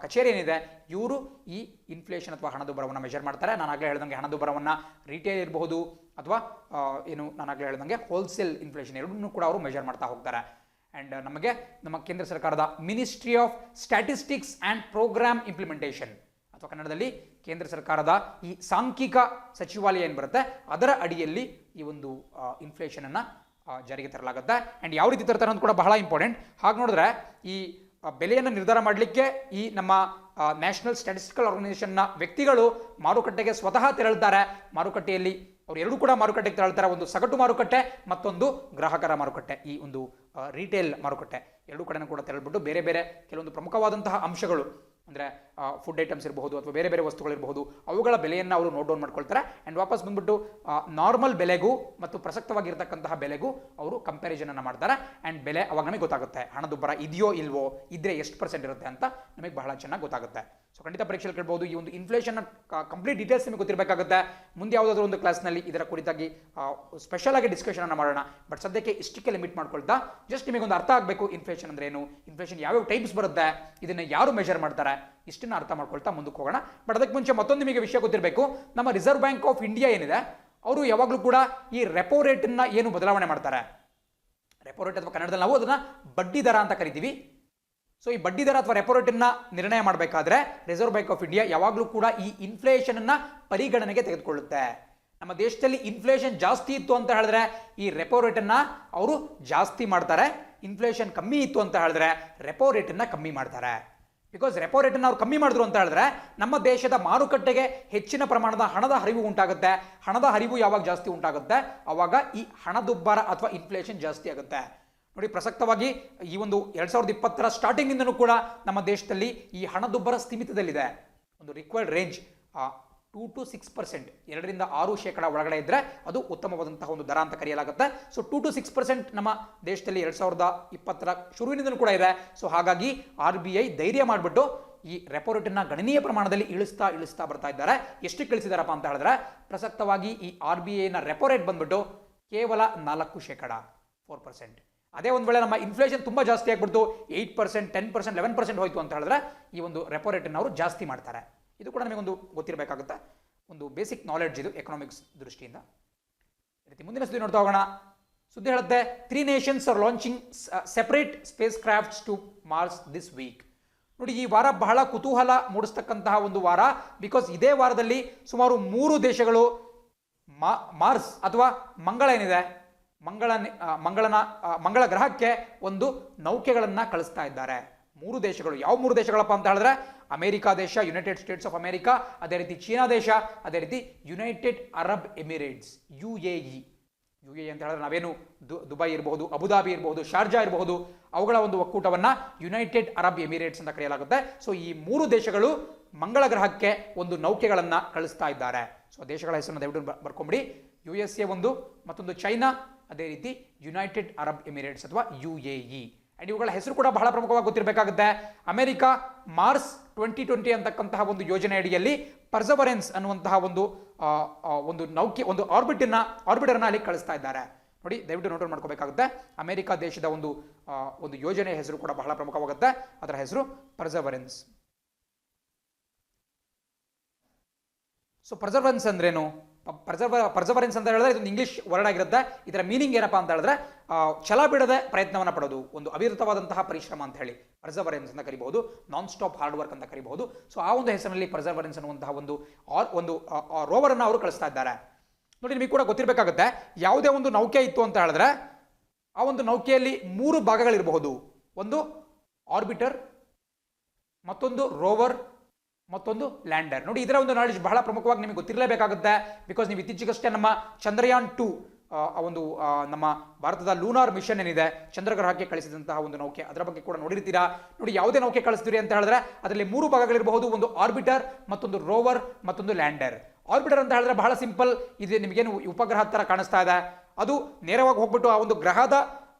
ಕಚೇರಿ ಏನಿದೆ, ಇವರು ಈ ಇನ್ಫ್ಲೇಷನ್ ಅಥವಾ ಹಣದುಬ್ಬರವನ್ನು ಮೆಜರ್ ಮಾಡ್ತಾರೆ. ನಾನಾಗಲೇ ಹೇಳಿದಂಗೆ ಹಣದುಬ್ಬರವನ್ನು ರಿಟೇಲ್ ಇರಬಹುದು ಅಥವಾ ನಾನಾಗಲೇ ಹೇಳಿದಂಗೆ ಹೋಲ್ಸೇಲ್ ಇನ್ಫ್ಲೇಷನ್ ಎರಡನ್ನೂ ಕೂಡ ಅವರು ಮೆಜರ್ ಮಾಡ್ತಾ ಹೋಗ್ತಾರೆ. ಆ್ಯಂಡ್ ನಮ್ಮ ಕೇಂದ್ರ ಸರ್ಕಾರದ ministry of statistics and program implementation ಅಥವಾ ಕನ್ನಡದಲ್ಲಿ ಕೇಂದ್ರ ಸರ್ಕಾರದ ಈ ಸಾಂಖ್ಯಿಕ ಸಚಿವಾಲಯ ಏನು ಬರುತ್ತೆ, ಅದರ ಅಡಿಯಲ್ಲಿ ಈ ಒಂದು ಇನ್ಫ್ಲೇಷನನ್ನು ಜಾರಿಗೆ ತರಲಾಗುತ್ತೆ. ಆ್ಯಂಡ್ ಯಾವ ರೀತಿ ತರ್ತಾರೆ ಅಂತ ಕೂಡ ಬಹಳ ಇಂಪಾರ್ಟೆಂಟ್. ಹಾಗೆ ನೋಡಿದ್ರೆ ಈ ಬೆಲೆಯನ್ನು ನಿರ್ಧಾರ ಮಾಡಲಿಕ್ಕೆ ಈ ನಮ್ಮ ನ್ಯಾಷನಲ್ ಸ್ಟ್ಯಾಟಿಸ್ಟಿಕಲ್ ಆರ್ಗನೈಸೇಷನ್ನ ವ್ಯಕ್ತಿಗಳು ಮಾರುಕಟ್ಟೆಗೆ ಸ್ವತಃ ತೆರಳುತ್ತಾರೆ. ಮಾರುಕಟ್ಟೆಯಲ್ಲಿ ಅವರು ಎರಡೂ ಕೂಡ ಮಾರುಕಟ್ಟೆಗೆ ತೆರಳುತ್ತಾರೆ. ಒಂದು ಸಗಟು ಮಾರುಕಟ್ಟೆ, ಮತ್ತೊಂದು ಗ್ರಾಹಕರ ಮಾರುಕಟ್ಟೆ, ಈ ಒಂದು ರಿಟೇಲ್ ಮಾರುಕಟ್ಟೆ. ಎರಡೂ ಕಡೆನೂ ಕೂಡ ತೆರಳ್ಬಿಟ್ಟು ಬೇರೆ ಬೇರೆ ಕೆಲವೊಂದು ಪ್ರಮುಖವಾದಂತಹ ಅಂಶಗಳು ಅಂದರೆ ಫುಡ್ ಐಟಮ್ಸ್ ಇರಬಹುದು ಅಥವಾ ಬೇರೆ ಬೇರೆ ವಸ್ತುಗಳಿರಬಹುದು, ಅವುಗಳ ಬೆಲೆಯನ್ನು ಅವರು ನೋಟ್ ಡೌನ್ ಮಾಡ್ಕೊಳ್ತಾರೆ. ಆ್ಯಂಡ್ ವಾಪಸ್ ಬಂದ್ಬಿಟ್ಟು ನಾರ್ಮಲ್ ಬೆಲೆಗೂ ಮತ್ತು ಪ್ರಸಕ್ತವಾಗಿರ್ತಕ್ಕಂತಹ ಬೆಲೆಗೂ ಅವರು ಕಂಪ್ಯಾರಿಸನ್ ಮಾಡ್ತಾರೆ. ಆ್ಯಂಡ್ ಬೆಲೆ ಅವಾಗ ನಮಗೆ ಗೊತ್ತಾಗುತ್ತೆ, ಹಣದುಬ್ಬರ ಇದೆಯೋ ಇಲ್ವೋ, ಇದ್ರೆ ಎಷ್ಟು % ಇರುತ್ತೆ ಅಂತ ನಮಗೆ ಬಹಳ ಚೆನ್ನಾಗಿ ಗೊತ್ತಾಗುತ್ತೆ. ಸೊ ಖಂಡಿತ ಪರೀಕ್ಷೆಯಲ್ಲಿ ಕೇಳಬಹುದು. ಈ ಒಂದು ಇನ್ಫ್ಲೇಷನ್ ಕಂಪ್ಲೀಟ್ ಡೀಟೇಲ್ಸ್ ನಿಮಗೆ ಗೊತ್ತಿರಬೇಕಾಗುತ್ತೆ. ಮುಂದೆ ಯಾವುದಾದ್ರೂ ಒಂದು ಕ್ಲಾಸ್ನಲ್ಲಿ ಇದರ ಕುರಿತಾಗಿ ಸ್ಪೆಷಲ್ ಆಗಿ ಡಿಸ್ಕಷನ್ ಅನ್ನು ಮಾಡೋಣ. ಬಟ್ ಸದ್ಯಕ್ಕೆ ಇಷ್ಟಕ್ಕೆ ಲಿಮಿಟ್ ಮಾಡ್ಕೊಳ್ತಾ ಜಸ್ಟ್ ನಿಮಗೊಂದು ಅರ್ಥ ಆಗಬೇಕು ಇನ್ಫ್ಲೇಷನ್ ಅಂದ್ರೆ ಏನು, ಇನ್ಫ್ಲೇಷನ್ ಯಾವ್ಯಾವ ಟೈಪ್ಸ್ ಬರುತ್ತೆ, ಇದನ್ನು ಯಾರು ಮೆಜರ್ ಮಾಡ್ತಾರೆ, ಇಷ್ಟನ್ನು ಅರ್ಥ ಮಾಡ್ಕೊಳ್ತಾ ಮುಂದಕ್ಕೆ ಹೋಗೋಣ. ಬಟ್ ಅದಕ್ಕೆ ಮುಂಚೆ ಮತ್ತೊಂದು ನಿಮಗೆ ವಿಷಯ ಗೊತ್ತಿರಬೇಕು. ನಮ್ಮ ರಿಸರ್ವ್ ಬ್ಯಾಂಕ್ ಆಫ್ ಇಂಡಿಯಾ ಏನಿದೆ, ಅವರು ಯಾವಾಗಲೂ ಕೂಡ ಈ ರೆಪೋ ರೇಟನ್ನು ಏನು ಬದಲಾವಣೆ ಮಾಡ್ತಾರೆ, ರೆಪೋ ರೇಟ್ ಅಥವಾ ಕನ್ನಡದಲ್ಲಿ ನಾವು ಅದನ್ನ ಬಡ್ಡಿ ದರ ಅಂತ ಕರಿತೀವಿ. ಸೊ ಈ ಬಡ್ಡಿ ದರ ಅಥವಾ ರೆಪೋ ರೇಟನ್ನು ನಿರ್ಣಯ ಮಾಡಬೇಕಾದ್ರೆ ರಿಸರ್ವ್ ಬ್ಯಾಂಕ್ ಆಫ್ ಇಂಡಿಯಾ ಯಾವಾಗಲೂ ಕೂಡ ಈ ಇನ್ಫ್ಲೇಷನ್ ಅನ್ನ ಪರಿಗಣನೆಗೆ ತೆಗೆದುಕೊಳ್ಳುತ್ತೆ. ನಮ್ಮ ದೇಶದಲ್ಲಿ ಇನ್ಫ್ಲೇಷನ್ ಜಾಸ್ತಿ ಇತ್ತು ಅಂತ ಹೇಳಿದ್ರೆ ಈ ರೆಪೋ ರೇಟನ್ನು ಅವರು ಜಾಸ್ತಿ ಮಾಡ್ತಾರೆ. ಇನ್ಫ್ಲೇಷನ್ ಕಮ್ಮಿ ಇತ್ತು ಅಂತ ಹೇಳಿದ್ರೆ ರೆಪೋ ರೇಟನ್ನು ಕಮ್ಮಿ ಮಾಡ್ತಾರೆ. ಬಿಕಾಸ್ ರೆಪೋ ರೇಟನ್ನು ಅವ್ರು ಕಮ್ಮಿ ಮಾಡಿದ್ರು ಅಂತ ಹೇಳಿದ್ರೆ ನಮ್ಮ ದೇಶದ ಮಾರುಕಟ್ಟೆಗೆ ಹೆಚ್ಚಿನ ಪ್ರಮಾಣದ ಹಣದ ಹರಿವು ಉಂಟಾಗುತ್ತೆ. ಹಣದ ಹರಿವು ಯಾವಾಗ ಜಾಸ್ತಿ ಉಂಟಾಗುತ್ತೆ, ಅವಾಗ ಈ ಹಣದುಬ್ಬರ ಅಥವಾ ಇನ್ಫ್ಲೇಷನ್ ಜಾಸ್ತಿ ಆಗುತ್ತೆ. ನೋಡಿ, ಪ್ರಸಕ್ತವಾಗಿ ಈ ಒಂದು 2020 ಸ್ಟಾರ್ಟಿಂಗ್ ಇಂದನೂ ಕೂಡ ನಮ್ಮ ದೇಶದಲ್ಲಿ ಈ ಹಣದುಬ್ಬರ ಸ್ಥಿಮಿತದಲ್ಲಿದೆ. ಒಂದು ರಿಕ್ವೈರ್ಡ್ ರೇಂಜ್ 2 to 6%, 2-6% ಒಳಗಡೆ ಇದ್ರೆ ಅದು ಉತ್ತಮವಾದಂತಹ ಒಂದು ದರ ಅಂತ ಕರೆಯಲಾಗುತ್ತೆ. ಸೊ 2 to 6% ನಮ್ಮ ದೇಶದಲ್ಲಿ 2020 ಶುರುವಿನಿಂದಲೂ ಕೂಡ ಇದೆ. ಸೊ ಹಾಗಾಗಿ RBI ಧೈರ್ಯ ಮಾಡಿಬಿಟ್ಟು ಈ ರೆಪೋ ರೇಟನ್ನ ಗಣನೀಯ ಪ್ರಮಾಣದಲ್ಲಿ ಇಳಿಸ್ತಾ ಬರ್ತಾ ಇದ್ದಾರೆ. ಎಷ್ಟು ಇಳಿಸಿದಾರಪ್ಪ ಅಂತ ಹೇಳಿದ್ರೆ, ಪ್ರಸಕ್ತವಾಗಿ ಈ RBIನ ರೆಪೋ ರೇಟ್ ಬಂದ್ಬಿಟ್ಟು ಕೇವಲ 4%, 4%. ಅದೇ ಒಂದು ವೇಳೆ ನಮ್ಮ ಇನ್ಫ್ಲೇಷನ್ ತುಂಬಾ ಜಾಸ್ತಿ ಆಗ್ಬಿಡ್ತು, 8%, 10%, 11% ಹೋಯ್ತು ಅಂತ ಹೇಳಿದ್ರೆ ಈ ಒಂದು ರೆಪೋ ರೇಟನ್ನು ಅವರು ಜಾಸ್ತಿ ಮಾಡ್ತಾರೆ. ಇದು ಕೂಡ ನಮಗೊಂದು ಗೊತ್ತಿರಬೇಕಾಗುತ್ತೆ, ಒಂದು ಬೇಸಿಕ್ ನಾಲೆಡ್ಜ್ ಇದು ಎಕನಾಮಿಕ್ಸ್ ದೃಷ್ಟಿಯಿಂದ. ಮುಂದಿನ ಸುದ್ದಿ ನೋಡ್ತಾ ಹೋಗೋಣ. ಸುದ್ದಿ ಹೇಳುತ್ತೆ, 3 nations are launching separate spacecrafts to Mars this week. ನೋಡಿ, ಈ ವಾರ ಬಹಳ ಕುತೂಹಲ ಮೂಡಿಸ್ತಕ್ಕಂತಹ ಒಂದು ವಾರ. ಬಿಕಾಸ್ ಇದೇ ವಾರದಲ್ಲಿ ಸುಮಾರು 3 ದೇಶಗಳು ಮಾರ್ಸ್ ಅಥವಾ ಮಂಗಳ ಏನಿದೆ, ಮಂಗಳ ಗ್ರಹಕ್ಕೆ ಒಂದು ನೌಕೆಗಳನ್ನ ಕಳಿಸ್ತಾ ಇದ್ದಾರೆ. 3 ದೇಶಗಳು. ಯಾವ 3 ದೇಶಗಳಪ್ಪ ಅಂತ ಹೇಳಿದ್ರೆ, ಅಮೆರಿಕಾ ದೇಶ, ಯುನೈಟೆಡ್ ಸ್ಟೇಟ್ಸ್ ಆಫ್ ಅಮೆರಿಕಾ, ಅದೇ ರೀತಿ ಚೀನಾ ದೇಶ, ಅದೇ ರೀತಿ ಯುನೈಟೆಡ್ ಅರಬ್ ಎಮಿರೇಟ್ಸ್, UAE ಅಂತ ಹೇಳಿದ್ರೆ ನಾವೇನು ದುಬೈ ಇರಬಹುದು, ಅಬುದಾಬಿ ಇರಬಹುದು, ಶಾರ್ಜಾ ಇರಬಹುದು, ಅವುಗಳ ಒಂದು ಒಕ್ಕೂಟವನ್ನ ಯುನೈಟೆಡ್ ಅರಬ್ ಎಮಿರೇಟ್ಸ್ ಅಂತ ಕರೆಯಲಾಗುತ್ತೆ. ಸೊ ಈ 3 ದೇಶಗಳು ಮಂಗಳ ಗ್ರಹಕ್ಕೆ ಒಂದು ನೌಕೆಗಳನ್ನ ಕಳಿಸ್ತಾ ಇದ್ದಾರೆ. ಸೊ ದೇಶಗಳ ಹೆಸರನ್ನು ದಯವಿಟ್ಟು ಬರ್ಕೊಂಬಿಡಿ. USA ಒಂದು, ಮತ್ತೊಂದು ಚೈನಾ, ಅದೇ ರೀತಿ ಯುನೈಟೆಡ್ ಅರಬ್ ಎಮಿರೇಟ್ಸ್ ಅಥವಾ UAE. ಅಂಡ್ ಇವುಗಳ ಹೆಸರು ಕೂಡ ಬಹಳ ಪ್ರಮುಖವಾಗಿ ಗೊತ್ತಿರಬೇಕಾಗುತ್ತೆ. ಅಮೆರಿಕ ಮಾರ್ಸ್ 2020 ಅಂತಕ್ಕಂತಹ ಒಂದು ಯೋಜನೆ ಅಡಿಯಲ್ಲಿ ಪರ್ಸವರೆನ್ಸ್ ಅನ್ನುವಂತಹ ಒಂದು ನೌಕೆ, ಒಂದು ಆರ್ಬಿಟರ್ನ ಅಲ್ಲಿ ಕಳಿಸ್ತಾ ಇದ್ದಾರೆ. ನೋಡಿ, ದಯವಿಟ್ಟು ನೋಟ್ ಮಾಡ್ಕೋಬೇಕಾಗುತ್ತೆ. ಅಮೆರಿಕ ದೇಶದ ಒಂದು ಯೋಜನೆಯ ಹೆಸರು ಕೂಡ ಬಹಳ ಪ್ರಮುಖವಾಗುತ್ತೆ. ಅದರ ಹೆಸರು ಪರ್ಸವರೆನ್ಸ್. ಸೊ ಪರ್ಸವರೆನ್ಸ್ ಅಂದ್ರೇನು? ಪರ್ಸವರೆನ್ಸ್ ಅಂತ ಹೇಳಿದ್ರೆ ಇದೊಂದು ಇಂಗ್ಲಿಷ್ ವರ್ಡ್ ಆಗಿರುತ್ತೆ. ಇದರ ಮೀನಿಂಗ್ ಏನಪ್ಪಾ ಅಂತ ಹೇಳಿದ್ರೆ, ಛಲ ಬಿಡದೆ ಪ್ರಯತ್ನವನ್ನು ಪಡೋದು, ಒಂದು ಅವಿರತವಾದಂತಹ ಪರಿಶ್ರಮ ಅಂತ ಹೇಳಿ ಪರ್ಸವರೆನ್ಸ್ ಅಂತ ಕರಿಬಹುದು, ನಾನ್ ಸ್ಟಾಪ್ ಹಾರ್ಡ್ ವರ್ಕ್ ಅಂತ ಕರಿಬಹುದು. ಸೊ ಆ ಒಂದು ಹೆಸರಿನಲ್ಲಿ ಪರ್ಸವರೆನ್ಸ್ ಅನ್ನುವಂತಹ ಒಂದು ರೋವರ್ ಅನ್ನು ಅವರು ಕಳಿಸ್ತಾ ಇದ್ದಾರೆ. ನೋಡಿ, ನಿಮಗೆ ಕೂಡ ಗೊತ್ತಿರಬೇಕಾಗುತ್ತೆ, ಯಾವುದೇ ಒಂದು ನೌಕೆ ಇತ್ತು ಅಂತ ಹೇಳಿದ್ರೆ ಆ ಒಂದು ನೌಕೆಯಲ್ಲಿ 3 ಭಾಗಗಳಿರಬಹುದು. ಒಂದು ಆರ್ಬಿಟರ್, ಮತ್ತೊಂದು ರೋವರ್, ಮತ್ತೊಂದು ಲ್ಯಾಂಡರ್. ನೋಡಿ, ಇದರ ಒಂದು ನಾಲೆಜ್ ಬಹಳ ಪ್ರಮುಖವಾಗಿ ನಿಮಗೆ ಗೊತ್ತಿರಲೇಬೇಕಾಗುತ್ತೆ. ಬಿಕಾಸ್ ನೀವು ಇತ್ತೀಚೆಗಷ್ಟೇ ನಮ್ಮ ಚಂದ್ರಯಾನ್ 2 ಒಂದು ನಮ್ಮ ಭಾರತದ ಲೂನಾರ್ ಮಿಷನ್ ಏನಿದೆ, ಚಂದ್ರಗ್ರಹಕ್ಕೆ ಕಳಿಸಿದಂತಹ ಒಂದು ನೌಕೆ, ಅದರ ಬಗ್ಗೆ ಕೂಡ ನೋಡಿರ್ತೀರಾ. ನೋಡಿ, ಯಾವುದೇ ನೌಕೆ ಕಳಿಸ್ತೀರಿ ಅಂತ ಹೇಳಿದ್ರೆ ಅದರಲ್ಲಿ 3 ಭಾಗಗಳಿರಬಹುದು. ಒಂದು ಆರ್ಬಿಟರ್, ಮತ್ತೊಂದು ರೋವರ್, ಮತ್ತೊಂದು ಲ್ಯಾಂಡರ್. ಆರ್ಬಿಟರ್ ಅಂತ ಹೇಳಿದ್ರೆ ಬಹಳ ಸಿಂಪಲ್, ಇದು ನಿಮಗೇನು ಉಪಗ್ರಹ ತರ ಕಾಣಿಸ್ತಾ ಇದೆ, ಅದು ನೇರವಾಗಿ ಹೋಗ್ಬಿಟ್ಟು ಆ ಒಂದು ಗ್ರಹದ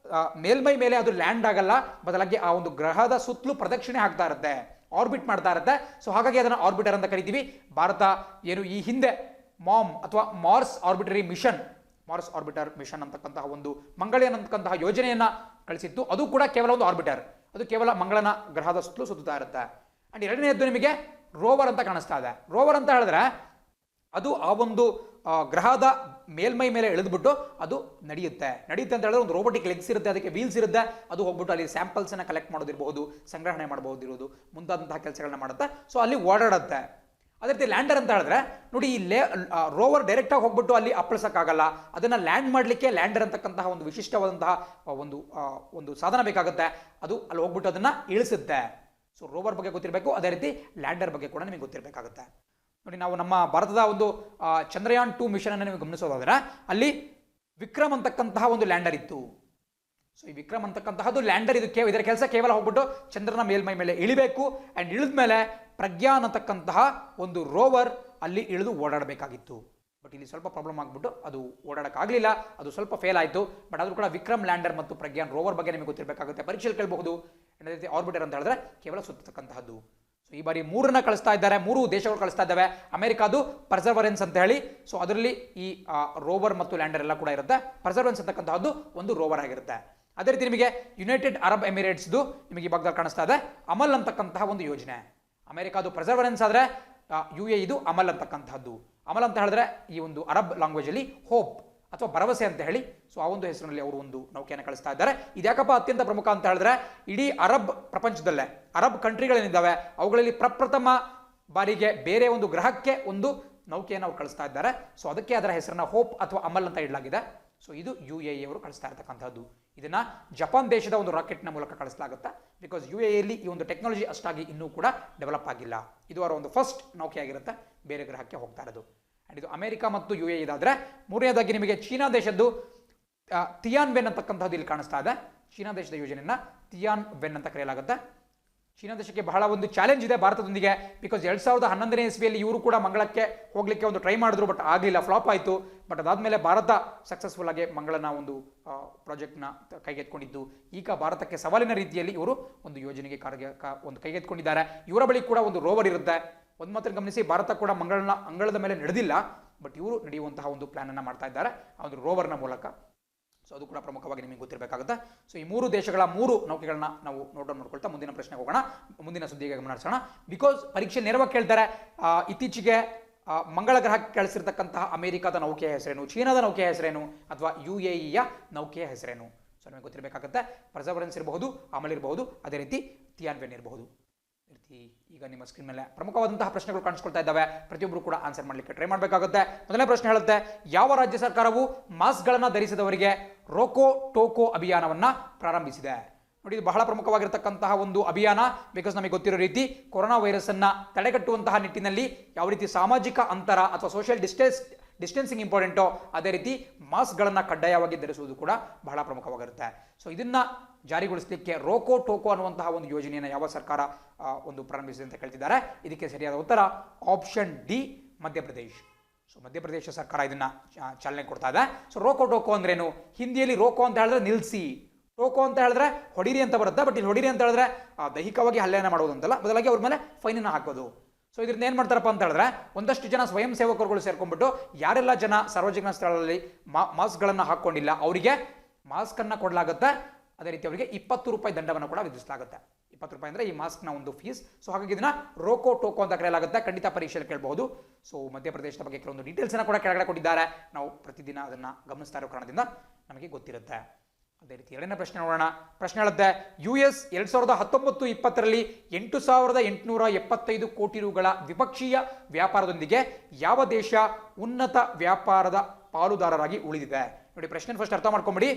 ಮೇಲ್ಮೈ ಮೇಲೆ ಅದು ಲ್ಯಾಂಡ್ ಆಗಲ್ಲ, ಬದಲಾಗಿ ಆ ಒಂದು ಗ್ರಹದ ಸುತ್ತಲೂ ಪ್ರದಕ್ಷಿಣೆ ಆಗ್ತಾ ಇರುತ್ತೆ, ಆರ್ಬಿಟ್ ಮಾಡ್ತಾ ಇರುತ್ತೆ. ಸೊ ಹಾಗಾಗಿ ಅದನ್ನು ಆರ್ಬಿಟರ್ ಅಂತ ಕರಿತೀವಿ. ಭಾರತ ಏನು ಈ ಹಿಂದೆ ಮಾಮ್ ಅಥವಾ ಮಾರ್ಸ್ ಆರ್ಬಿಟರ್ ಮಿಷನ್ ಅಂತಕ್ಕಂತಹ ಒಂದು ಮಂಗಳಯಾನ ಅಂತಕ್ಕಂತಹ ಯೋಜನೆಯನ್ನ ಕಳಿಸಿತ್ತು. ಅದು ಕೂಡ ಕೇವಲ ಒಂದು ಆರ್ಬಿಟರ್, ಅದು ಕೇವಲ ಮಂಗಳನ ಗ್ರಹದ ಸುತ್ತಲೂ ಸುತ್ತಾ ಇರುತ್ತೆ. ಅಂಡ್ ಎರಡನೇದ್ದು ನಿಮಗೆ ರೋವರ್ ಅಂತ ಕಾಣಿಸ್ತಾ ಇದೆ. ರೋವರ್ ಅಂತ ಹೇಳಿದ್ರೆ ಅದು ಆ ಒಂದು ಗ್ರಹದ ಮೇಲ್ಮೈ ಮೇಲೆ ಇಳಿದ್ಬಿಟ್ಟು ಅದು ನಡೆಯುತ್ತೆ ಅಂತ ಹೇಳಿದ್ರೆ ಒಂದು ರೋಬೋಟಿಕ್ ಲೆಗ್ಸ್ ಇರುತ್ತೆ, ಅದಕ್ಕೆ ವೀಲ್ಸ್ ಇರುತ್ತೆ, ಅದು ಹೋಗ್ಬಿಟ್ಟು ಅಲ್ಲಿ ಸ್ಯಾಂಪಲ್ಸ್ ಅನ್ನ ಕಲೆಕ್ಟ್ ಮಾಡೋದಿರಬಹುದು, ಸಂಗ್ರಹಣೆ ಮಾಡಬಹುದಿರೋದು, ಮುಂತಾದಂತಹ ಕೆಲಸಗಳನ್ನ ಮಾಡುತ್ತೆ. ಸೊ ಅಲ್ಲಿ ಓಡಾಡುತ್ತೆ. ಅದೇ ರೀತಿ ಲ್ಯಾಂಡರ್ ಅಂತ ಹೇಳಿದ್ರೆ ನೋಡಿ, ಈ ರೋವರ್ ಡೈರೆಕ್ಟ್ ಆಗಿ ಹೋಗ್ಬಿಟ್ಟು ಅಲ್ಲಿ ಅಪ್ಪಳಿಸಕ್ಕಾಗಲ್ಲ, ಅದನ್ನ ಲ್ಯಾಂಡ್ ಮಾಡಲಿಕ್ಕೆ ಲ್ಯಾಂಡರ್ ಅಂತಕ್ಕಂತಹ ಒಂದು ವಿಶಿಷ್ಟವಾದಂತಹ ಒಂದು ಸಾಧನ ಬೇಕಾಗುತ್ತೆ. ಅದು ಅಲ್ಲಿ ಹೋಗ್ಬಿಟ್ಟು ಅದನ್ನ ಇಳಿಸುತ್ತೆ. ಸೊ ರೋವರ್ ಬಗ್ಗೆ ಗೊತ್ತಿರಬೇಕು, ಅದೇ ರೀತಿ ಲ್ಯಾಂಡರ್ ಬಗ್ಗೆ ಕೂಡ ನಿಮಗೆ ಗೊತ್ತಿರಬೇಕಾಗುತ್ತೆ. ನೋಡಿ, ನಾವು ನಮ್ಮ ಭಾರತದ ಒಂದು ಚಂದ್ರಯಾನ್ 2 ಮಿಷನ್ ಅನ್ನು ನೀವು ಗಮನಿಸೋದಾದ್ರೆ ಅಲ್ಲಿ ವಿಕ್ರಮ್ ಅಂತಕ್ಕಂತಹ ಒಂದು ಲ್ಯಾಂಡರ್ ಇತ್ತು. ಸೊ ಈ ವಿಕ್ರಮ್ ಅಂತಕ್ಕಂತಹದ್ದು ಲ್ಯಾಂಡರ್, ಇದರ ಕೆಲಸ ಕೇವಲ ಹೋಗ್ಬಿಟ್ಟು ಚಂದ್ರನ ಮೇಲ್ಮೈ ಮೇಲೆ ಇಳಿಬೇಕು. ಅಂಡ್ ಇಳಿದ ಮೇಲೆ ಪ್ರಜ್ಞಾನ್ ಅಂತಕ್ಕಂತಹ ಒಂದು ರೋವರ್ ಅಲ್ಲಿ ಇಳಿದು ಓಡಾಡಬೇಕಾಗಿತ್ತು. ಬಟ್ ಇಲ್ಲಿ ಸ್ವಲ್ಪ ಪ್ರಾಬ್ಲಮ್ ಆಗ್ಬಿಟ್ಟು ಅದು ಓಡಾಡಕ್ಕಾಗಲಿಲ್ಲ, ಅದು ಸ್ವಲ್ಪ ಫೇಲ್ ಆಯಿತು. ಬಟ್ ಆದ್ರೂ ಕೂಡ ವಿಕ್ರಮ್ ಲ್ಯಾಂಡರ್ ಮತ್ತು ಪ್ರಜ್ಞಾನ್ ರೋವರ್ ಬಗ್ಗೆ ನಿಮಗೆ ಗೊತ್ತಿರಬೇಕಾಗುತ್ತೆ, ಪರೀಕ್ಷೆಯಲ್ಲಿ ಕೇಳಬಹುದು. ಆರ್ಬಿಟರ್ ಅಂತ ಹೇಳಿದ್ರೆ ಕೇವಲ ಸುತ್ತತಕ್ಕಂತಹದ್ದು. ಸೊ ಈ ಬಾರಿ 3 ಕಳಿಸ್ತಾ ಇದ್ದಾರೆ, 3 ದೇಶಗಳು ಕಳಿಸ್ತಾ ಇದ್ದಾವೆ. ಅಮೆರಿಕಾದು ಪರ್ಸರ್ವರೆನ್ಸ್ ಅಂತ ಹೇಳಿ, ಸೊ ಅದರಲ್ಲಿ ಈ ರೋವರ್ ಮತ್ತು ಲ್ಯಾಂಡರ್ ಎಲ್ಲ ಕೂಡ ಇರುತ್ತೆ. ಪರ್ಸರ್ವರೆನ್ಸ್ ಅಂತಕ್ಕಂತಹದ್ದು ಒಂದು ರೋವರ್ ಆಗಿರುತ್ತೆ. ಅದೇ ರೀತಿ ನಿಮಗೆ ಯುನೈಟೆಡ್ ಅರಬ್ ಎಮಿರೇಟ್ಸ್ದು ನಿಮಗೆ ಈ ಭಾಗದಲ್ಲಿ ಕಾಣಿಸ್ತಾ ಇದೆ ಅಮಲ್ ಅಂತಕ್ಕಂತಹ ಒಂದು ಯೋಜನೆ. ಅಮೆರಿಕಾದು ಪರ್ಸರ್ವರೆನ್ಸ್ ಆದ್ರೆ UAE ಅಮಲ್ ಅಂತಕ್ಕಂತಹದ್ದು. ಅಮಲ್ ಅಂತ ಹೇಳಿದ್ರೆ ಈ ಒಂದು ಅರಬ್ ಲ್ಯಾಂಗ್ವೇಜ್ ಅಲ್ಲಿ ಹೋಪ್ ಅಥವಾ ಭರವಸೆ ಅಂತ ಹೇಳಿ, ಸೊ ಆ ಒಂದು ಹೆಸರಿನಲ್ಲಿ ಅವರು ಒಂದು ನೌಕೆಯನ್ನು ಕಳಿಸ್ತಾ ಇದ್ದಾರೆ. ಇದ್ಯಾಕಪ್ಪ ಅತ್ಯಂತ ಪ್ರಮುಖ ಅಂತ ಹೇಳಿದ್ರೆ ಇಡೀ ಅರಬ್ ಪ್ರಪಂಚದಲ್ಲೇ ಅರಬ್ ಕಂಟ್ರಿಗಳೇನಿದ್ದಾವೆ ಅವುಗಳಲ್ಲಿ ಪ್ರಪ್ರಥಮ ಬಾರಿಗೆ ಬೇರೆ ಒಂದು ಗ್ರಹಕ್ಕೆ ಒಂದು ನೌಕೆಯನ್ನು ಅವ್ರು ಕಳಿಸ್ತಾ ಇದ್ದಾರೆ. ಸೊ ಅದಕ್ಕೆ ಅದರ ಹೆಸರನ್ನ ಹೋಪ್ ಅಥವಾ ಅಮಲ್ ಅಂತ ಇಡಲಾಗಿದೆ. ಸೊ ಇದು UAE ಅವರು ಕಳಿಸ್ತಾ ಇರತಕ್ಕಂಥದ್ದು. ಇದನ್ನ ಜಪಾನ್ ದೇಶದ ಒಂದು ರಾಕೆಟ್ನ ಮೂಲಕ ಕಳಿಸಲಾಗುತ್ತೆ. ಬಿಕಾಸ್ UAE ಅಲ್ಲಿ ಈ ಒಂದು ಟೆಕ್ನಾಲಜಿ ಅಷ್ಟಾಗಿ ಇನ್ನೂ ಕೂಡ ಡೆವಲಪ್ ಆಗಿಲ್ಲ. ಇದು ಅವರ ಒಂದು ಫಸ್ಟ್ ನೌಕೆ ಆಗಿರುತ್ತೆ ಬೇರೆ ಗ್ರಹಕ್ಕೆ ಹೋಗ್ತಾ ಇರೋದು. ಅಂಡ್ ಇದು ಅಮೆರಿಕ ಮತ್ತು UAE ಇದಾದ್ರೆ, ಮೂರನೇದಾಗಿ ನಿಮಗೆ ಚೀನಾ ದೇಶದ್ದು ತಿಯಾನ್ ವೆನ್ ಅಂತಕ್ಕಂಥದ್ದು ಇಲ್ಲಿ ಕಾಣಿಸ್ತಾ ಇದೆ. ಚೀನಾ ದೇಶದ ಯೋಜನೆಯನ್ನ ತಿಯಾನ್ ವೆನ್ ಅಂತ ಕರೆಯಲಾಗುತ್ತೆ. ಚೀನಾ ದೇಶಕ್ಕೆ ಬಹಳ ಒಂದು ಚಾಲೆಂಜ್ ಇದೆ ಭಾರತದೊಂದಿಗೆ. ಬಿಕಾಸ್ 2011ನೇ ಇಸ್ವಿಯಲ್ಲಿ ಇವರು ಕೂಡ ಮಂಗಳಕ್ಕೆ ಹೋಗ್ಲಿಕ್ಕೆ ಒಂದು ಟ್ರೈ ಮಾಡಿದ್ರು, ಬಟ್ ಆಗಲಿಲ್ಲ, ಫ್ಲಾಪ್ ಆಯಿತು. ಬಟ್ ಅದಾದ್ಮೇಲೆ ಭಾರತ ಸಕ್ಸಸ್ಫುಲ್ ಆಗಿ ಮಂಗಳನ ಒಂದು ಪ್ರಾಜೆಕ್ಟ್ನ ಕೈಗೆತ್ಕೊಂಡಿದ್ದು. ಈಗ ಭಾರತಕ್ಕೆ ಸವಾಲಿನ ರೀತಿಯಲ್ಲಿ ಇವರು ಒಂದು ಯೋಜನೆಗೆ ಒಂದು ಕೈಗೆತ್ಕೊಂಡಿದ್ದಾರೆ. ಇವರ ಬಳಿ ಕೂಡ ಒಂದು ರೋವರ್ ಇರುತ್ತೆ. ಒಂದು ಮಾತ್ರ ಗಮನಿಸಿ, ಭಾರತ ಕೂಡ ಅಂಗಳದ ಮೇಲೆ ನಡೆದಿಲ್ಲ, ಬಟ್ ಇವರು ನಡೆಯುವಂತಹ ಒಂದು ಪ್ಲಾನ್ ಅನ್ನ ಮಾಡ್ತಾ ಇದ್ದಾರೆ ಆ ಒಂದು ರೋವರ್ನ ಮೂಲಕ. ಸೊ ಅದು ಕೂಡ ಪ್ರಮುಖವಾಗಿ ನಿಮಗೆ ಗೊತ್ತಿರಬೇಕಾಗುತ್ತೆ. ಸೊ ಈ 3 ದೇಶಗಳ 3 ನೌಕೆಗಳನ್ನ ನಾವು ನೋಡ್ಕೊಳ್ತಾ ಮುಂದಿನ ಪ್ರಶ್ನೆಗೆ ಹೋಗೋಣ, ಮುಂದಿನ ಸುದ್ದಿಗೆ ಗಮನ ಹರಿಸೋಣ. ಬಿಕಾಸ್ ಪರೀಕ್ಷೆ ನೇರವಾಗಿ ಕೇಳ್ತಾರೆ, ಇತ್ತೀಚೆಗೆ ಮಂಗಳ ಗ್ರಹಕ್ಕೆ ಕಳಿಸಿರ್ತಕ್ಕಂತಹ ಅಮೆರಿಕದ ನೌಕೆಯ ಹೆಸರೇನು, ಚೀನಾದ ನೌಕೆಯ ಹೆಸರೇನು, ಅಥವಾ UAEಯ ನೌಕೆಯ ಹೆಸರೇನು? ಸೊ ನಮಗೆ ಗೊತ್ತಿರಬೇಕಾಗುತ್ತೆ. ಪರ್ಸರ್ವರೆನ್ಸ್ ಇರಬಹುದು, ಅಮಲ್ ಇರಬಹುದು, ಅದೇ ರೀತಿ ತಿಯಾನ್ವೆನ್ ಇರಬಹುದು. ಈಗ ನಿಮ್ಮ ಸ್ಕ್ರೀನ್ ಮೇಲೆ ಪ್ರಮುಖವಾದಂತಹ ಪ್ರಶ್ನೆಗಳು ಕಾಣಿಸ್ಕೊಳ್ತಾ ಇದ್ದಾವೆ. ಪ್ರತಿಯೊಬ್ಬರು ಕೂಡ ಆನ್ಸರ್ ಮಾಡಲಿಕ್ಕೆ ಟ್ರೈ ಮಾಡಬೇಕಾಗುತ್ತೆ. ಮೊದಲನೇ ಪ್ರಶ್ನೆ ಹೇಳುತ್ತೆ, ಯಾವ ರಾಜ್ಯ ಸರ್ಕಾರವು ಮಾಸ್ಕ್ಗಳನ್ನು ಧರಿಸಿದವರಿಗೆ ರೋಕೋ ಟೋಕೋ ಅಭಿಯಾನವನ್ನ ಪ್ರಾರಂಭಿಸಿದೆ? ನೋಡಿ, ಇದು ಬಹಳ ಪ್ರಮುಖವಾಗಿರತಕ್ಕಂತಹ ಒಂದು ಅಭಿಯಾನ. ಬಿಕಾಸ್ ನಮಗೆ ಗೊತ್ತಿರೋ ರೀತಿ ಕೊರೋನಾ ವೈರಸ್ ಅನ್ನ ತಡೆಗಟ್ಟುವಂತಹ ನಿಟ್ಟಿನಲ್ಲಿ ಯಾವ ರೀತಿ ಸಾಮಾಜಿಕ ಅಂತರ ಅಥವಾ ಸೋಷಿಯಲ್ ಡಿಸ್ಟೆನ್ಸಿಂಗ್ ಇಂಪಾರ್ಟೆಂಟೋ, ಅದೇ ರೀತಿ ಮಾಸ್ಕ್ಗಳನ್ನು ಕಡ್ಡಾಯವಾಗಿ ಧರಿಸುವುದು ಕೂಡ ಬಹಳ ಪ್ರಮುಖವಾಗಿರುತ್ತೆ. ಸೊ ಇದನ್ನ ಜಾರಿಗೊಳಿಸಲಿಕ್ಕೆ ರೋಕೋ ಟೋಕೋ ಅನ್ನುವಂತಹ ಒಂದು ಯೋಜನೆಯನ್ನು ಯಾವ ಸರ್ಕಾರ ಒಂದು ಪ್ರಾರಂಭಿಸಿದೆ ಅಂತ ಕೇಳ್ತಿದ್ದಾರೆ. ಇದಕ್ಕೆ ಸರಿಯಾದ ಉತ್ತರ option D, Madhya Pradesh. So Madhya Pradesh ಸರ್ಕಾರ ಇದನ್ನ ಚಾಲನೆ ಕೊಡ್ತಾ ಇದೆ. ಸೊ ರೋಕೋ ಟೋಕೋ ಅಂದ್ರೇನು? ಹಿಂದಿಯಲ್ಲಿ ರೋಕೋ ಅಂತ ಹೇಳಿದ್ರೆ ನಿಲ್ಲಿಸಿ, ಟೋಕೋ ಅಂತ ಹೇಳಿದ್ರೆ ಹೊಡಿರಿ ಅಂತ ಬರುತ್ತೆ. ಬಟ್ ಇಲ್ಲಿ ಹೊಡಿರಿ ಅಂತ ಹೇಳಿದ್ರೆ ದೈಹಿಕವಾಗಿ ಹಲ್ಲೆಯನ್ನು ಮಾಡೋದು ಅಂತಲ್ಲ, ಬದಲಾಗಿ ಅವ್ರ ಮೇಲೆ ಫೈನನ್ನು ಹಾಕೋದು. ಸೊ ಇದರಿಂದ ಏನು ಮಾಡ್ತಾರಪ್ಪ ಅಂತ ಹೇಳಿದ್ರೆ, ಒಂದಷ್ಟು ಜನ ಸ್ವಯಂ ಸೇವಕರುಗಳು ಸೇರ್ಕೊಂಡ್ಬಿಟ್ಟು ಯಾರೆಲ್ಲ ಜನ ಸಾರ್ವಜನಿಕ ಸ್ಥಳಗಳಲ್ಲಿ ಮಾಸ್ಕ್ಗಳನ್ನು ಹಾಕೊಂಡಿಲ್ಲ ಅವರಿಗೆ ಮಾಸ್ಕನ್ನು ಕೊಡಲಾಗುತ್ತೆ. ಅದೇ ರೀತಿ ಅವರಿಗೆ 20 ರೂಪಾಯಿ ದಂಡವನ್ನು ಕೂಡ ವಿಧಿಸಲಾಗುತ್ತೆ. 20 ರೂಪಾಯಿ ಅಂದರೆ ಈ ಮಾಸ್ಕ್ನ ಒಂದು ಫೀಸ್. ಸೊ ಹಾಗಾಗಿ ಇದನ್ನ ರೋಕೋ ಟೋಕೋ ಅಂತ ಕರೆಯಲಾಗುತ್ತೆ. ಖಂಡಿತ ಪರೀಕ್ಷೆಯಲ್ಲಿ ಕೇಳಬಹುದು. ಸೊ ಮಧ್ಯಪ್ರದೇಶದ ಬಗ್ಗೆ ಕೆಲವೊಂದು ಡೀಟೇಲ್ಸ್ ಅನ್ನ ಕೂಡ ಕೆಳಗಡೆ ಕೊಟ್ಟಿದ್ದಾರೆ. ನಾವು ಪ್ರತಿದಿನ ಅದನ್ನ ಗಮನಿಸ್ತಾ ಇರೋ ಕಾರಣದಿಂದ ನಮಗೆ ಗೊತ್ತಿರುತ್ತೆ. ಅದೇ ರೀತಿ ಎರಡನೇ ಪ್ರಶ್ನೆ ನೋಡೋಣ. ಪ್ರಶ್ನೆ ಹೇಳುತ್ತೆ, US 2019-20ರಲ್ಲಿ 8,875 ಕೋಟಿ ರುಗಳ ದ್ವಿಪಕ್ಷೀಯ ವ್ಯಾಪಾರದೊಂದಿಗೆ ಯಾವ ದೇಶ ಉನ್ನತ ವ್ಯಾಪಾರದ ಪಾಲುದಾರರಾಗಿ ಉಳಿದಿದೆ? ನೋಡಿ, ಪ್ರಶ್ನೆ ಫಸ್ಟ್ ಅರ್ಥ ಮಾಡ್ಕೊಂಬಿಡಿ.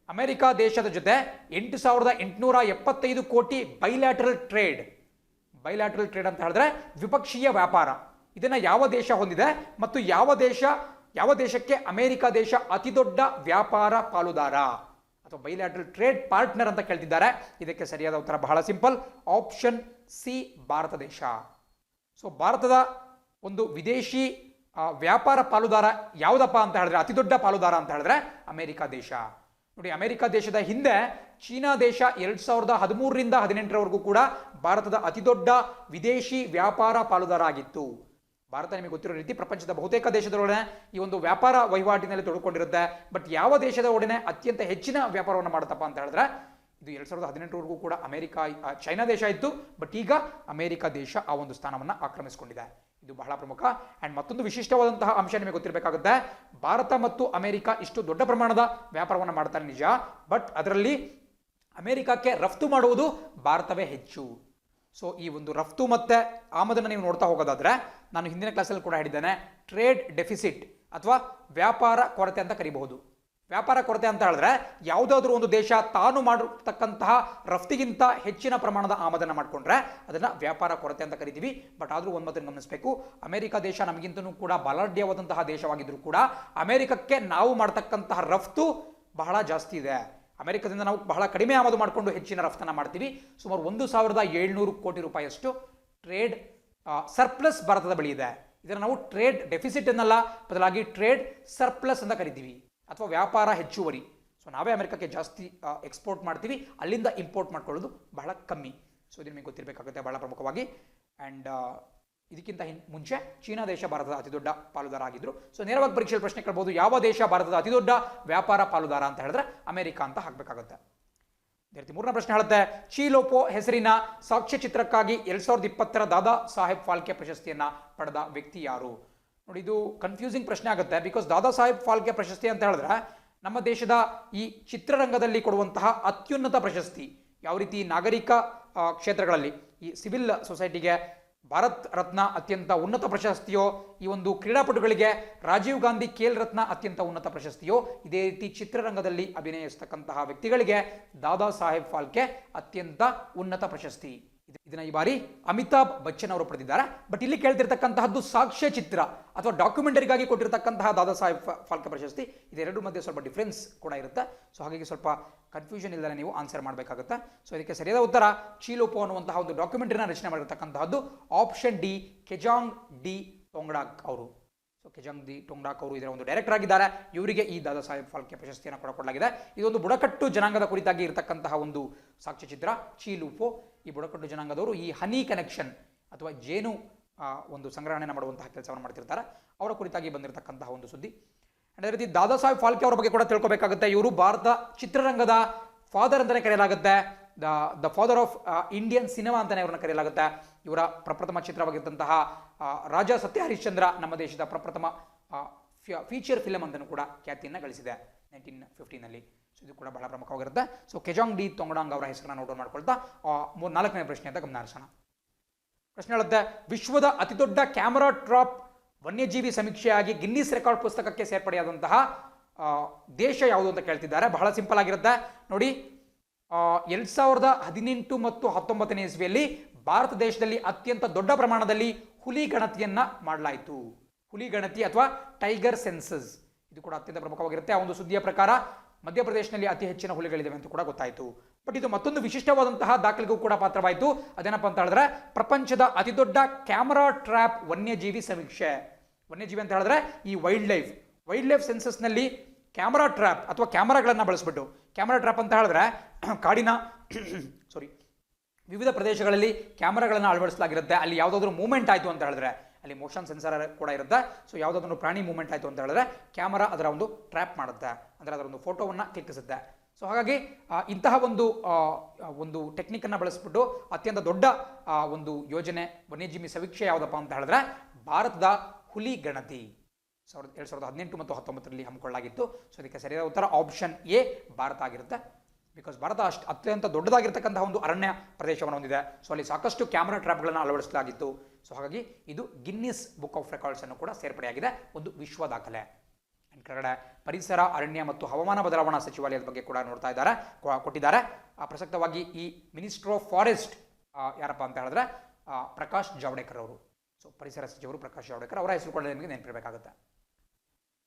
ಅಮೆರಿಕ ದೇಶದ ಜೊತೆ 8,875 ಕೋಟಿ ಬೈಲ್ಯಾಟರಲ್ ಟ್ರೇಡ್, ಬೈಲ್ಯಾಟ್ರಲ್ ಟ್ರೇಡ್ ಅಂತ ಹೇಳಿದ್ರೆ ದ್ವಿಪಕ್ಷೀಯ ವ್ಯಾಪಾರ. ಇದನ್ನ ಯಾವ ದೇಶ ಹೊಂದಿದೆ ಮತ್ತು ಯಾವ ದೇಶಕ್ಕೆ ಅಮೆರಿಕ ದೇಶ ಅತಿ ದೊಡ್ಡ ವ್ಯಾಪಾರ ಪಾಲುದಾರ ಅಥವಾ ಬೈಲ್ಯಾಟ್ರಲ್ ಟ್ರೇಡ್ ಪಾರ್ಟ್ನರ್ ಅಂತ ಕೇಳ್ತಿದ್ದಾರೆ. ಇದಕ್ಕೆ ಸರಿಯಾದ ಉತ್ತರ ಬಹಳ ಸಿಂಪಲ್, ಆಪ್ಷನ್ ಸಿ ಭಾರತ ದೇಶ. ಸೊ ಭಾರತದ ಒಂದು ವಿದೇಶಿ ವ್ಯಾಪಾರ ಪಾಲುದಾರ ಯಾವುದಪ್ಪ ಅಂತ ಹೇಳಿದ್ರೆ, ಅತಿ ದೊಡ್ಡ ಪಾಲುದಾರ ಅಂತ ಹೇಳಿದ್ರೆ ಅಮೆರಿಕ ದೇಶ. ನೋಡಿ, ಅಮೆರಿಕ ದೇಶದ ಹಿಂದೆ ಚೀನಾ ದೇಶ 2013ರಿಂದ 2018ರವರೆಗೂ ಕೂಡ ಭಾರತದ ಅತಿ ದೊಡ್ಡ ವಿದೇಶಿ ವ್ಯಾಪಾರ ಪಾಲುದಾರ ಆಗಿತ್ತು. ಭಾರತ ನಿಮಗೆ ಗೊತ್ತಿರೋ ರೀತಿ ಪ್ರಪಂಚದ ಬಹುತೇಕ ದೇಶದೊಡನೆ ಈ ಒಂದು ವ್ಯಾಪಾರ ವಹಿವಾಟಿನಲ್ಲಿ ತೊಡಕೊಂಡಿರುತ್ತೆ. ಬಟ್ ಯಾವ ದೇಶದ ಒಡನೆ ಅತ್ಯಂತ ಹೆಚ್ಚಿನ ವ್ಯಾಪಾರವನ್ನು ಮಾಡುತ್ತಪ್ಪ ಅಂತ ಹೇಳಿದ್ರೆ ಇದು 2018ರವರೆಗೂ ಕೂಡ ಚೈನಾ ದೇಶ ಇತ್ತು. ಬಟ್ ಈಗ ಅಮೆರಿಕ ದೇಶ ಆ ಒಂದು ಸ್ಥಾನವನ್ನು ಆಕ್ರಮಿಸಿಕೊಂಡಿದೆ. ಇದು ಬಹಳ ಪ್ರಮುಖ. ಅಂಡ್ ಮತ್ತೊಂದು ವಿಶಿಷ್ಟವಾದಂತಹ ಅಂಶ ನಿಮಗೆ ಗೊತ್ತಿರಬೇಕಾಗುತ್ತೆ, ಭಾರತ ಮತ್ತು ಅಮೆರಿಕ ಇಷ್ಟು ದೊಡ್ಡ ಪ್ರಮಾಣದ ವ್ಯಾಪಾರವನ್ನು ಮಾಡ್ತಾರೆ ನಿಜ, ಬಟ್ ಅದರಲ್ಲಿ ಅಮೆರಿಕಕ್ಕೆ ರಫ್ತು ಮಾಡುವುದು ಭಾರತವೇ ಹೆಚ್ಚು. ಸೊ ಈ ಒಂದು ರಫ್ತು ಮತ್ತೆ ಆಮದನ್ನು ನೀವು ನೋಡ್ತಾ ಹೋಗೋದಾದ್ರೆ, ನಾನು ಹಿಂದಿನ ಕ್ಲಾಸಲ್ಲಿ ಕೂಡ ಹೇಳಿದ್ದೇನೆ, ಟ್ರೇಡ್ ಡೆಫಿಸಿಟ್ ಅಥವಾ ವ್ಯಾಪಾರ ಕೊರತೆ ಅಂತ ಕರಿಬಹುದು. ವ್ಯಾಪಾರ ಕೊರತೆ ಅಂತ ಹೇಳಿದ್ರೆ ಯಾವುದಾದ್ರೂ ಒಂದು ದೇಶ ತಾನು ಮಾಡಿರ್ತಕ್ಕಂತಹ ರಫ್ತಿಗಿಂತ ಹೆಚ್ಚಿನ ಪ್ರಮಾಣದ ಆಮದನ್ನು ಮಾಡಿಕೊಂಡ್ರೆ ಅದನ್ನ ವ್ಯಾಪಾರ ಕೊರತೆ ಅಂತ ಕರಿತೀವಿ. ಬಟ್ ಆದರೂ ಒಂದು ಮಾತನ್ನು ಗಮನಿಸಬೇಕು, ಅಮೆರಿಕ ದೇಶ ನಮಗಿಂತನೂ ಕೂಡ ಬಲಾಢ್ಯವಾದಂತಹ ದೇಶವಾಗಿದ್ರೂ ಕೂಡ ಅಮೆರಿಕಕ್ಕೆ ನಾವು ಮಾಡ್ತಕ್ಕಂತಹ ರಫ್ತು ಬಹಳ ಜಾಸ್ತಿ ಇದೆ. ಅಮೆರಿಕದಿಂದ ನಾವು ಬಹಳ ಕಡಿಮೆ ಆಮದು ಮಾಡಿಕೊಂಡು ಹೆಚ್ಚಿನ ರಫ್ತನ್ನು ಮಾಡ್ತೀವಿ. ಸುಮಾರು 1700 ಕೋಟಿ ರೂಪಾಯಿಯಷ್ಟು ಟ್ರೇಡ್ ಸರ್ಪ್ಲಸ್ ಭಾರತದ ಬಳಿ ಇದೆ. ಇದನ್ನು ನಾವು ಟ್ರೇಡ್ ಡೆಫಿಸಿಟ್ ಅನ್ನಲ್ಲ, ಬದಲಾಗಿ ಟ್ರೇಡ್ ಸರ್ಪ್ಲಸ್ ಅಂತ ಕರಿತೀವಿ ಅಥವಾ ವ್ಯಾಪಾರ ಹೆಚ್ಚುವರಿ. ಸೊ ನಾವೇ ಅಮೆರಿಕಕ್ಕೆ ಜಾಸ್ತಿ ಎಕ್ಸ್ಪೋರ್ಟ್ ಮಾಡ್ತೀವಿ, ಅಲ್ಲಿಂದ ಇಂಪೋರ್ಟ್ ಮಾಡ್ಕೊಳ್ಳೋದು ಬಹಳ ಕಮ್ಮಿ. ಸೊ ಇದು ನಿಮಗೆ ಗೊತ್ತಿರಬೇಕಾಗುತ್ತೆ ಬಹಳ ಪ್ರಮುಖವಾಗಿ. ಆ್ಯಂಡ್ ಇದಕ್ಕಿಂತ ಮುಂಚೆ ಚೀನಾ ದೇಶ ಭಾರತದ ಅತಿ ದೊಡ್ಡ ಪಾಲುದಾರ ಆಗಿದ್ರು. ಸೊ ನೇರವಾಗಿ ಪರೀಕ್ಷೆಯಲ್ಲಿ ಪ್ರಶ್ನೆ ಕೇಳಬಹುದು, ಯಾವ ದೇಶ ಭಾರತದ ಅತಿ ದೊಡ್ಡ ವ್ಯಾಪಾರ ಪಾಲುದಾರ ಅಂತ ಹೇಳಿದ್ರೆ ಅಮೆರಿಕ ಅಂತ ಹಾಕಬೇಕಾಗುತ್ತೆ. ಮೂರನೇ ಪ್ರಶ್ನೆ ಹೇಳುತ್ತೆ, ಚೀಲೋಪೋ ಹೆಸರಿನ ಸಾಕ್ಷ್ಯಚಿತ್ರಕ್ಕಾಗಿ 2020ರ ದಾದಾ ಸಾಹೇಬ್ ಫಾಲ್ಕೆ ಪ್ರಶಸ್ತಿಯನ್ನ ಪಡೆದ ವ್ಯಕ್ತಿ ಯಾರು? ನೋಡಿ, ಇದು ಕನ್ಫ್ಯೂಸಿಂಗ್ ಪ್ರಶ್ನೆ ಆಗುತ್ತೆ. ಬಿಕಾಸ್ ದಾದಾ ಸಾಹೇಬ್ ಫಾಲ್ಕೆ ಪ್ರಶಸ್ತಿ ಅಂತ ಹೇಳಿದ್ರೆ ನಮ್ಮ ದೇಶದ ಈ ಚಿತ್ರರಂಗದಲ್ಲಿ ಕೊಡುವಂತಹ ಅತ್ಯುನ್ನತ ಪ್ರಶಸ್ತಿ. ಯಾವ ರೀತಿ ನಾಗರಿಕ ಕ್ಷೇತ್ರಗಳಲ್ಲಿ ಈ ಸಿವಿಲ್ ಸೊಸೈಟಿಗೆ ಭಾರತ್ ರತ್ನ ಅತ್ಯಂತ ಉನ್ನತ ಪ್ರಶಸ್ತಿಯೋ, ಈ ಒಂದು ಕ್ರೀಡಾಪಟುಗಳಿಗೆ ರಾಜೀವ್ ಗಾಂಧಿ ಖೇಲ್ ರತ್ನ ಅತ್ಯಂತ ಉನ್ನತ ಪ್ರಶಸ್ತಿಯೋ, ಇದೇ ರೀತಿ ಚಿತ್ರರಂಗದಲ್ಲಿ ಅಭಿನಯಿಸತಕ್ಕಂತಹ ವ್ಯಕ್ತಿಗಳಿಗೆ ದಾದಾ ಸಾಹೇಬ್ ಫಾಲ್ಕೆ ಅತ್ಯಂತ ಉನ್ನತ ಪ್ರಶಸ್ತಿ. ಇದನ್ನ ಈ ಬಾರಿ ಅಮಿತಾಬ್ ಬಚ್ಚನ್ ಅವರು ಪಡೆದಿದ್ದಾರೆ. ಬಟ್ ಇಲ್ಲಿ ಕೇಳ್ತಿರ್ತಕ್ಕಂತಹದ್ದು ಸಾಕ್ಷ್ಯ ಚಿತ್ರ ಅಥವಾ ಡಾಕ್ಯುಮೆಂಟರಿಗಾಗಿ ಕೊಟ್ಟಿರ್ತಕ್ಕಂತಹ ದಾದಾ ಸಾಹೇಬ್ ಫಾಲ್ಕೆ ಪ್ರಶಸ್ತಿ. ಇದೆರಡು ಮಧ್ಯೆ ಸ್ವಲ್ಪ ಡಿಫ್ರೆನ್ಸ್ ಕೂಡ ಇರುತ್ತೆ. ಸೊ ಹಾಗಾಗಿ ಸ್ವಲ್ಪ ಕನ್ಫ್ಯೂಷನ್ ಇಲ್ಲದೆ ನೀವು ಆನ್ಸರ್ ಮಾಡಬೇಕಾಗುತ್ತೆ. ಸೊ ಇದಕ್ಕೆ ಸರಿಯಾದ ಉತ್ತರ ಚೀಲೋಪೋ ಅನ್ನುವಂತಹ ಒಂದು ಡಾಕ್ಯುಮೆಂಟರಿನ ರಚನೆ ಮಾಡಿರ್ತಕ್ಕಂತಹದ್ದು ಆಪ್ಷನ್ ಡಿ, ಕೆಜಾಂಗ್ ಡಿ ಟೊಂಗ್ಡಾಕ್ ಅವರು. ಸೊ ಕೆಜಾಂಗ್ ಡಿ ಟೊಂಗ್ಡಾಕ್ ಅವರು ಇದರ ಒಂದು ಡೈರೆಕ್ಟರ್ ಆಗಿದ್ದಾರೆ. ಇವರಿಗೆ ಈ ದಾದಾ ಸಾಹೇಬ್ ಫಾಲ್ಕೆ ಪ್ರಶಸ್ತಿಯನ್ನು ಕೊಡಲಾಗಿದೆ. ಇದೊಂದು ಬುಡಕಟ್ಟು ಜನಾಂಗದ ಕುರಿತಾಗಿ ಇರತಕ್ಕಂತಹ ಒಂದು ಸಾಕ್ಷ್ಯಚಿತ್ರ ಚೀಲೋಪೋ. ಈ ಬುಡಕಟ್ಟು ಜನಾಂಗದವರು ಈ ಹನಿ ಕನೆಕ್ಷನ್ ಅಥವಾ ಜೇನು ಒಂದು ಸಂಗ್ರಹಣೆಯನ್ನು ಮಾಡುವಂತಹ ಕೆಲಸವನ್ನು ಮಾಡ್ತಿರ್ತಾರೆ. ಅವರ ಕುರಿತಾಗಿ ಬಂದಿರತಕ್ಕಂತಹ ಒಂದು ಸುದ್ದಿ. ಅದೇ ರೀತಿ ದಾದಾ ಸಾಹೇಬ್ ಫಾಲ್ಕೆ ಅವರ ಬಗ್ಗೆ ಕೂಡ ತಿಳ್ಕೊಬೇಕಾಗುತ್ತೆ. ಇವರು ಭಾರತ ಚಿತ್ರರಂಗದ ಫಾದರ್ ಅಂತಲೇ ಕರೆಯಲಾಗುತ್ತೆ. The father of Indian cinema ಅಂತಲೇ ಇವರನ್ನ ಕರೆಯಲಾಗುತ್ತೆ. ಇವರ ಪ್ರಪ್ರಥಮ ಚಿತ್ರವಾಗಿದ್ದಂತಹ ರಾಜ ಸತ್ಯ ಹರಿಶ್ಚಂದ್ರ ನಮ್ಮ ದೇಶದ ಪ್ರಪ್ರಥಮ ಫೀಚರ್ ಫಿಲಮ್ ಅಂತಲೂ ಕೂಡ ಖ್ಯಾತಿಯನ್ನು ಗಳಿಸಿದೆ 1915ನಲ್ಲಿ. ಸೊ ಇದು ಕೂಡ ಬಹಳ ಪ್ರಮುಖವಾಗಿರುತ್ತೆ. ಸೊ ಕೆಜಾಂಗ್ ಡಿ ಟೊಂಗ್ಡಾಂಗ್ ಅವರ ಹೆಸರನ್ನು ನೋಟ್ ಮಾಡ್ಕೊಳ್ತಾ 4ನೇ ಪ್ರಶ್ನೆ ಅಂತ ಗಮನ ಹರಿಸೋಣ. ಪ್ರಶ್ನೆ ಹೇಳುತ್ತೆ, ವಿಶ್ವದ ಅತಿದೊಡ್ಡ ಕ್ಯಾಮರಾ ಟ್ರಾಪ್ ವನ್ಯಜೀವಿ ಸಮೀಕ್ಷೆಯಾಗಿ ಗಿನ್ನಿಸ್ ರೆಕಾರ್ಡ್ ಪುಸ್ತಕಕ್ಕೆ ಸೇರ್ಪಡೆಯಾದಂತಹ ದೇಶ ಯಾವುದು ಅಂತ ಕೇಳ್ತಿದ್ದಾರೆ. ಬಹಳ ಸಿಂಪಲ್ ಆಗಿರುತ್ತೆ ನೋಡಿ. 2018 ಮತ್ತು 19ನೇ ಇಸ್ವಿಯಲ್ಲಿ ಭಾರತ ದೇಶದಲ್ಲಿ ಅತ್ಯಂತ ದೊಡ್ಡ ಪ್ರಮಾಣದಲ್ಲಿ ಹುಲಿ ಗಣತಿಯನ್ನ ಮಾಡಲಾಯಿತು. ಹುಲಿ ಗಣತಿ ಅಥವಾ ಟೈಗರ್ ಸೆನ್ಸಸ್, ಇದು ಕೂಡ ಅತ್ಯಂತ ಪ್ರಮುಖವಾಗಿರುತ್ತೆ. ಆ ಒಂದು ಸುದ್ದಿಯ ಪ್ರಕಾರ ಮಧ್ಯಪ್ರದೇಶನಲ್ಲಿ ಅತಿ ಹೆಚ್ಚಿನ ಹುಲಿಗಳಿವೆ ಅಂತ ಕೂಡ ಗೊತ್ತಾಯಿತು. ಬಟ್ ಇದು ಮತ್ತೊಂದು ವಿಶಿಷ್ಟವಾದಂತಹ ದಾಖಲೆಗೂ ಕೂಡ ಪಾತ್ರವಾಯಿತು. ಅದೇನಪ್ಪ ಅಂತ ಹೇಳಿದ್ರೆ ಪ್ರಪಂಚದ ಅತಿ ದೊಡ್ಡ ಕ್ಯಾಮರಾ ಟ್ರ್ಯಾಪ್ ವನ್ಯಜೀವಿ ಸಮೀಕ್ಷೆ. ವನ್ಯಜೀವಿ ಅಂತ ಹೇಳಿದ್ರೆ ಈ ವೈಲ್ಡ್ ಲೈಫ್ ಸೆನ್ಸಸ್ನಲ್ಲಿ ಕ್ಯಾಮರಾ ಟ್ರ್ಯಾಪ್ ಅಥವಾ ಕ್ಯಾಮರಾಗಳನ್ನು ಬಳಸ್ಬಿಟ್ಟು, ಕ್ಯಾಮರಾ ಟ್ರ್ಯಾಪ್ ಅಂತ ಹೇಳಿದ್ರೆ ಕಾಡಿನ ವಿವಿಧ ಪ್ರದೇಶಗಳಲ್ಲಿ ಕ್ಯಾಮರಾಗಳನ್ನು ಅಳವಡಿಸಲಾಗಿರುತ್ತೆ. ಅಲ್ಲಿ ಯಾವುದಾದ್ರೂ ಮೂವ್ಮೆಂಟ್ ಆಯಿತು ಅಂತ ಹೇಳಿದ್ರೆ ಅಲ್ಲಿ ಮೋಷನ್ ಸೆನ್ಸರ್ ಕೂಡ ಇರುತ್ತೆ. ಸೊ ಯಾವುದಾದ್ರೂ ಪ್ರಾಣಿ ಮೂವ್ಮೆಂಟ್ ಆಯಿತು ಅಂತ ಹೇಳಿದ್ರೆ ಕ್ಯಾಮರಾ ಅದರ ಒಂದು ಟ್ರ್ಯಾಪ್ ಮಾಡುತ್ತೆ, ಅಂದರೆ ಅದರ ಒಂದು ಫೋಟೋವನ್ನು ಕ್ಲಿಕ್ಕಿಸುತ್ತೆ. ಸೊ ಹಾಗಾಗಿ ಇಂತಹ ಒಂದು ಟೆಕ್ನಿಕನ್ನು ಬಳಸ್ಬಿಟ್ಟು ಅತ್ಯಂತ ದೊಡ್ಡ ಒಂದು ಯೋಜನೆ ವನ್ಯಜೀವಿ ಸಮೀಕ್ಷೆ ಯಾವುದಪ್ಪ ಅಂತ ಹೇಳಿದ್ರೆ ಭಾರತದ ಹುಲಿ ಗಣತಿ 2018 ಮತ್ತು 19ರಲ್ಲಿ ಹಮ್ಮಿಕೊಳ್ಳಲಾಗಿತ್ತು. ಸೊ ಇದಕ್ಕೆ ಸರಿಯಾದ ಉತ್ತರ ಆಪ್ಷನ್ ಎ ಭಾರತ ಆಗಿರುತ್ತೆ. ಬಿಕಾಸ್ ಭಾರತ ಅತ್ಯಂತ ದೊಡ್ಡದಾಗಿರ್ತಕ್ಕಂತಹ ಒಂದು ಅರಣ್ಯ ಪ್ರದೇಶವನ್ನು ಹೊಂದಿದೆ. ಸೊ ಅಲ್ಲಿ ಸಾಕಷ್ಟು ಕ್ಯಾಮರಾ ಟ್ರ್ಯಾಪ್ಗಳನ್ನು ಅಳವಡಿಸಲಾಗಿತ್ತು. ಸೊ ಹಾಗಾಗಿ ಇದು ಗಿನ್ನಿಸ್ ಬುಕ್ ಆಫ್ ರೆಕಾರ್ಡ್ಸ್ ಅನ್ನು ಕೂಡ ಸೇರ್ಪಡೆಯಾಗಿದೆ, ಒಂದು ವಿಶ್ವ ದಾಖಲೆ. ಕೆಳಗಡೆ ಪರಿಸರ, ಅರಣ್ಯ ಮತ್ತು ಹವಾಮಾನ ಬದಲಾವಣಾ ಸಚಿವಾಲಯದ ಬಗ್ಗೆ ಕೂಡ ಕೊಟ್ಟಿದ್ದಾರೆ. ಪ್ರಸಕ್ತವಾಗಿ ಈ ಮಿನಿಸ್ಟರ್ ಆಫ್ ಫಾರೆಸ್ಟ್ ಯಾರಪ್ಪ ಅಂತ ಹೇಳಿದ್ರೆ ಪ್ರಕಾಶ್ ಜಾವಡೇಕರ್ ಅವರು. ಸೊ ಪರಿಸರ ಸಚಿವರು ಪ್ರಕಾಶ್ ಜಾವಡೇಕರ್ ಅವರ ಹೆಸರು ಕೂಡ ನಿಮಗೆ ನೆನಪಿರಬೇಕಾಗುತ್ತೆ.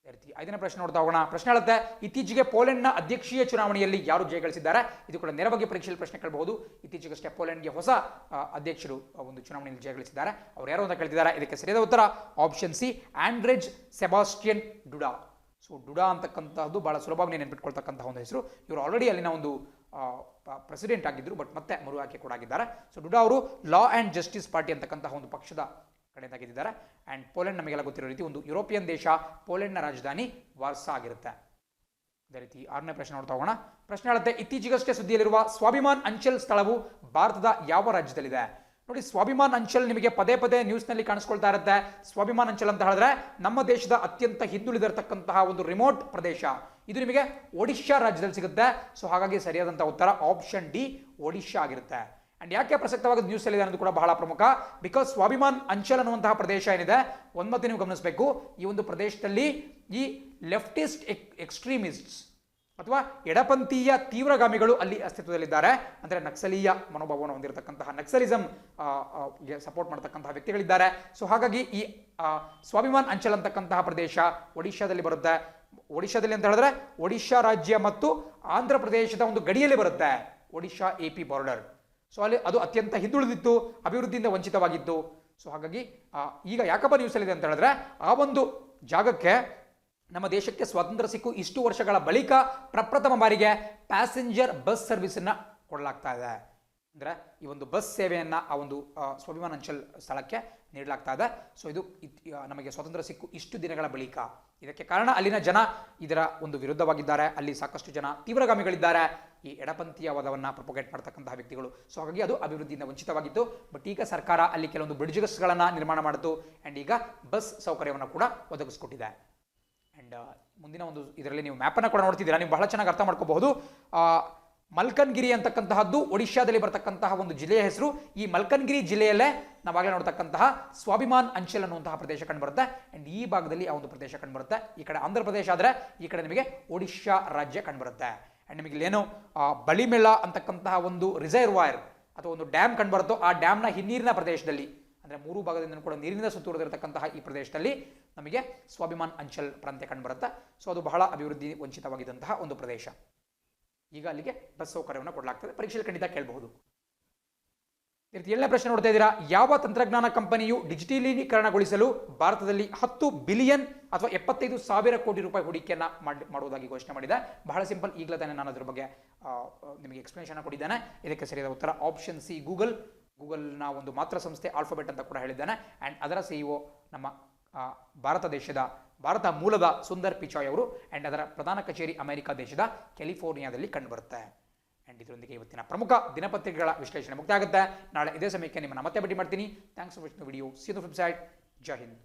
ಅದೇ ರೀತಿ 5ನೇ ಪ್ರಶ್ನೆ ನೋಡ್ತಾ ಹೋಗೋಣ. ಪ್ರಶ್ನೆ ಹೇಳುತ್ತೆ, ಇತ್ತೀಚೆಗೆ ಪೋಲೆಂಡ್ನ ಅಧ್ಯಕ್ಷೀಯ ಚುನಾವಣೆಯಲ್ಲಿ ಯಾರು ಜಯಗಳಿಸಿದ್ದಾರೆ? ಇದು ಕೂಡ ನೇರವಾಗಿ ಪರೀಕ್ಷೆಯಲ್ಲಿ ಪ್ರಶ್ನೆ ಕೇಳಬಹುದು. ಇತ್ತೀಚೆಗಷ್ಟೇ ಪೋಲೆಂಡ್ಗೆ ಹೊಸ ಅಧ್ಯಕ್ಷರು ಒಂದು ಚುನಾವಣೆಯಲ್ಲಿ ಜಯಗಳಿಸಿದ್ದಾರೆ. ಅವ್ರು ಯಾರು ಅಂತ ಕೇಳ್ತಿದ್ದಾರೆ. ಇದಕ್ಕೆ ಸರಿಯಾದ ಉತ್ತರ ಆಪ್ಷನ್ ಸಿ, ಆಂಡ್ರೆಜ್ ಸೆಬಾಸ್ಟಿಯನ್ ಡುಡಾ. ಸೊ ಡುಡಾ ಅಂತಕ್ಕಂಥದ್ದು ಬಹಳ ಸುಲಭವಾಗಿ ನೆನಪಿಟ್ಕೊಳ್ತಕ್ಕಂತಹ ಒಂದು ಹೆಸರು. ಇವರು ಆಲ್ರೆಡಿ ಅಲ್ಲಿನ ಒಂದು ಪ್ರೆಸಿಡೆಂಟ್ ಆಗಿದ್ದರು, ಬಟ್ ಮತ್ತೆ ಮರು ಆಯ್ಕೆ ಕೂಡ ಆಗಿದ್ದಾರೆ. ಸೊ ಡುಡಾ ಅವರು ಲಾ ಆ್ಯಂಡ್ ಜಸ್ಟಿಸ್ ಪಾರ್ಟಿ ಅಂತಕ್ಕಂತಹ ಒಂದು ಪಕ್ಷದ ಕಡೆಯಿಂದಾಗಿದ್ದಾರೆ. ಆ್ಯಂಡ್ ಪೋಲೆಂಡ್ ನಮಗೆಲ್ಲ ಗೊತ್ತಿರೋ ರೀತಿ ಒಂದು ಯುರೋಪಿಯನ್ ದೇಶ. ಪೋಲೆಂಡ್ನ ರಾಜಧಾನಿ ವಾರ್ಸಾ ಆಗಿರುತ್ತೆ. ಅದೇ ರೀತಿ 6ನೇ ಪ್ರಶ್ನೆ ನೋಡ್ತಾ ಹೋಗೋಣ. ಪ್ರಶ್ನೆ ಹೇಳುತ್ತೆ, ಇತ್ತೀಚೆಗಷ್ಟೇ ಸುದ್ದಿಯಲ್ಲಿರುವ ಸ್ವಾಭಿಮಾನ್ ಅಂಚಲ್ ಸ್ಥಳವು ಭಾರತದ ಯಾವ ರಾಜ್ಯದಲ್ಲಿದೆ? ನೋಡಿ, ಸ್ವಾಭಿಮಾನ್ ಅಂಚಲ್ ನಿಮಗೆ ಪದೇ ಪದೇ ನ್ಯೂಸ್ನಲ್ಲಿ ಕಾಣಿಸ್ಕೊಳ್ತಾ ಇರುತ್ತೆ. ಸ್ವಾಭಿಮಾನ್ ಅಂಚಲ್ ಅಂತ ಹೇಳಿದ್ರೆ ನಮ್ಮ ದೇಶದ ಅತ್ಯಂತ ಹಿಂದುಳಿದಿರತಕ್ಕಂತಹ ಒಂದು ರಿಮೋಟ್ ಪ್ರದೇಶ. ಇದು ನಿಮಗೆ ಒಡಿಶಾ ರಾಜ್ಯದಲ್ಲಿ ಸಿಗುತ್ತೆ. ಸೊ ಹಾಗಾಗಿ ಸರಿಯಾದಂತಹ ಉತ್ತರ ಆಪ್ಷನ್ ಡಿ, ಒಡಿಶಾ ಆಗಿರುತ್ತೆ. ಅಂಡ್ ಯಾಕೆ ಪ್ರಸಕ್ತವಾದ ನ್ಯೂಸ್ ಅಲ್ಲಿ ಅನ್ನೋದು ಕೂಡ ಬಹಳ ಪ್ರಮುಖ. ಬಿಕಾಸ್ ಸ್ವಾಭಿಮಾನ್ ಅಂಚಲ್ ಅನ್ನುವಂತಹ ಪ್ರದೇಶ ಏನಿದೆ, ಒಂದ್ಮತ್ತೆ ನೀವು ಗಮನಿಸಬೇಕು, ಈ ಒಂದು ಪ್ರದೇಶದಲ್ಲಿ ಈ ಲೆಫ್ಟಿಸ್ಟ್ ಎಕ್ಸ್ಟ್ರೀಮಿಸ್ಟ್ಸ್ ಅಥವಾ ಎಡಪಂಥೀಯ ತೀವ್ರಗಾಮಿಗಳು ಅಲ್ಲಿ ಅಸ್ತಿತ್ವದಲ್ಲಿದ್ದಾರೆ. ಅಂದರೆ ನಕ್ಸಲೀಯ ಮನೋಭಾವವನ್ನು ಹೊಂದಿರತಕ್ಕಂತಹ, ನಕ್ಸಲಿಸಮ್ ಸಪೋರ್ಟ್ ಮಾಡತಕ್ಕಂತಹ ವ್ಯಕ್ತಿಗಳಿದ್ದಾರೆ. ಸೊ ಹಾಗಾಗಿ ಈ ಸ್ವಾಭಿಮಾನ್ ಅಂಚಲ್ ಅಂತಕ್ಕಂತಹ ಪ್ರದೇಶ ಒಡಿಶಾದಲ್ಲಿ ಬರುತ್ತೆ. ಒಡಿಶಾದಲ್ಲಿ ಅಂತ ಹೇಳಿದ್ರೆ ಒಡಿಶಾ ರಾಜ್ಯ ಮತ್ತು ಆಂಧ್ರ ಪ್ರದೇಶದ ಒಂದು ಗಡಿಯಲ್ಲಿ ಬರುತ್ತೆ, ಒಡಿಶಾ AP ಬಾರ್ಡರ್. ಸೊ ಅಲ್ಲಿ ಅದು ಅತ್ಯಂತ ಹಿಂದುಳಿದಿತ್ತು, ಅಭಿವೃದ್ಧಿಯಿಂದ ವಂಚಿತವಾಗಿತ್ತು. ಸೊ ಹಾಗಾಗಿ ಈಗ ಯಾಕಪ್ಪ ನ್ಯೂಸಲ್ಲಿದೆ ಅಂತ ಹೇಳಿದ್ರೆ, ಆ ಒಂದು ಜಾಗಕ್ಕೆ ನಮ್ಮ ದೇಶಕ್ಕೆ ಸ್ವಾತಂತ್ರ್ಯ ಸಿಕ್ಕು ಇಷ್ಟು ವರ್ಷಗಳ ಬಳಿಕ ಪ್ರಪ್ರಥಮ ಬಾರಿಗೆ ಪ್ಯಾಸೆಂಜರ್ ಬಸ್ ಸರ್ವಿಸನ್ನು ಕೊಡಲಾಗ್ತಾ ಇದೆ. ಅಂದರೆ ಈ ಒಂದು ಬಸ್ ಸೇವೆಯನ್ನು ಆ ಒಂದು ಸ್ವಾಭಿಮಾನ್ ಅಂಚಲ್ ಸ್ಥಳಕ್ಕೆ ನೀಡಲಾಗ್ತಾ ಇದೆ. ಸೊ ಇದು ನಮಗೆ ಸ್ವಾತಂತ್ರ್ಯ ಸಿಕ್ಕು ಇಷ್ಟು ದಿನಗಳ ಬಳಿಕ. ಇದಕ್ಕೆ ಕಾರಣ ಅಲ್ಲಿನ ಜನ ಇದರ ಒಂದು ವಿರುದ್ಧವಾಗಿದ್ದಾರೆ. ಅಲ್ಲಿ ಸಾಕಷ್ಟು ಜನ ತೀವ್ರಗಾಮಿಗಳಿದ್ದಾರೆ, ಈ ಎಡಪಂಥೀಯವಾದವನ್ನು ಪ್ರೊಪಗೇಟ್ ಮಾಡ್ತಕ್ಕಂತಹ ವ್ಯಕ್ತಿಗಳು. ಸೊ ಹಾಗಾಗಿ ಅದು ಅಭಿವೃದ್ಧಿಯಿಂದ ವಂಚಿತವಾಗಿತ್ತು. ಬಟ್ ಈಗ ಸರ್ಕಾರ ಅಲ್ಲಿ ಕೆಲವೊಂದು ಬ್ರಿಡ್ಜ್ಗಳನ್ನು ನಿರ್ಮಾಣ ಮಾಡಿತು. ಆ್ಯಂಡ್ ಈಗ ಬಸ್ ಸೌಕರ್ಯವನ್ನು ಕೂಡ ಒದಗಿಸ್ಕೊಟ್ಟಿದೆ. ಆ್ಯಂಡ್ ಮುಂದಿನ ಒಂದು ಇದರಲ್ಲಿ ನೀವು ಮ್ಯಾಪನ್ನು ಕೂಡ ನೋಡ್ತಿದ್ದೀರಾ, ನೀವು ಬಹಳ ಚೆನ್ನಾಗಿ ಅರ್ಥ ಮಾಡ್ಕೋಬಹುದು. ಮಲ್ಕನ್ಗಿರಿ ಅಂತಕ್ಕಂತಹದ್ದು ಒಡಿಶಾದಲ್ಲಿ ಬರ್ತಕ್ಕಂತಹ ಒಂದು ಜಿಲ್ಲೆಯ ಹೆಸರು. ಈ ಮಲ್ಕನ್ಗಿರಿ ಜಿಲ್ಲೆಯಲ್ಲೇ ನಾವಾಗಲೇ ನೋಡ್ತಕ್ಕಂತಹ ಸ್ವಾಭಿಮಾನ್ ಅಂಚಲ್ ಅನ್ನುವಂತಹ ಪ್ರದೇಶ ಕಂಡುಬರುತ್ತೆ. ಆ್ಯಂಡ್ ಈ ಭಾಗದಲ್ಲಿ ಆ ಒಂದು ಪ್ರದೇಶ ಕಂಡುಬರುತ್ತೆ. ಈ ಕಡೆ ಆಂಧ್ರ ಪ್ರದೇಶ ಆದರೆ ಈ ಕಡೆ ನಿಮಗೆ ಒಡಿಶಾ ರಾಜ್ಯ ಕಂಡುಬರುತ್ತೆ. ಆ್ಯಂಡ್ ನಿಮಗೆ ಇಲ್ಲೇನು ಬಳಿಮೆಳ ಅಂತಕ್ಕಂತಹ ಒಂದು ರಿಸರ್ವಾಯರ್ ಅಥವಾ ಒಂದು ಡ್ಯಾಮ್ ಕಂಡುಬರುತ್ತೋ, ಆ ಡ್ಯಾಮ್ನ ಹಿನ್ನೀರಿನ ಪ್ರದೇಶದಲ್ಲಿ, ಅಂದರೆ 3 ಭಾಗದಿಂದ ಕೂಡ ನೀರಿನಿಂದ ಸುತ್ತುವರೆದಿರತಕ್ಕಂತಹ ಈ ಪ್ರದೇಶದಲ್ಲಿ ನಮಗೆ ಸ್ವಾಭಿಮಾನ್ ಅಂಚಲ್ ಪ್ರಾಂತ್ಯ ಕಂಡುಬರುತ್ತೆ. ಸೊ ಅದು ಬಹಳ ಅಭಿವೃದ್ಧಿ ವಂಚಿತವಾಗಿದ್ದಂತಹ ಒಂದು ಪ್ರದೇಶ. ಈಗ ಅಲ್ಲಿಗೆ ಬಸ್ ಸೌಕರ್ಯವನ್ನು ಕೊಡಲಾಗ್ತದೆ. ಪರೀಕ್ಷೆಯಲ್ಲಿ ಖಂಡಿತ ಕೇಳಬಹುದು. 7ನೇ ಪ್ರಶ್ನೆ ನೋಡ್ತಾ ಇದ್ದೀರಾ. ಯಾವ ತಂತ್ರಜ್ಞಾನ ಕಂಪನಿಯು ಡಿಜಿಟಲೀಕರಣಗೊಳಿಸಲು ಭಾರತದಲ್ಲಿ 10 ಬಿಲಿಯನ್ ಅಥವಾ 75,000 ಕೋಟಿ ರೂಪಾಯಿ ಹೂಡಿಕೆಯನ್ನು ಮಾಡುವುದಾಗಿ ಘೋಷಣೆ ಮಾಡಿದೆ? ಬಹಳ ಸಿಂಪಲ್, ಈಗಲೇ ತಾನೇ ನಾನು ಅದರ ಬಗ್ಗೆ ನಿಮಗೆ ಎಕ್ಸ್ಪ್ಲನೇಷನ್ ಕೊಟ್ಟಿದ್ದೇನೆ. ಇದಕ್ಕೆ ಸರಿಯಾದ ಉತ್ತರ ಆಪ್ಷನ್ ಸಿ, ಗೂಗಲ್ನ ಒಂದು ಮಾತ್ರ ಸಂಸ್ಥೆ ಆಲ್ಫಾಬೆಟ್ ಅಂತ ಕೂಡ ಹೇಳಿದ್ದಾನೆ. ಆ್ಯಂಡ್ ಅದರ CEO ನಮ್ಮ ಭಾರತ ಮೂಲದ ಸುಂದರ್ ಪಿಚಾಯ್ ಅವರು. ಆ್ಯಂಡ್ ಅದರ ಪ್ರಧಾನ ಕಚೇರಿ ಅಮೆರಿಕ ದೇಶದ ಕ್ಯಾಲಿಫೋರ್ನಿಯಾದಲ್ಲಿ ಕಂಡುಬರುತ್ತೆ. ಆ್ಯಂಡ್ ಇದರೊಂದಿಗೆ ಇವತ್ತಿನ ಪ್ರಮುಖ ದಿನಪತ್ರಿಕೆಗಳ ವಿಶ್ಲೇಷಣೆ ಮುಕ್ತ ಆಗುತ್ತೆ. ನಾಳೆ ಇದೇ ಸಮಯಕ್ಕೆ ನಿಮ್ಮನ್ನು ಮತ್ತೆ ಭೇಟಿ ಮಾಡ್ತೀನಿ. Thanks for watching the video. See you on the flip side. ಜೈ ಹಿಂದ್.